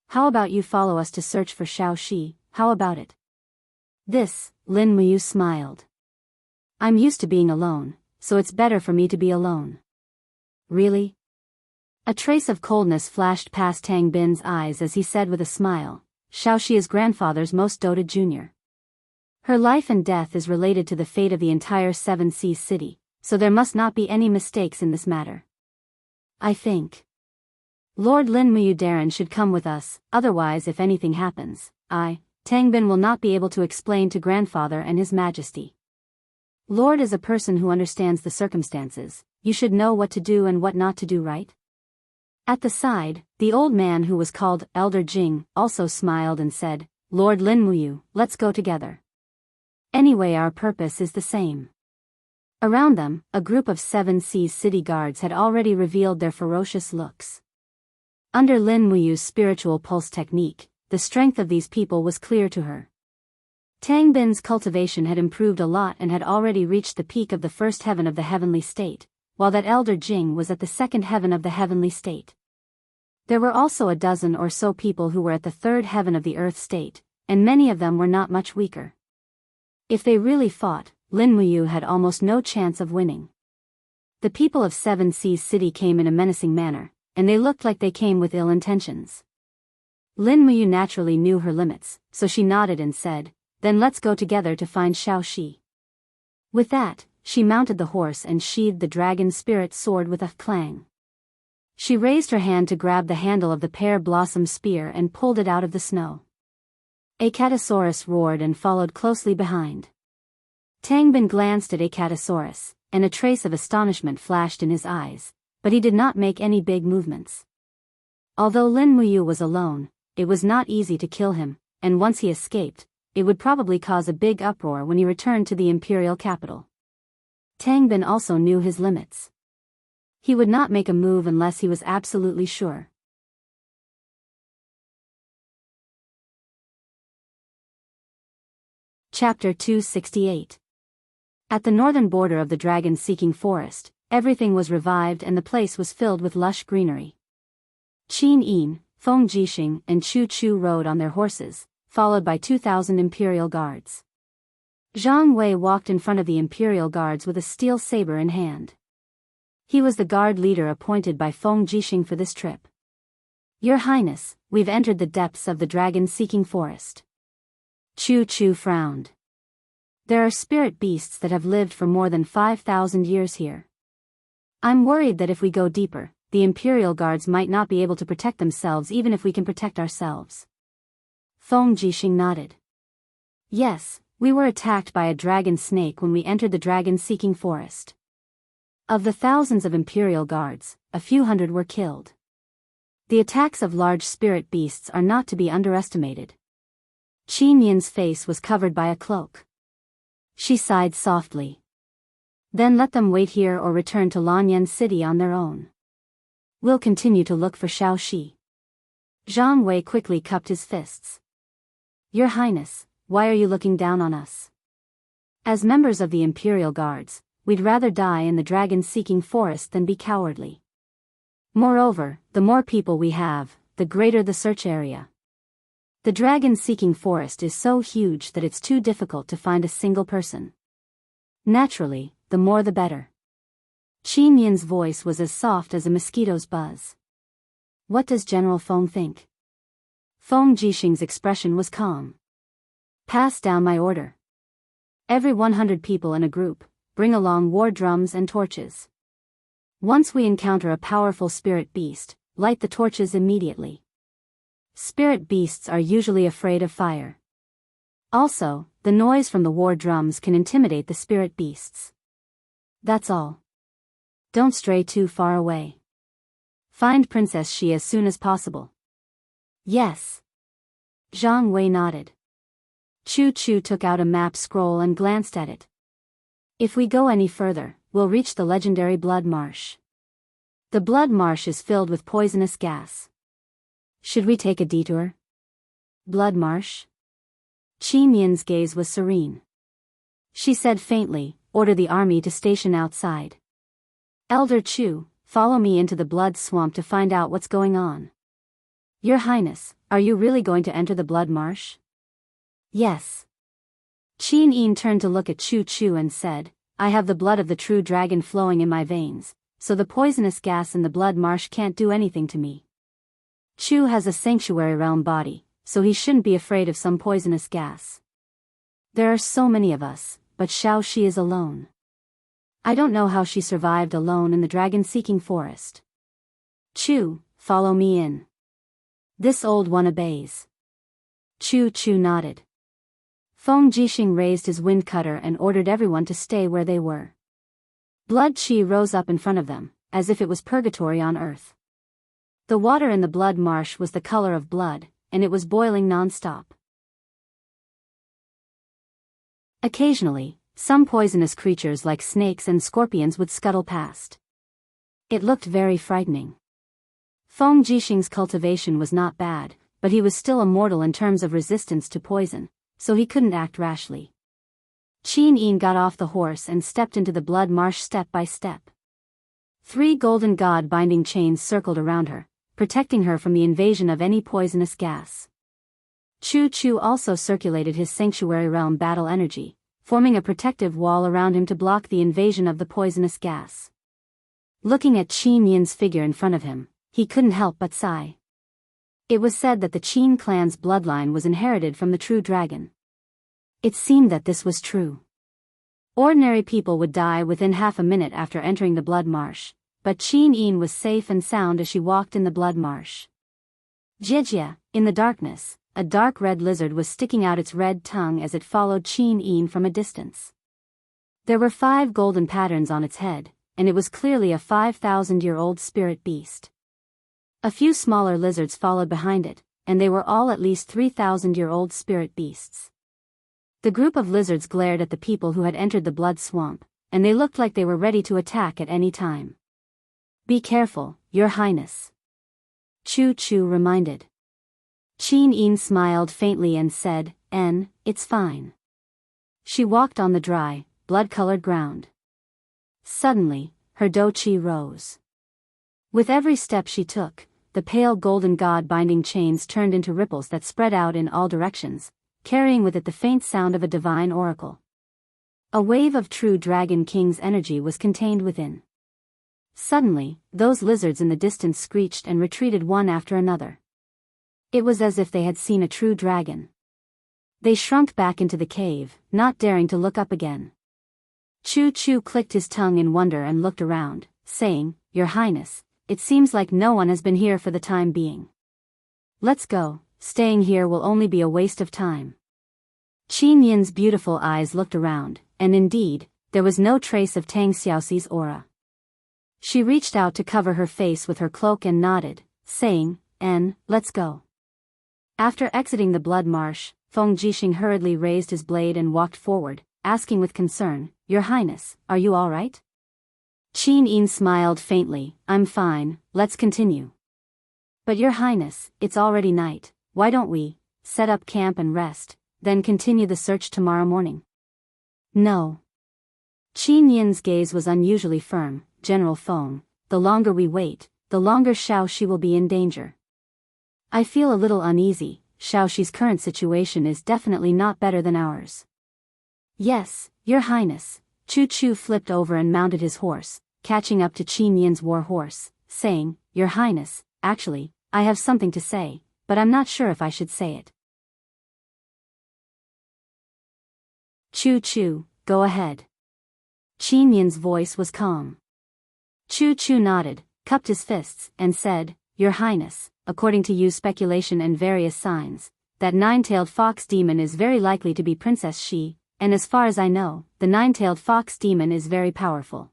How about you follow us to search for Xiaoxi, how about it?" "This," Lin Muyu smiled. "I'm used to being alone, so it's better for me to be alone." "Really?" A trace of coldness flashed past Tang Bin's eyes as he said with a smile, "Xiaoxi is grandfather's most doted junior. Her life and death is related to the fate of the entire 7 Seas city, so there must not be any mistakes in this matter. I think Lord Lin Muyu Darren should come with us, otherwise if anything happens, Tang Bin will not be able to explain to grandfather and His Majesty. Lord is a person who understands the circumstances, you should know what to do and what not to do, right?" At the side, the old man who was called Elder Jing also smiled and said, "Lord Lin Muyu, let's go together. Anyway, our purpose is the same." Around them, a group of 7 Seas city guards had already revealed their ferocious looks. Under Lin Muyu's spiritual pulse technique, the strength of these people was clear to her. Tang Bin's cultivation had improved a lot and had already reached the peak of the 1st heaven of the heavenly state, while that Elder Jing was at the 2nd heaven of the heavenly state. There were also a dozen or so people who were at the 3rd heaven of the earth state, and many of them were not much weaker. If they really fought, Lin Muyu had almost no chance of winning. The people of 7 Seas City came in a menacing manner, and they looked like they came with ill intentions. Lin Muyu naturally knew her limits, so she nodded and said, "Then let's go together to find Xiaoxi." With that, she mounted the horse and sheathed the dragon spirit sword with a clang. She raised her hand to grab the handle of the pear blossom spear and pulled it out of the snow. Acatosaurus roared and followed closely behind. Tang Bin glanced at Acatosaurus, and a trace of astonishment flashed in his eyes, but he did not make any big movements. Although Lin Muyu was alone, it was not easy to kill him, and once he escaped, it would probably cause a big uproar when he returned to the imperial capital. Tang Bin also knew his limits. He would not make a move unless he was absolutely sure. Chapter 268. At the northern border of the dragon-seeking forest, everything was revived and the place was filled with lush greenery. Qin Yin, Feng Jixing and Chu Chu rode on their horses, followed by 2,000 imperial guards. Zhang Wei walked in front of the imperial guards with a steel saber in hand. He was the guard leader appointed by Feng Jixing for this trip. "Your Highness, we've entered the depths of the dragon-seeking forest." Chu Chu frowned. "There are spirit beasts that have lived for more than 5,000 years here. I'm worried that if we go deeper, the Imperial Guards might not be able to protect themselves even if we can protect ourselves." Feng Jixing nodded. "Yes, we were attacked by a dragon snake when we entered the dragon-seeking forest. Of the thousands of Imperial Guards, a few hundred were killed. The attacks of large spirit beasts are not to be underestimated." Qin Yin's face was covered by a cloak. She sighed softly. "Then let them wait here or return to Lanyan City on their own. We'll continue to look for Xiaoxi." Zhang Wei quickly cupped his fists. Your Highness, why are you looking down on us? As members of the Imperial Guards, we'd rather die in the dragon-seeking forest than be cowardly. Moreover, the more people we have, the greater the search area. The dragon-seeking forest is so huge that it's too difficult to find a single person. Naturally, the more the better. Qin Yin's voice was as soft as a mosquito's buzz. What does General Feng think? Feng Jixing's expression was calm. Pass down my order. Every 100 people in a group, bring along war drums and torches. Once we encounter a powerful spirit beast, light the torches immediately. Spirit beasts are usually afraid of fire. Also, the noise from the war drums can intimidate the spirit beasts. That's all. Don't stray too far away. Find Princess Xi as soon as possible. Yes. Zhang Wei nodded. Chu Chu took out a map scroll and glanced at it. If we go any further, we'll reach the legendary Blood Marsh. The Blood Marsh is filled with poisonous gas. Should we take a detour? Blood Marsh? Qin Yin's gaze was serene. She said faintly, order the army to station outside. Elder Chu, follow me into the blood swamp to find out what's going on. Your Highness, are you really going to enter the Blood Marsh? Yes. Qin Yin turned to look at Chu Chu and said, I have the blood of the true dragon flowing in my veins, so the poisonous gas in the blood marsh can't do anything to me. Chu has a sanctuary realm body, so he shouldn't be afraid of some poisonous gas. There are so many of us, but Xiao Shi is alone. I don't know how she survived alone in the dragon-seeking forest. Chu, follow me in. This old one obeys. Chu Chu nodded. Feng Jixing raised his wind cutter and ordered everyone to stay where they were. Blood Qi rose up in front of them, as if it was purgatory on earth. The water in the blood marsh was the color of blood, and it was boiling non-stop. Occasionally, some poisonous creatures like snakes and scorpions would scuttle past. It looked very frightening. Feng Jixing's cultivation was not bad, but he was still a mortal in terms of resistance to poison, so he couldn't act rashly. Qin Yin got off the horse and stepped into the blood marsh step by step. 3 golden god-binding chains circled around her, protecting her from the invasion of any poisonous gas. Chu Chu also circulated his sanctuary realm battle energy, forming a protective wall around him to block the invasion of the poisonous gas. Looking at Qin Yin's figure in front of him, he couldn't help but sigh. It was said that the Qin clan's bloodline was inherited from the true dragon. It seemed that this was true. Ordinary people would die within half a minute after entering the blood marsh, but Qin Yin was safe and sound as she walked in the blood marsh. Jijia, in the darkness, a dark red lizard was sticking out its red tongue as it followed Qin Yin from a distance. There were 5 golden patterns on its head, and it was clearly a 5,000-year-old spirit beast. A few smaller lizards followed behind it, and they were all at least 3,000-year-old spirit beasts. The group of lizards glared at the people who had entered the blood swamp, and they looked like they were ready to attack at any time. Be careful, Your Highness. Chu Chu reminded. Qin Yin smiled faintly and said, it's fine. She walked on the dry, blood-colored ground. Suddenly, her dou qi rose. With every step she took, the pale golden god-binding chains turned into ripples that spread out in all directions, carrying with it the faint sound of a divine oracle. A wave of true Dragon King's energy was contained within. Suddenly, those lizards in the distance screeched and retreated one after another. It was as if they had seen a true dragon. They shrunk back into the cave, not daring to look up again. Chu Chu clicked his tongue in wonder and looked around, saying, Your Highness, it seems like no one has been here for the time being. Let's go, staying here will only be a waste of time. Qin Yin's beautiful eyes looked around, and indeed, there was no trace of Tang Xiaoxi's aura. She reached out to cover her face with her cloak and nodded, saying, let's go. After exiting the blood marsh, Feng Jixing hurriedly raised his blade and walked forward, asking with concern, Your Highness, are you all right? Qin Yin smiled faintly, I'm fine, let's continue. But your highness, it's already night, why don't we set up camp and rest, then continue the search tomorrow morning? No. Qin Yin's gaze was unusually firm. General Feng, the longer we wait, the longer Xiaoxi will be in danger. I feel a little uneasy. Xiaoxi's current situation is definitely not better than ours. Yes, your highness. Chu Chu flipped over and mounted his horse, catching up to Qin Yin's war horse, saying, Your highness, actually, I have something to say, but I'm not sure if I should say it. Chu Chu, go ahead. Qin Yin's voice was calm. Chu Chu nodded, cupped his fists, and said, Your highness, according to Yu's speculation and various signs, that nine-tailed fox demon is very likely to be Princess Xi, and as far as I know, the nine-tailed fox demon is very powerful.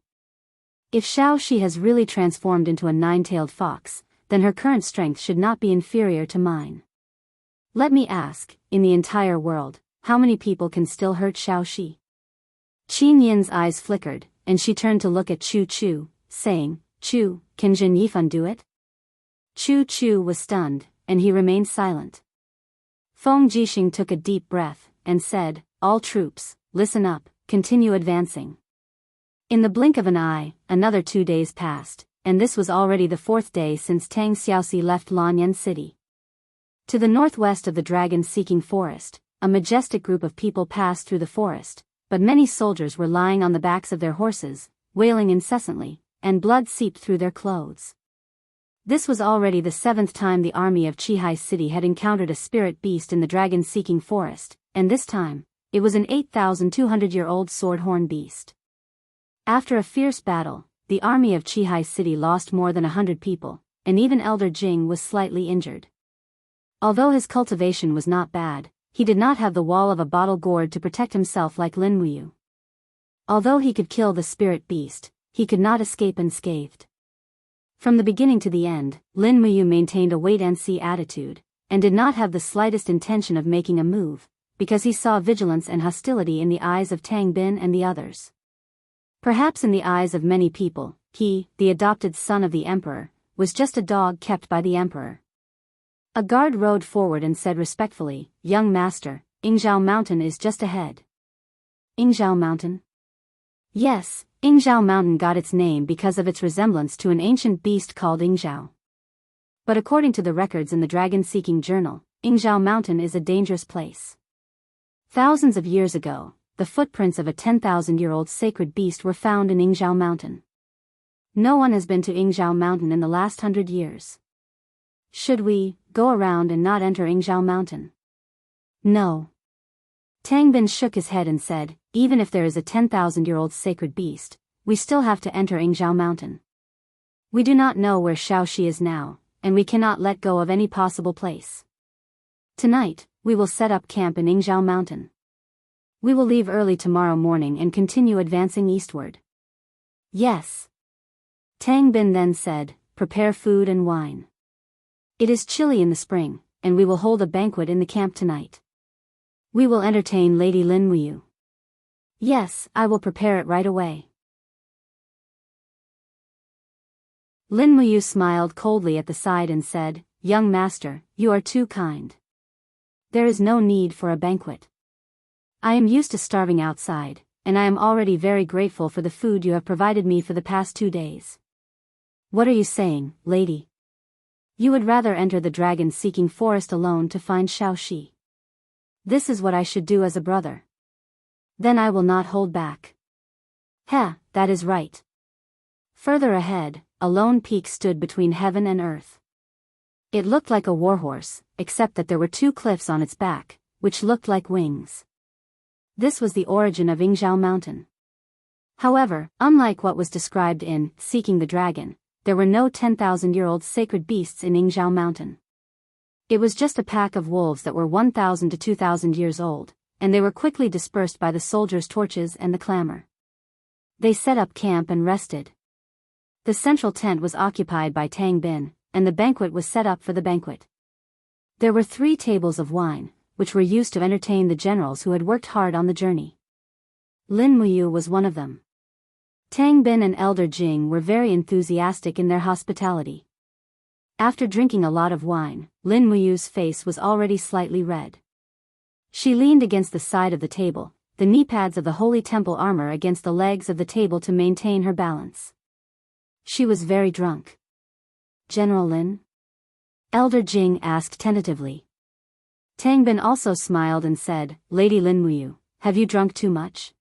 If Xiaoxi has really transformed into a nine-tailed fox, then her current strength should not be inferior to mine. Let me ask, in the entire world, how many people can still hurt Xiaoxi? Qin Yin's eyes flickered, and she turned to look at Chu Chu, saying, Chu, can Jin Yifan do it? Chu Chu was stunned, and he remained silent. Feng Jixing took a deep breath, and said, All troops, listen up, continue advancing. In the blink of an eye, another 2 days passed, and this was already the 4th day since Tang Xiaoxi left Lanyan City. To the northwest of the dragon-seeking forest, a majestic group of people passed through the forest, but many soldiers were lying on the backs of their horses, wailing incessantly, and blood seeped through their clothes. This was already the 7th time the army of Qihai City had encountered a spirit beast in the dragon-seeking forest, and this time, it was an 8,200-year-old sword-horn beast. After a fierce battle, the army of Qihai City lost more than 100 people, and even Elder Jing was slightly injured. Although his cultivation was not bad, he did not have the wall of a bottle gourd to protect himself like Lin Muyu. Although he could kill the spirit beast, he could not escape unscathed. From the beginning to the end, Lin Muyu maintained a wait-and-see attitude, and did not have the slightest intention of making a move, because he saw vigilance and hostility in the eyes of Tang Bin and the others. Perhaps in the eyes of many people, he, the adopted son of the emperor, was just a dog kept by the emperor. A guard rode forward and said respectfully, Young master, Yingzhao Mountain is just ahead. Yingzhao Mountain? Yes, Yingzhao Mountain got its name because of its resemblance to an ancient beast called Yingzhao. But according to the records in the dragon-seeking journal, Yingzhao Mountain is a dangerous place. Thousands of years ago, the footprints of a 10,000-year-old sacred beast were found in Yingzhao Mountain. No one has been to Yingzhao Mountain in the last 100 years. Should we go around and not enter Yingzhao Mountain? No. Tang Bin shook his head and said, Even if there is a 10,000-year-old sacred beast, we still have to enter Yingzhao Mountain. We do not know where Xiaoxi is now, and we cannot let go of any possible place. Tonight, we will set up camp in Yingzhao Mountain. We will leave early tomorrow morning and continue advancing eastward. Yes. Tang Bin then said, Prepare food and wine. It is chilly in the spring, and we will hold a banquet in the camp tonight. We will entertain Lady Lin Muyu. Yes, I will prepare it right away. Lin Muyu smiled coldly at the side and said, Young master, you are too kind. There is no need for a banquet. I am used to starving outside, and I am already very grateful for the food you have provided me for the past 2 days. What are you saying, lady? You would rather enter the dragon-seeking forest alone to find Xiaoxi. This is what I should do as a brother. Then I will not hold back. Heh, that is right. Further ahead, a lone peak stood between heaven and earth. It looked like a warhorse, except that there were 2 cliffs on its back, which looked like wings. This was the origin of Yingzhao Mountain. However, unlike what was described in Seeking the Dragon, there were no 10,000-year-old sacred beasts in Yingzhao Mountain. It was just a pack of wolves that were 1,000 to 2,000 years old, and they were quickly dispersed by the soldiers' torches and the clamor. They set up camp and rested. The central tent was occupied by Tang Bin, and the banquet was set up for the banquet. There were 3 tables of wine, which were used to entertain the generals who had worked hard on the journey. Lin Muyu was one of them. Tang Bin and Elder Jing were very enthusiastic in their hospitality. After drinking a lot of wine, Lin Muyu's face was already slightly red. She leaned against the side of the table, the knee pads of the holy temple armor against the legs of the table to maintain her balance. She was very drunk. General Lin? Elder Jing asked tentatively. Tang Bin also smiled and said, Lady Lin Muyu, have you drunk too much?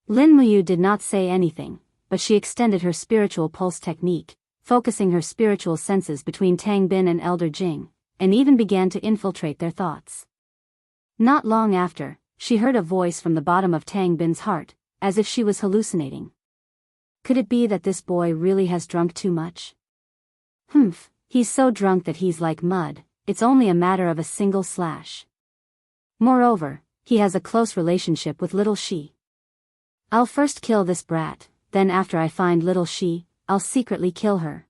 Lin Muyu did not say anything, but she extended her spiritual pulse technique, focusing her spiritual senses between Tang Bin and Elder Jing, and even began to infiltrate their thoughts. Not long after, she heard a voice from the bottom of Tang Bin's heart, as if she was hallucinating. Could it be that this boy really has drunk too much? Humph, he's so drunk that he's like mud, it's only a matter of a single slash. Moreover, he has a close relationship with little Shi. I'll first kill this brat, then after I find little Shi, I'll secretly kill her.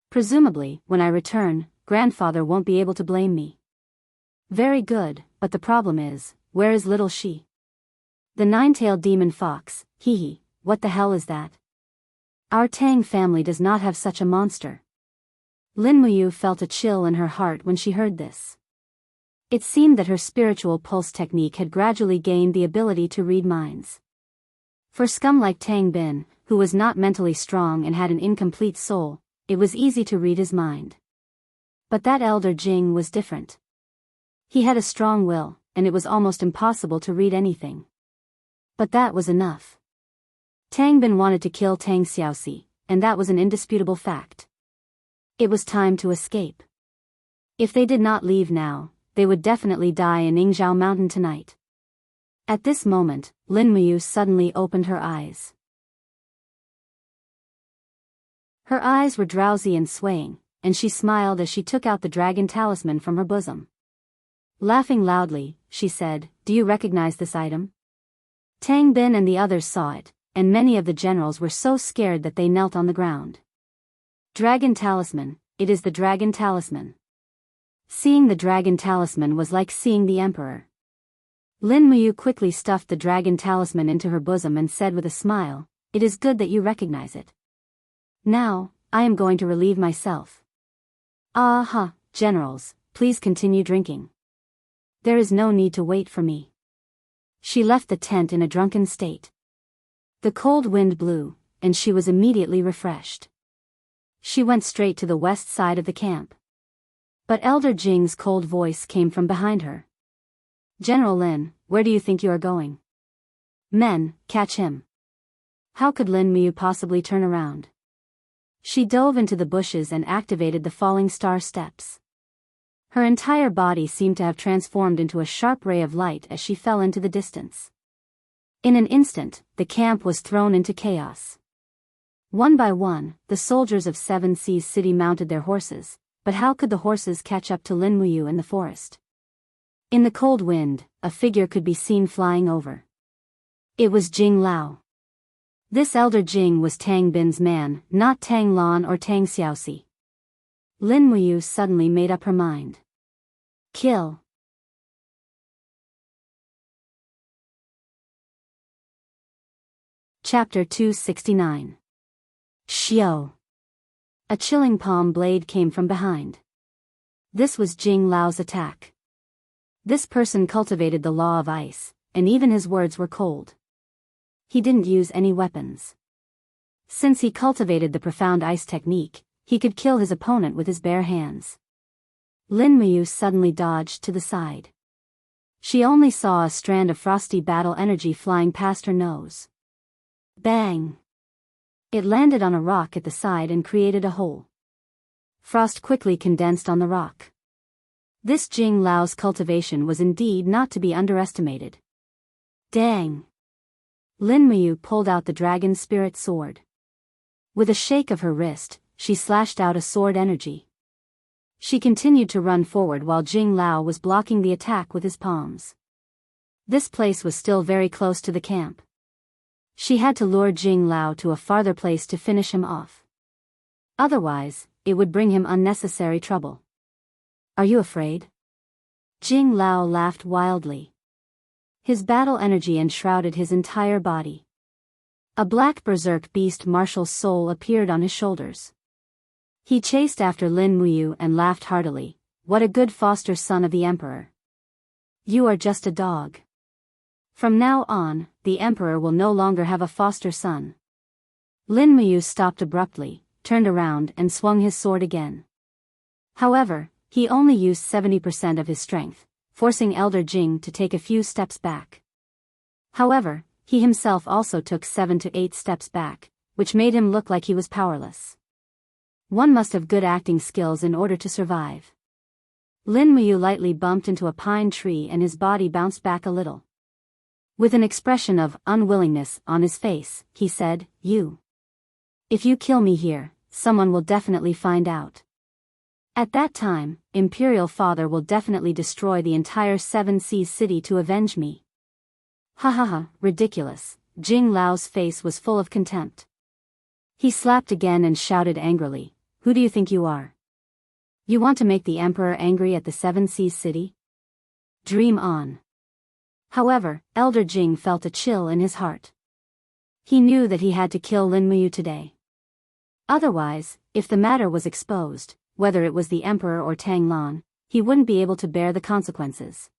Presumably, when I return, grandfather won't be able to blame me. Very good, but the problem is, where is little Shi? The nine-tailed demon fox, hee, what the hell is that? Our Tang family does not have such a monster. Lin Muyu felt a chill in her heart when she heard this. It seemed that her spiritual pulse technique had gradually gained the ability to read minds. For scum like Tang Bin, who was not mentally strong and had an incomplete soul, it was easy to read his mind. But that Elder Jing was different. He had a strong will, and it was almost impossible to read anything. But that was enough. Tang Bin wanted to kill Tang Xiaoxi, and that was an indisputable fact. It was time to escape. If they did not leave now, they would definitely die in Yingzhou Mountain tonight. At this moment, Lin Muyu suddenly opened her eyes. Her eyes were drowsy and swaying, and she smiled as she took out the dragon talisman from her bosom. Laughing loudly, she said, Do you recognize this item? Tang Bin and the others saw it, and many of the generals were so scared that they knelt on the ground. Dragon talisman, it is the dragon talisman. Seeing the dragon talisman was like seeing the emperor. Lin Muyu quickly stuffed the dragon talisman into her bosom and said with a smile, It is good that you recognize it. Now, I am going to relieve myself. Generals, please continue drinking. There is no need to wait for me. She left the tent in a drunken state. The cold wind blew, and she was immediately refreshed. She went straight to the west side of the camp. But Elder Jing's cold voice came from behind her. General Lin, where do you think you are going? Men, catch him. How could Lin Muyu possibly turn around? She dove into the bushes and activated the falling star steps. Her entire body seemed to have transformed into a sharp ray of light as she fell into the distance. In an instant, the camp was thrown into chaos. One by one, the soldiers of Seven Seas City mounted their horses, but how could the horses catch up to Lin Muyu in the forest? In the cold wind, a figure could be seen flying over. It was Jing Lao. This Elder Jing was Tang Bin's man, not Tang Lan or Tang Xiaoxi. Lin Muyu suddenly made up her mind. Kill. Chapter 269. Xiao. A chilling palm blade came from behind. This was Jing Lao's attack. This person cultivated the law of ice, and even his words were cold. He didn't use any weapons. Since he cultivated the profound ice technique, he could kill his opponent with his bare hands. Lin Muyu suddenly dodged to the side. She only saw a strand of frosty battle energy flying past her nose. Bang! It landed on a rock at the side and created a hole. Frost quickly condensed on the rock. This Jing Lao's cultivation was indeed not to be underestimated. Dang! Lin Muyu pulled out the dragon spirit sword. With a shake of her wrist, she slashed out a sword energy. She continued to run forward while Jing Lao was blocking the attack with his palms. This place was still very close to the camp. She had to lure Jing Lao to a farther place to finish him off. Otherwise, it would bring him unnecessary trouble. Are you afraid? Jing Lao laughed wildly. His battle energy enshrouded his entire body. A black berserk beast martial soul appeared on his shoulders. He chased after Lin Muyu and laughed heartily. What a good foster son of the emperor. You are just a dog. From now on, the emperor will no longer have a foster son. Lin Muyu stopped abruptly, turned around and swung his sword again. However, he only used 70% of his strength, forcing Elder Jing to take a few steps back. However, he himself also took 7 to 8 steps back, which made him look like he was powerless. One must have good acting skills in order to survive. Lin Muyu lightly bumped into a pine tree and his body bounced back a little. With an expression of unwillingness on his face, he said, If you kill me here, someone will definitely find out. At that time, Imperial Father will definitely destroy the entire Seven Seas city to avenge me. Ha ha ha, ridiculous. Jing Lao's face was full of contempt. He slapped again and shouted angrily, Who do you think you are? You want to make the Emperor angry at the Seven Seas city? Dream on. However, Elder Jing felt a chill in his heart. He knew that he had to kill Lin Muyu today. Otherwise, if the matter was exposed, whether it was the Emperor or Tang Lan, he wouldn't be able to bear the consequences.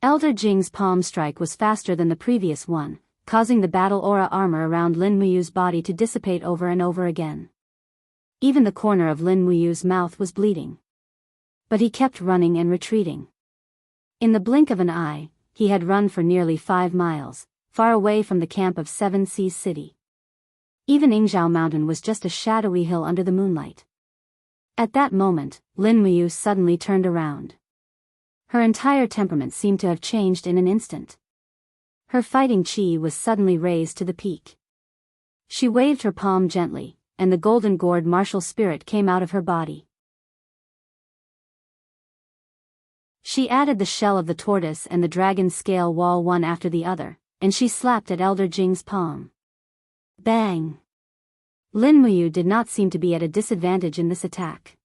Elder Jing's palm strike was faster than the previous one, causing the battle aura armor around Lin Muyu's body to dissipate over and over again. Even the corner of Lin Muyu's mouth was bleeding. But he kept running and retreating. In the blink of an eye, he had run for nearly 5 miles, far away from the camp of Seven Seas City. Even Yingzhou Mountain was just a shadowy hill under the moonlight. At that moment, Lin Muyu suddenly turned around. Her entire temperament seemed to have changed in an instant. Her fighting chi was suddenly raised to the peak. She waved her palm gently, and the golden gourd martial spirit came out of her body. She added the shell of the tortoise and the dragon scale wall one after the other, and she slapped at Elder Jing's palm. Bang! Lin Muyu did not seem to be at a disadvantage in this attack.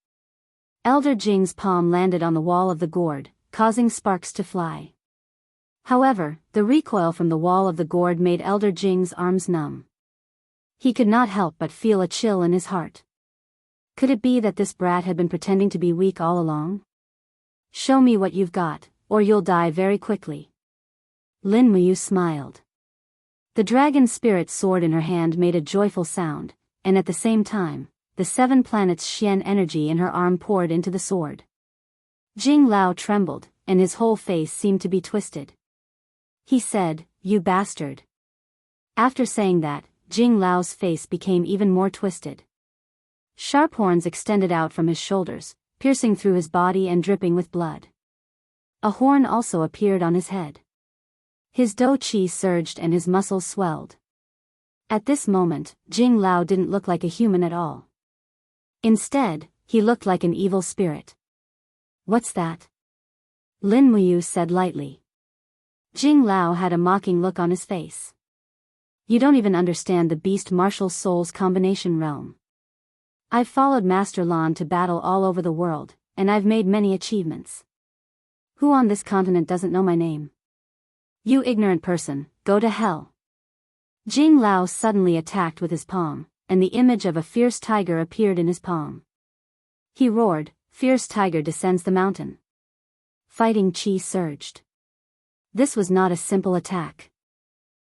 Elder Jing's palm landed on the wall of the gourd, causing sparks to fly. However, the recoil from the wall of the gourd made Elder Jing's arms numb. He could not help but feel a chill in his heart. Could it be that this brat had been pretending to be weak all along? Show me what you've got, or you'll die very quickly. Lin Muyu smiled. The dragon spirit sword in her hand made a joyful sound, and at the same time, the 7 planets Xian energy in her arm poured into the sword. Jing Lao trembled, and his whole face seemed to be twisted. He said, You bastard. After saying that, Jing Lao's face became even more twisted. Sharp horns extended out from his shoulders, piercing through his body and dripping with blood. A horn also appeared on his head. His dou qi surged and his muscles swelled. At this moment, Jing Lao didn't look like a human at all. Instead, he looked like an evil spirit. What's that? Lin Muyu said lightly. Jing Lao had a mocking look on his face. You don't even understand the beast martial souls combination realm. I've followed Master Lan to battle all over the world, and I've made many achievements. Who on this continent doesn't know my name? You ignorant person, go to hell. Jing Lao suddenly attacked with his palm, and the image of a fierce tiger appeared in his palm. He roared, Fierce tiger descends the mountain. Fighting chi surged. This was not a simple attack.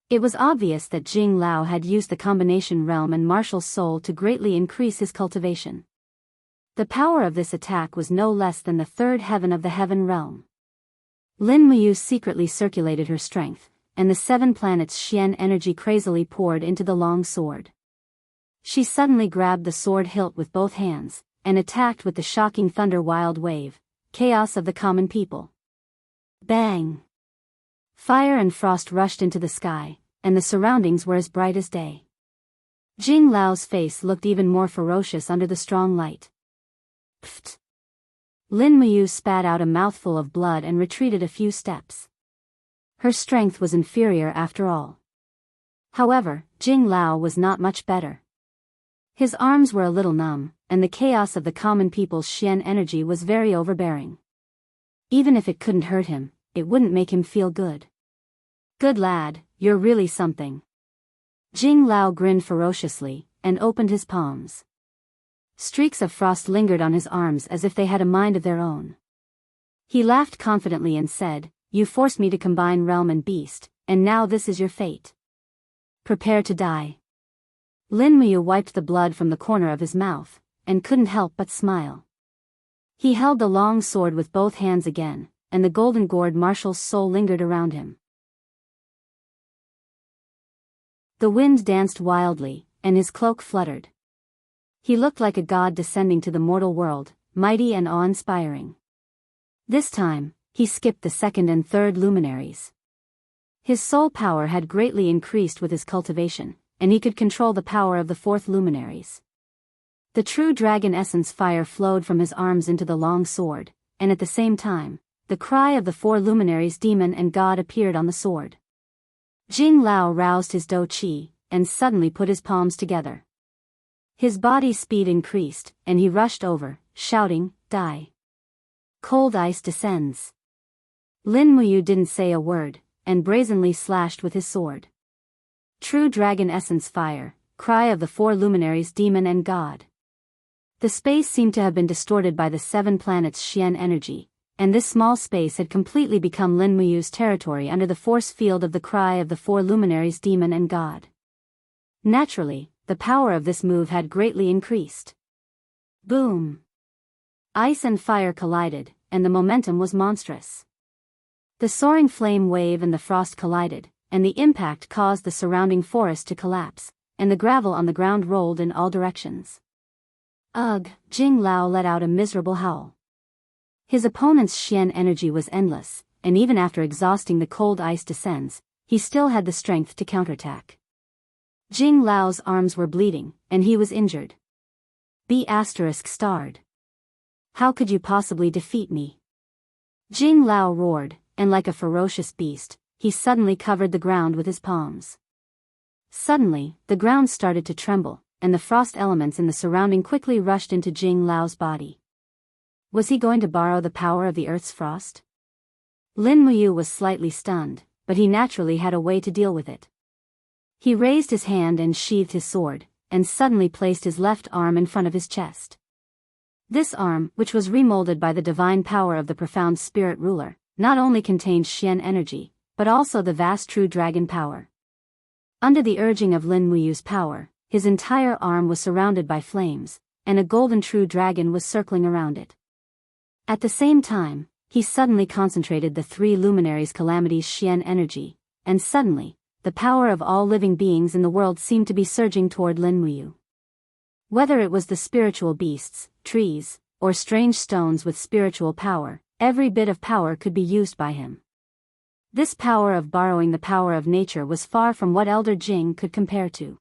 It was obvious that Jing Lao had used the combination realm and martial soul to greatly increase his cultivation. The power of this attack was no less than the 3rd heaven of the heaven realm. Lin Muyu secretly circulated her strength, and the 7 planets Xian energy crazily poured into the long sword. She suddenly grabbed the sword hilt with both hands, and attacked with the shocking thunder wild wave, chaos of the common people. Bang! Fire and frost rushed into the sky, and the surroundings were as bright as day. Jing Lao's face looked even more ferocious under the strong light. Pfft! Lin Muyu spat out a mouthful of blood and retreated a few steps. Her strength was inferior after all. However, Jing Lao was not much better. His arms were a little numb, and the chaos of the common people's Xian energy was very overbearing. Even if it couldn't hurt him, it wouldn't make him feel good. Good lad, you're really something. Jing Lao grinned ferociously, and opened his palms. Streaks of frost lingered on his arms as if they had a mind of their own. He laughed confidently and said, "You forced me to combine realm and beast, and now this is your fate. Prepare to die." Lin Muyu wiped the blood from the corner of his mouth, and couldn't help but smile. He held the long sword with both hands again, and the golden gourd marshal's soul lingered around him. The wind danced wildly, and his cloak fluttered. He looked like a god descending to the mortal world, mighty and awe-inspiring. This time, he skipped the second and third luminaries. His soul power had greatly increased with his cultivation, and he could control the power of the fourth luminaries. The true dragon essence fire flowed from his arms into the long sword, and at the same time, the cry of the four luminaries demon and god appeared on the sword. Jing Lao roused his dou qi, and suddenly put his palms together. His body's speed increased, and he rushed over, shouting, "Die!" Cold ice descends. Lin Muyu didn't say a word, and brazenly slashed with his sword. True dragon essence fire, cry of the four luminaries demon and god. The space seemed to have been distorted by the 7 planets' Xian energy, and this small space had completely become Lin Muyu's territory under the force field of the cry of the four luminaries demon and god. Naturally, the power of this move had greatly increased. Boom! Ice and fire collided, and the momentum was monstrous. The soaring flame wave and the frost collided, and the impact caused the surrounding forest to collapse, and the gravel on the ground rolled in all directions. Ugh! Jing Lao let out a miserable howl. His opponent's Xian energy was endless, and even after exhausting the cold ice descends, he still had the strength to counterattack. Jing Lao's arms were bleeding, and he was injured. B*****. How could you possibly defeat me? Jing Lao roared, and like a ferocious beast, he suddenly covered the ground with his palms. Suddenly, the ground started to tremble, and the frost elements in the surrounding quickly rushed into Jing Lao's body. Was he going to borrow the power of the earth's frost? Lin Muyu was slightly stunned, but he naturally had a way to deal with it. He raised his hand and sheathed his sword, and suddenly placed his left arm in front of his chest. This arm, which was remolded by the divine power of the profound spirit ruler, not only contained Xian energy, but also the vast true dragon power. Under the urging of Lin Muyu's power, his entire arm was surrounded by flames, and a golden true dragon was circling around it. At the same time, he suddenly concentrated the 3 luminaries' calamity's Xian energy, and suddenly, the power of all living beings in the world seemed to be surging toward Lin Muyu. Whether it was the spiritual beasts, trees, or strange stones with spiritual power, every bit of power could be used by him. This power of borrowing the power of nature was far from what Elder Jing could compare to.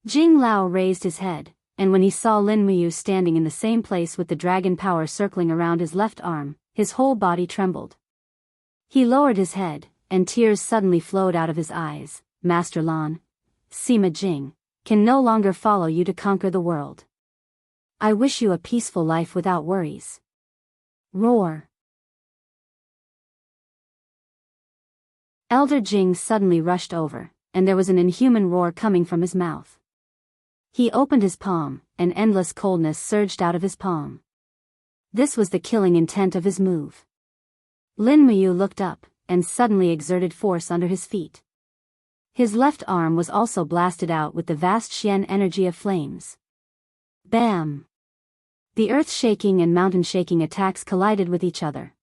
Jing Lao raised his head, and when he saw Lin Muyu standing in the same place with the dragon power circling around his left arm, his whole body trembled. He lowered his head, and tears suddenly flowed out of his eyes. "Master Lan, Sima Jing, can no longer follow you to conquer the world. I wish you a peaceful life without worries." Roar! Elder Jing suddenly rushed over, and there was an inhuman roar coming from his mouth. He opened his palm, and endless coldness surged out of his palm. This was the killing intent of his move. Lin Muyu looked up, and suddenly exerted force under his feet. His left arm was also blasted out with the vast Xian energy of flames. Bam! The earth-shaking and mountain-shaking attacks collided with each other.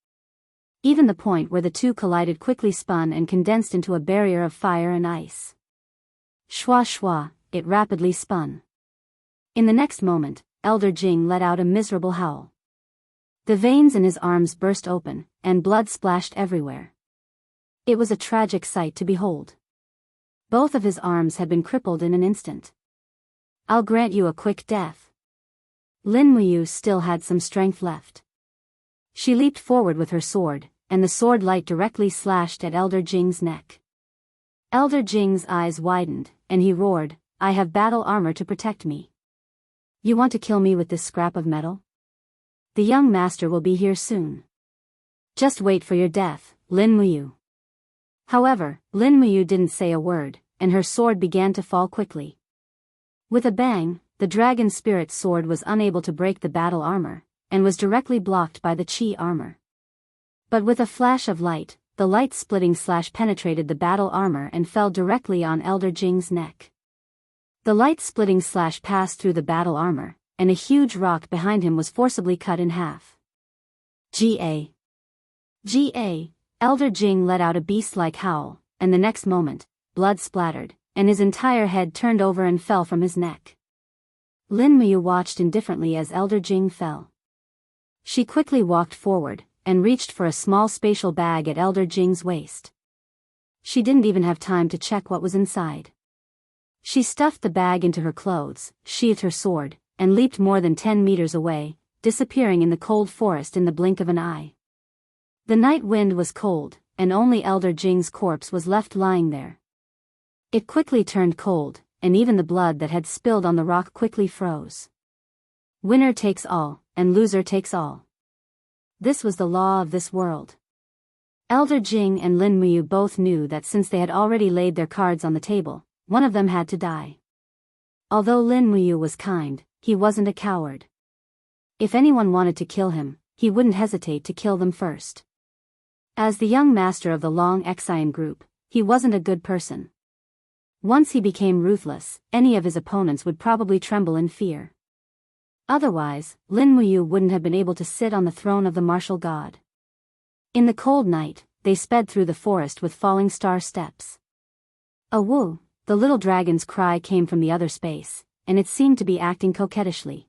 Even the point where the two collided quickly spun and condensed into a barrier of fire and ice. Shwa shwa, it rapidly spun. In the next moment, Elder Jing let out a miserable howl. The veins in his arms burst open, and blood splashed everywhere. It was a tragic sight to behold. Both of his arms had been crippled in an instant. "I'll grant you a quick death." Lin Muyu still had some strength left. She leaped forward with her sword, and the sword light directly slashed at Elder Jing's neck. Elder Jing's eyes widened, and he roared, "I have battle armor to protect me. You want to kill me with this scrap of metal? The young master will be here soon. Just wait for your death, Lin Muyu." However, Lin Muyu didn't say a word, and her sword began to fall quickly. With a bang, the dragon spirit sword was unable to break the battle armor, and was directly blocked by the chi armor. But with a flash of light, the light-splitting slash penetrated the battle armor and fell directly on Elder Jing's neck. The light-splitting slash passed through the battle armor, and a huge rock behind him was forcibly cut in half. Ga. Elder Jing let out a beast-like howl, and the next moment, blood splattered, and his entire head turned over and fell from his neck. Lin Muyu watched indifferently as Elder Jing fell. She quickly walked forward, and reached for a small spatial bag at Elder Jing's waist. She didn't even have time to check what was inside. She stuffed the bag into her clothes, sheathed her sword, and leaped more than 10 meters away, disappearing in the cold forest in the blink of an eye. The night wind was cold, and only Elder Jing's corpse was left lying there. It quickly turned cold, and even the blood that had spilled on the rock quickly froze. Winner takes all, and loser takes all. This was the law of this world. Elder Jing and Lin Muyu both knew that since they had already laid their cards on the table, one of them had to die. Although Lin Muyu was kind, he wasn't a coward. If anyone wanted to kill him, he wouldn't hesitate to kill them first. As the young master of the Long Xian group, he wasn't a good person. Once he became ruthless, any of his opponents would probably tremble in fear. Otherwise, Lin Muyu wouldn't have been able to sit on the throne of the martial god. In the cold night, they sped through the forest with falling star steps. A woo, the little dragon's cry came from the other space, and it seemed to be acting coquettishly.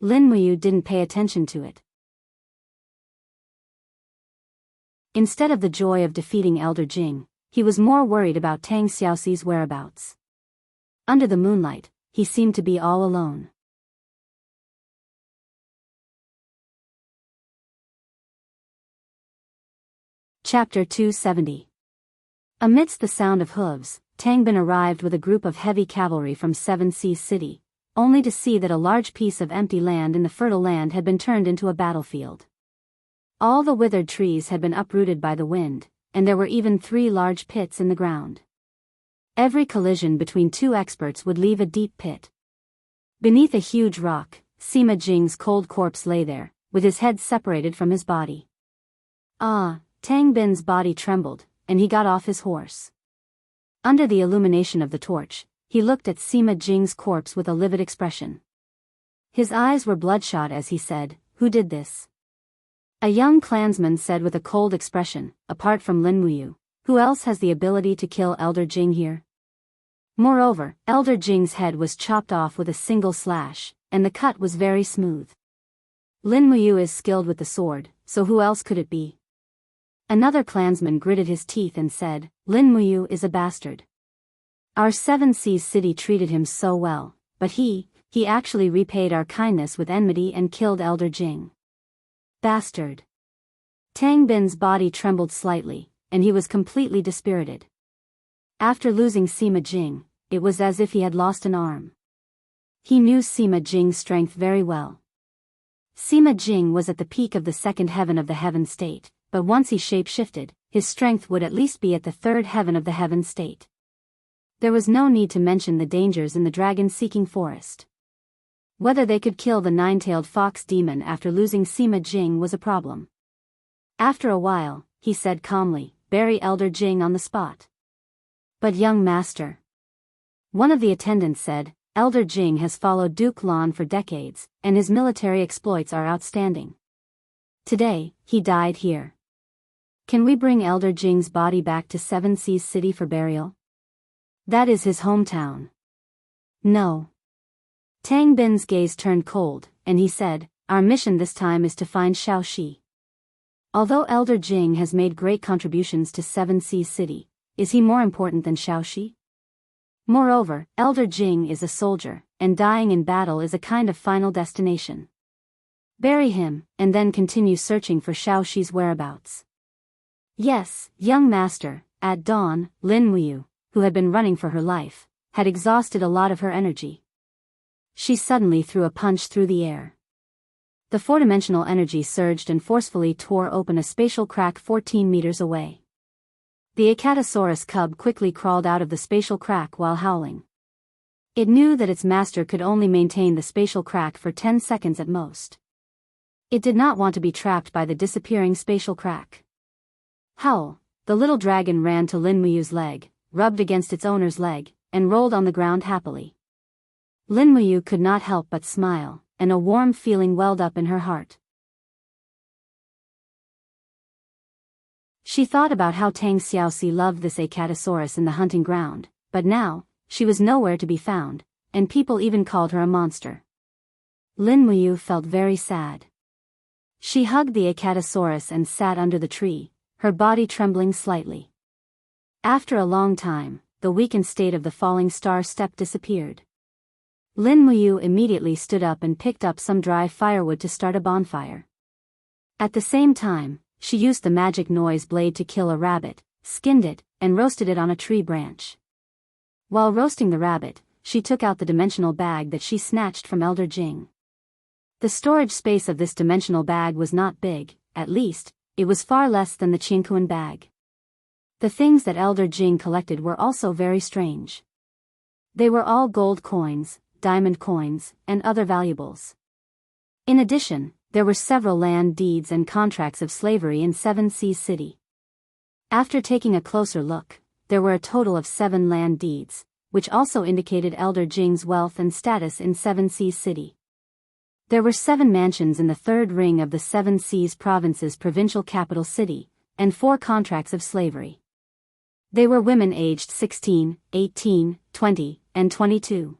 Lin Muyu didn't pay attention to it. Instead of the joy of defeating Elder Jing, he was more worried about Tang Xiaoxi's whereabouts. Under the moonlight, he seemed to be all alone. Chapter 270. Amidst the sound of hooves, Tang Bin arrived with a group of heavy cavalry from Seven Seas City, only to see that a large piece of empty land in the fertile land had been turned into a battlefield. All the withered trees had been uprooted by the wind, and there were even 3 large pits in the ground. Every collision between 2 experts would leave a deep pit. Beneath a huge rock, Sima Jing's cold corpse lay there, with his head separated from his body. Tang Bin's body trembled, and he got off his horse. Under the illumination of the torch, he looked at Sima Jing's corpse with a livid expression. His eyes were bloodshot as he said, "Who did this?" A young clansman said with a cold expression, "Apart from Lin Muyu, who else has the ability to kill Elder Jing here?" Moreover, Elder Jing's head was chopped off with a single slash, and the cut was very smooth. Lin Muyu is skilled with the sword, so who else could it be? Another clansman gritted his teeth and said, "Lin Muyu is a bastard. Our Seven Seas City treated him so well, but he actually repaid our kindness with enmity and killed Elder Jing." Bastard. Tang Bin's body trembled slightly, and he was completely dispirited. After losing Sima Jing, it was as if he had lost an arm. He knew Sima Jing's strength very well. Sima Jing was at the peak of the 2nd heaven of the heaven state, but once he shape-shifted, his strength would at least be at the 3rd heaven of the heaven state. There was no need to mention the dangers in the dragon-seeking forest. Whether they could kill the 9-tailed fox demon after losing Sima Jing was a problem. After a while, he said calmly, "Bury Elder Jing on the spot." "But young master," one of the attendants said, "Elder Jing has followed Duke Lan for decades, and his military exploits are outstanding. Today, he died here. Can we bring Elder Jing's body back to Seven Seas City for burial? That is his hometown." "No." Tang Bin's gaze turned cold, and he said, "Our mission this time is to find Xiaoxi. Although Elder Jing has made great contributions to Seven Seas City, is he more important than Xiaoxi? Moreover, Elder Jing is a soldier, and dying in battle is a kind of final destination. Bury him, and then continue searching for Xiaoxi's whereabouts." "Yes, young master." At dawn, Lin Muyu, who had been running for her life, had exhausted a lot of her energy. She suddenly threw a punch through the air. The 4-dimensional energy surged and forcefully tore open a spatial crack 14 meters away. The Acatosaurus cub quickly crawled out of the spatial crack while howling. It knew that its master could only maintain the spatial crack for 10 seconds at most. It did not want to be trapped by the disappearing spatial crack. Howl! The little dragon ran to Lin Muyu's leg, rubbed against its owner's leg, and rolled on the ground happily. Lin Muyu could not help but smile, and a warm feeling welled up in her heart. She thought about how Tang Xiaoxi loved this Acatosaurus in the hunting ground, but now, she was nowhere to be found, and people even called her a monster. Lin Muyu felt very sad. She hugged the Acatosaurus and sat under the tree, her body trembling slightly. After a long time, the weakened state of the falling star step disappeared. Lin Muyu immediately stood up and picked up some dry firewood to start a bonfire. At the same time, she used the magic noise blade to kill a rabbit, skinned it, and roasted it on a tree branch. While roasting the rabbit, she took out the dimensional bag that she snatched from Elder Jing. The storage space of this dimensional bag was not big, at least, it was far less than the Qingquan bag. The things that Elder Jing collected were also very strange. They were all gold coins, diamond coins, and other valuables. In addition, there were several land deeds and contracts of slavery in Seven Seas City. After taking a closer look, there were a total of 7 land deeds, which also indicated Elder Jing's wealth and status in Seven Seas City. There were 7 mansions in the third ring of the Seven Seas Province's provincial capital city, and 4 contracts of slavery. They were women aged 16, 18, 20, and 22.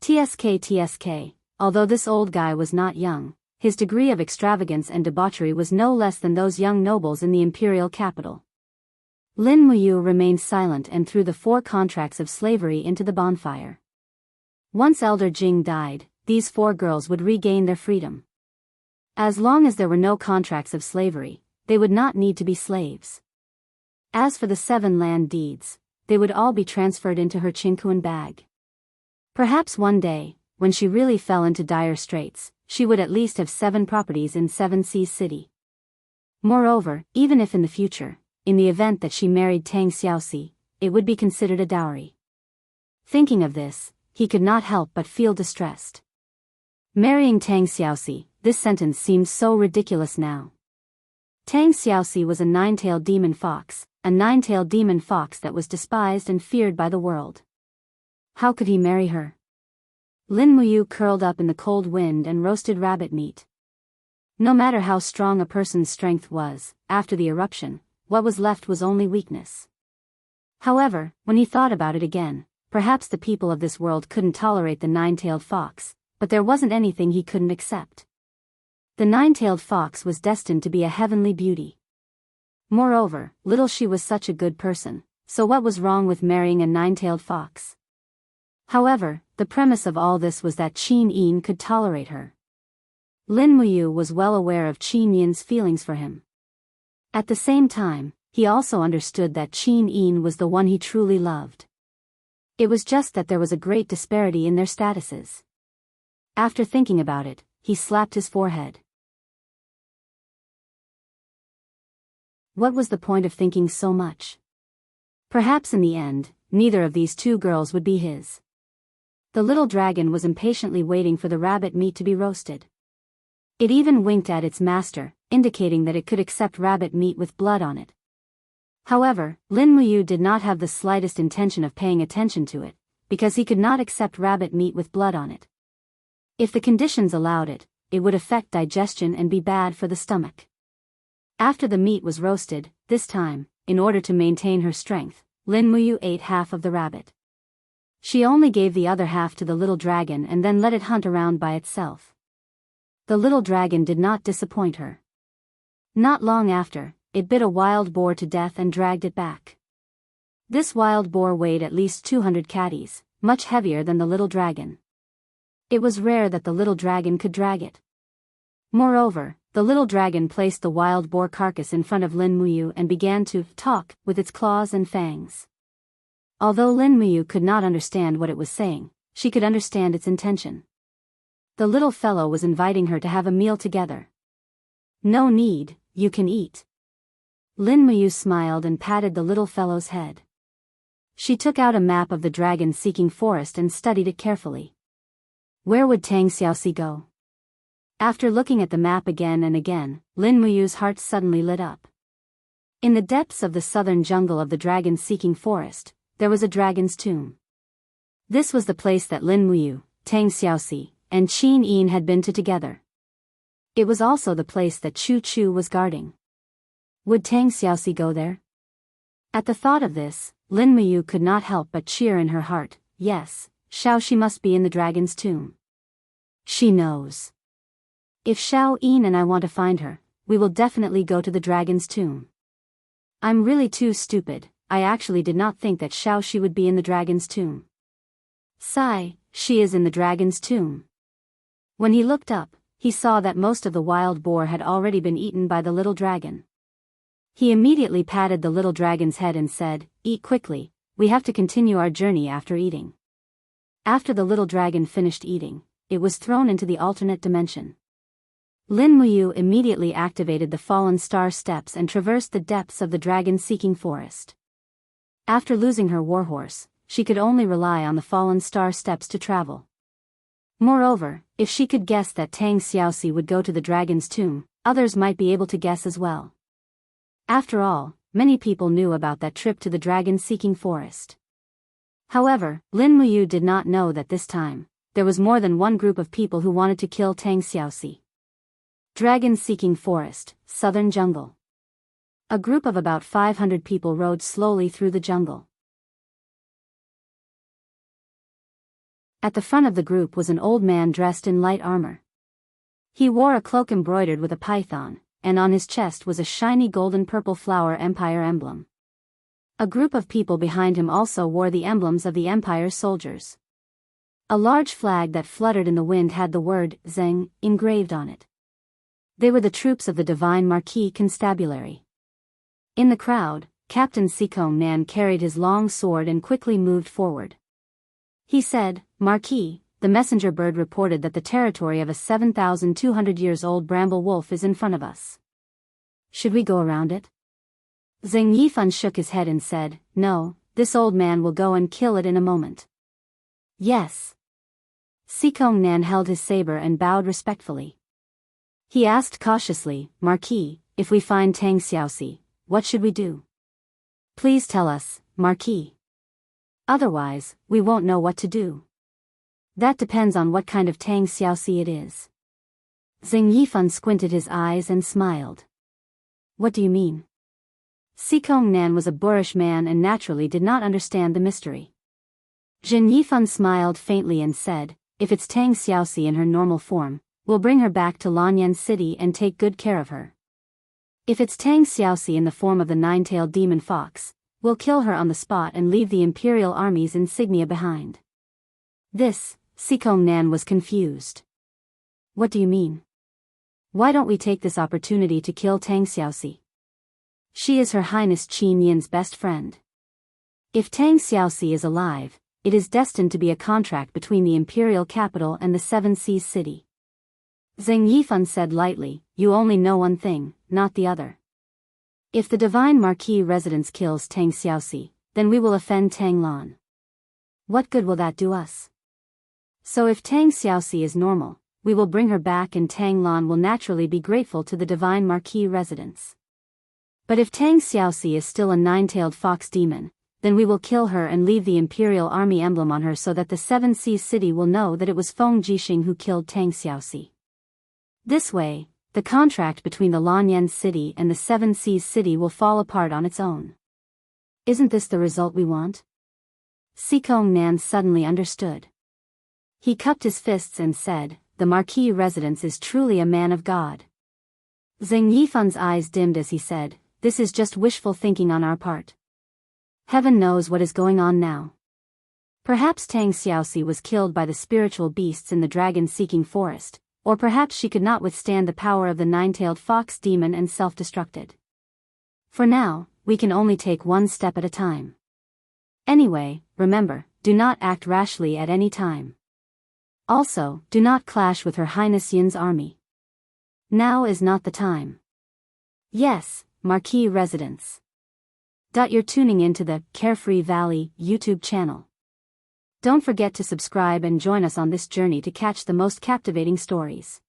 TSK, although this old guy was not young, his degree of extravagance and debauchery was no less than those young nobles in the imperial capital. Lin Muyu remained silent and threw the 4 contracts of slavery into the bonfire. Once Elder Jing died, these 4 girls would regain their freedom. As long as there were no contracts of slavery, they would not need to be slaves. As for the 7 land deeds, they would all be transferred into her Qingquan bag. Perhaps one day, when she really fell into dire straits, she would at least have 7 properties in Seven Seas City. Moreover, even if in the future, in the event that she married Tang Xiaoxi, it would be considered a dowry. Thinking of this, he could not help but feel distressed. Marrying Tang Xiaoxi, this sentence seemed so ridiculous now. Tang Xiaoxi was a 9-tailed demon fox, a 9-tailed demon fox that was despised and feared by the world. How could he marry her? Lin Muyu curled up in the cold wind and roasted rabbit meat. No matter how strong a person's strength was, after the eruption, what was left was only weakness. However, when he thought about it again, perhaps the people of this world couldn't tolerate the 9-tailed fox, but there wasn't anything he couldn't accept. The 9-tailed fox was destined to be a heavenly beauty. Moreover, little she was such a good person, so what was wrong with marrying a 9-tailed fox? However, the premise of all this was that Qin Yin could tolerate her. Lin Muyu was well aware of Qin Yin's feelings for him. At the same time, he also understood that Qin Yin was the one he truly loved. It was just that there was a great disparity in their statuses. After thinking about it, he slapped his forehead. What was the point of thinking so much? Perhaps in the end, neither of these 2 girls would be his. The little dragon was impatiently waiting for the rabbit meat to be roasted. It even winked at its master, indicating that it could accept rabbit meat with blood on it. However, Lin Muyu did not have the slightest intention of paying attention to it, because he could not accept rabbit meat with blood on it. If the conditions allowed it, it would affect digestion and be bad for the stomach. After the meat was roasted, this time, in order to maintain her strength, Lin Muyu ate half of the rabbit. She only gave the other half to the little dragon and then let it hunt around by itself. The little dragon did not disappoint her. Not long after, it bit a wild boar to death and dragged it back. This wild boar weighed at least 200 catties, much heavier than the little dragon. It was rare that the little dragon could drag it. Moreover, the little dragon placed the wild boar carcass in front of Lin Muyu and began to talk with its claws and fangs. Although Lin Muyu could not understand what it was saying, she could understand its intention. The little fellow was inviting her to have a meal together. No need, you can eat. Lin Muyu smiled and patted the little fellow's head. She took out a map of the dragon-seeking forest and studied it carefully. Where would Tang Xiaoxi go? After looking at the map again and again, Lin Muyu's heart suddenly lit up. In the depths of the southern jungle of the dragon-seeking forest, there was a dragon's tomb. This was the place that Lin Muyu, Tang Xiaoxi, and Qin Yin had been to together. It was also the place that Chu Chu was guarding. Would Tang Xiaoxi go there? At the thought of this, Lin Muyu could not help but cheer in her heart. Yes, Xiaoxi must be in the dragon's tomb. She knows. If Xiao Yin and I want to find her, we will definitely go to the dragon's tomb. I'm really too stupid, I actually did not think that Xiaoxi would be in the dragon's tomb. Sigh, she is in the dragon's tomb. When he looked up, he saw that most of the wild boar had already been eaten by the little dragon. He immediately patted the little dragon's head and said, "Eat quickly, we have to continue our journey after eating." After the little dragon finished eating, it was thrown into the alternate dimension. Lin Muyu immediately activated the fallen star steps and traversed the depths of the dragon-seeking forest. After losing her warhorse, she could only rely on the fallen star steps to travel. Moreover, if she could guess that Tang Xiaoxi would go to the dragon's tomb, others might be able to guess as well. After all, many people knew about that trip to the dragon-seeking forest. However, Lin Muyu did not know that this time, there was more than one group of people who wanted to kill Tang Xiaoxi. Dragon-seeking forest, southern jungle. A group of about 500 people rode slowly through the jungle. At the front of the group was an old man dressed in light armor. He wore a cloak embroidered with a python, and on his chest was a shiny golden purple flower empire emblem. A group of people behind him also wore the emblems of the empire's soldiers. A large flag that fluttered in the wind had the word Zheng engraved on it. They were the troops of the Divine Marquis Constabulary. In the crowd, Captain Sikong Nan carried his long sword and quickly moved forward. He said, "Marquis, the messenger bird reported that the territory of a 7,200 years old bramble wolf is in front of us. Should we go around it?" Zheng Yifan shook his head and said, "No, this old man will go and kill it in a moment." "Yes." Sikong Nan held his saber and bowed respectfully. He asked cautiously, "Marquis, if we find Tang Xiaoxi, what should we do?" "Please tell us, Marquis. Otherwise, we won't know what to do." "That depends on what kind of Tang Xiaoxi it is." Zheng Yifan squinted his eyes and smiled. "What do you mean?" Sikong Nan was a boorish man and naturally did not understand the mystery. Zheng Yifan smiled faintly and said, "If it's Tang Xiaoxi in her normal form, we'll bring her back to Lanyan City and take good care of her. If it's Tang Xiaoxi in the form of the nine-tailed demon fox, we'll kill her on the spot and leave the Imperial Army's insignia behind." Sikong Nan was confused. "What do you mean? Why don't we take this opportunity to kill Tang Xiaoxi? She is Her Highness Qin Yin's best friend. If Tang Xiaoxi is alive, it is destined to be a contract between the imperial capital and the Seven Seas city." Zheng Yifan said lightly, "You only know one thing, not the other. If the Divine Marquis residence kills Tang Xiaoxi, then we will offend Tang Lan. What good will that do us? So if Tang Xiaoxi is normal, we will bring her back and Tang Lan will naturally be grateful to the Divine Marquis residence. But if Tang Xiaoxi is still a nine-tailed fox demon, then we will kill her and leave the Imperial Army emblem on her so that the Seven Seas city will know that it was Feng Jixing who killed Tang Xiaoxi. This way, the contract between the Lanyan city and the Seven Seas city will fall apart on its own. Isn't this the result we want?" Sikong Nan suddenly understood. He cupped his fists and said, "The Marquis residence is truly a man of God." Zheng Yifan's eyes dimmed as he said, "This is just wishful thinking on our part. Heaven knows what is going on now. Perhaps Tang Xiaoxi was killed by the spiritual beasts in the dragon-seeking forest, or perhaps she could not withstand the power of the nine-tailed fox demon and self-destructed. For now, we can only take one step at a time. Anyway, remember, do not act rashly at any time. Also, do not clash with Her Highness Yin's army. Now is not the time." "Yes, Marquis residence." You're tuning into the Carefree Valley YouTube channel. Don't forget to subscribe and join us on this journey to catch the most captivating stories.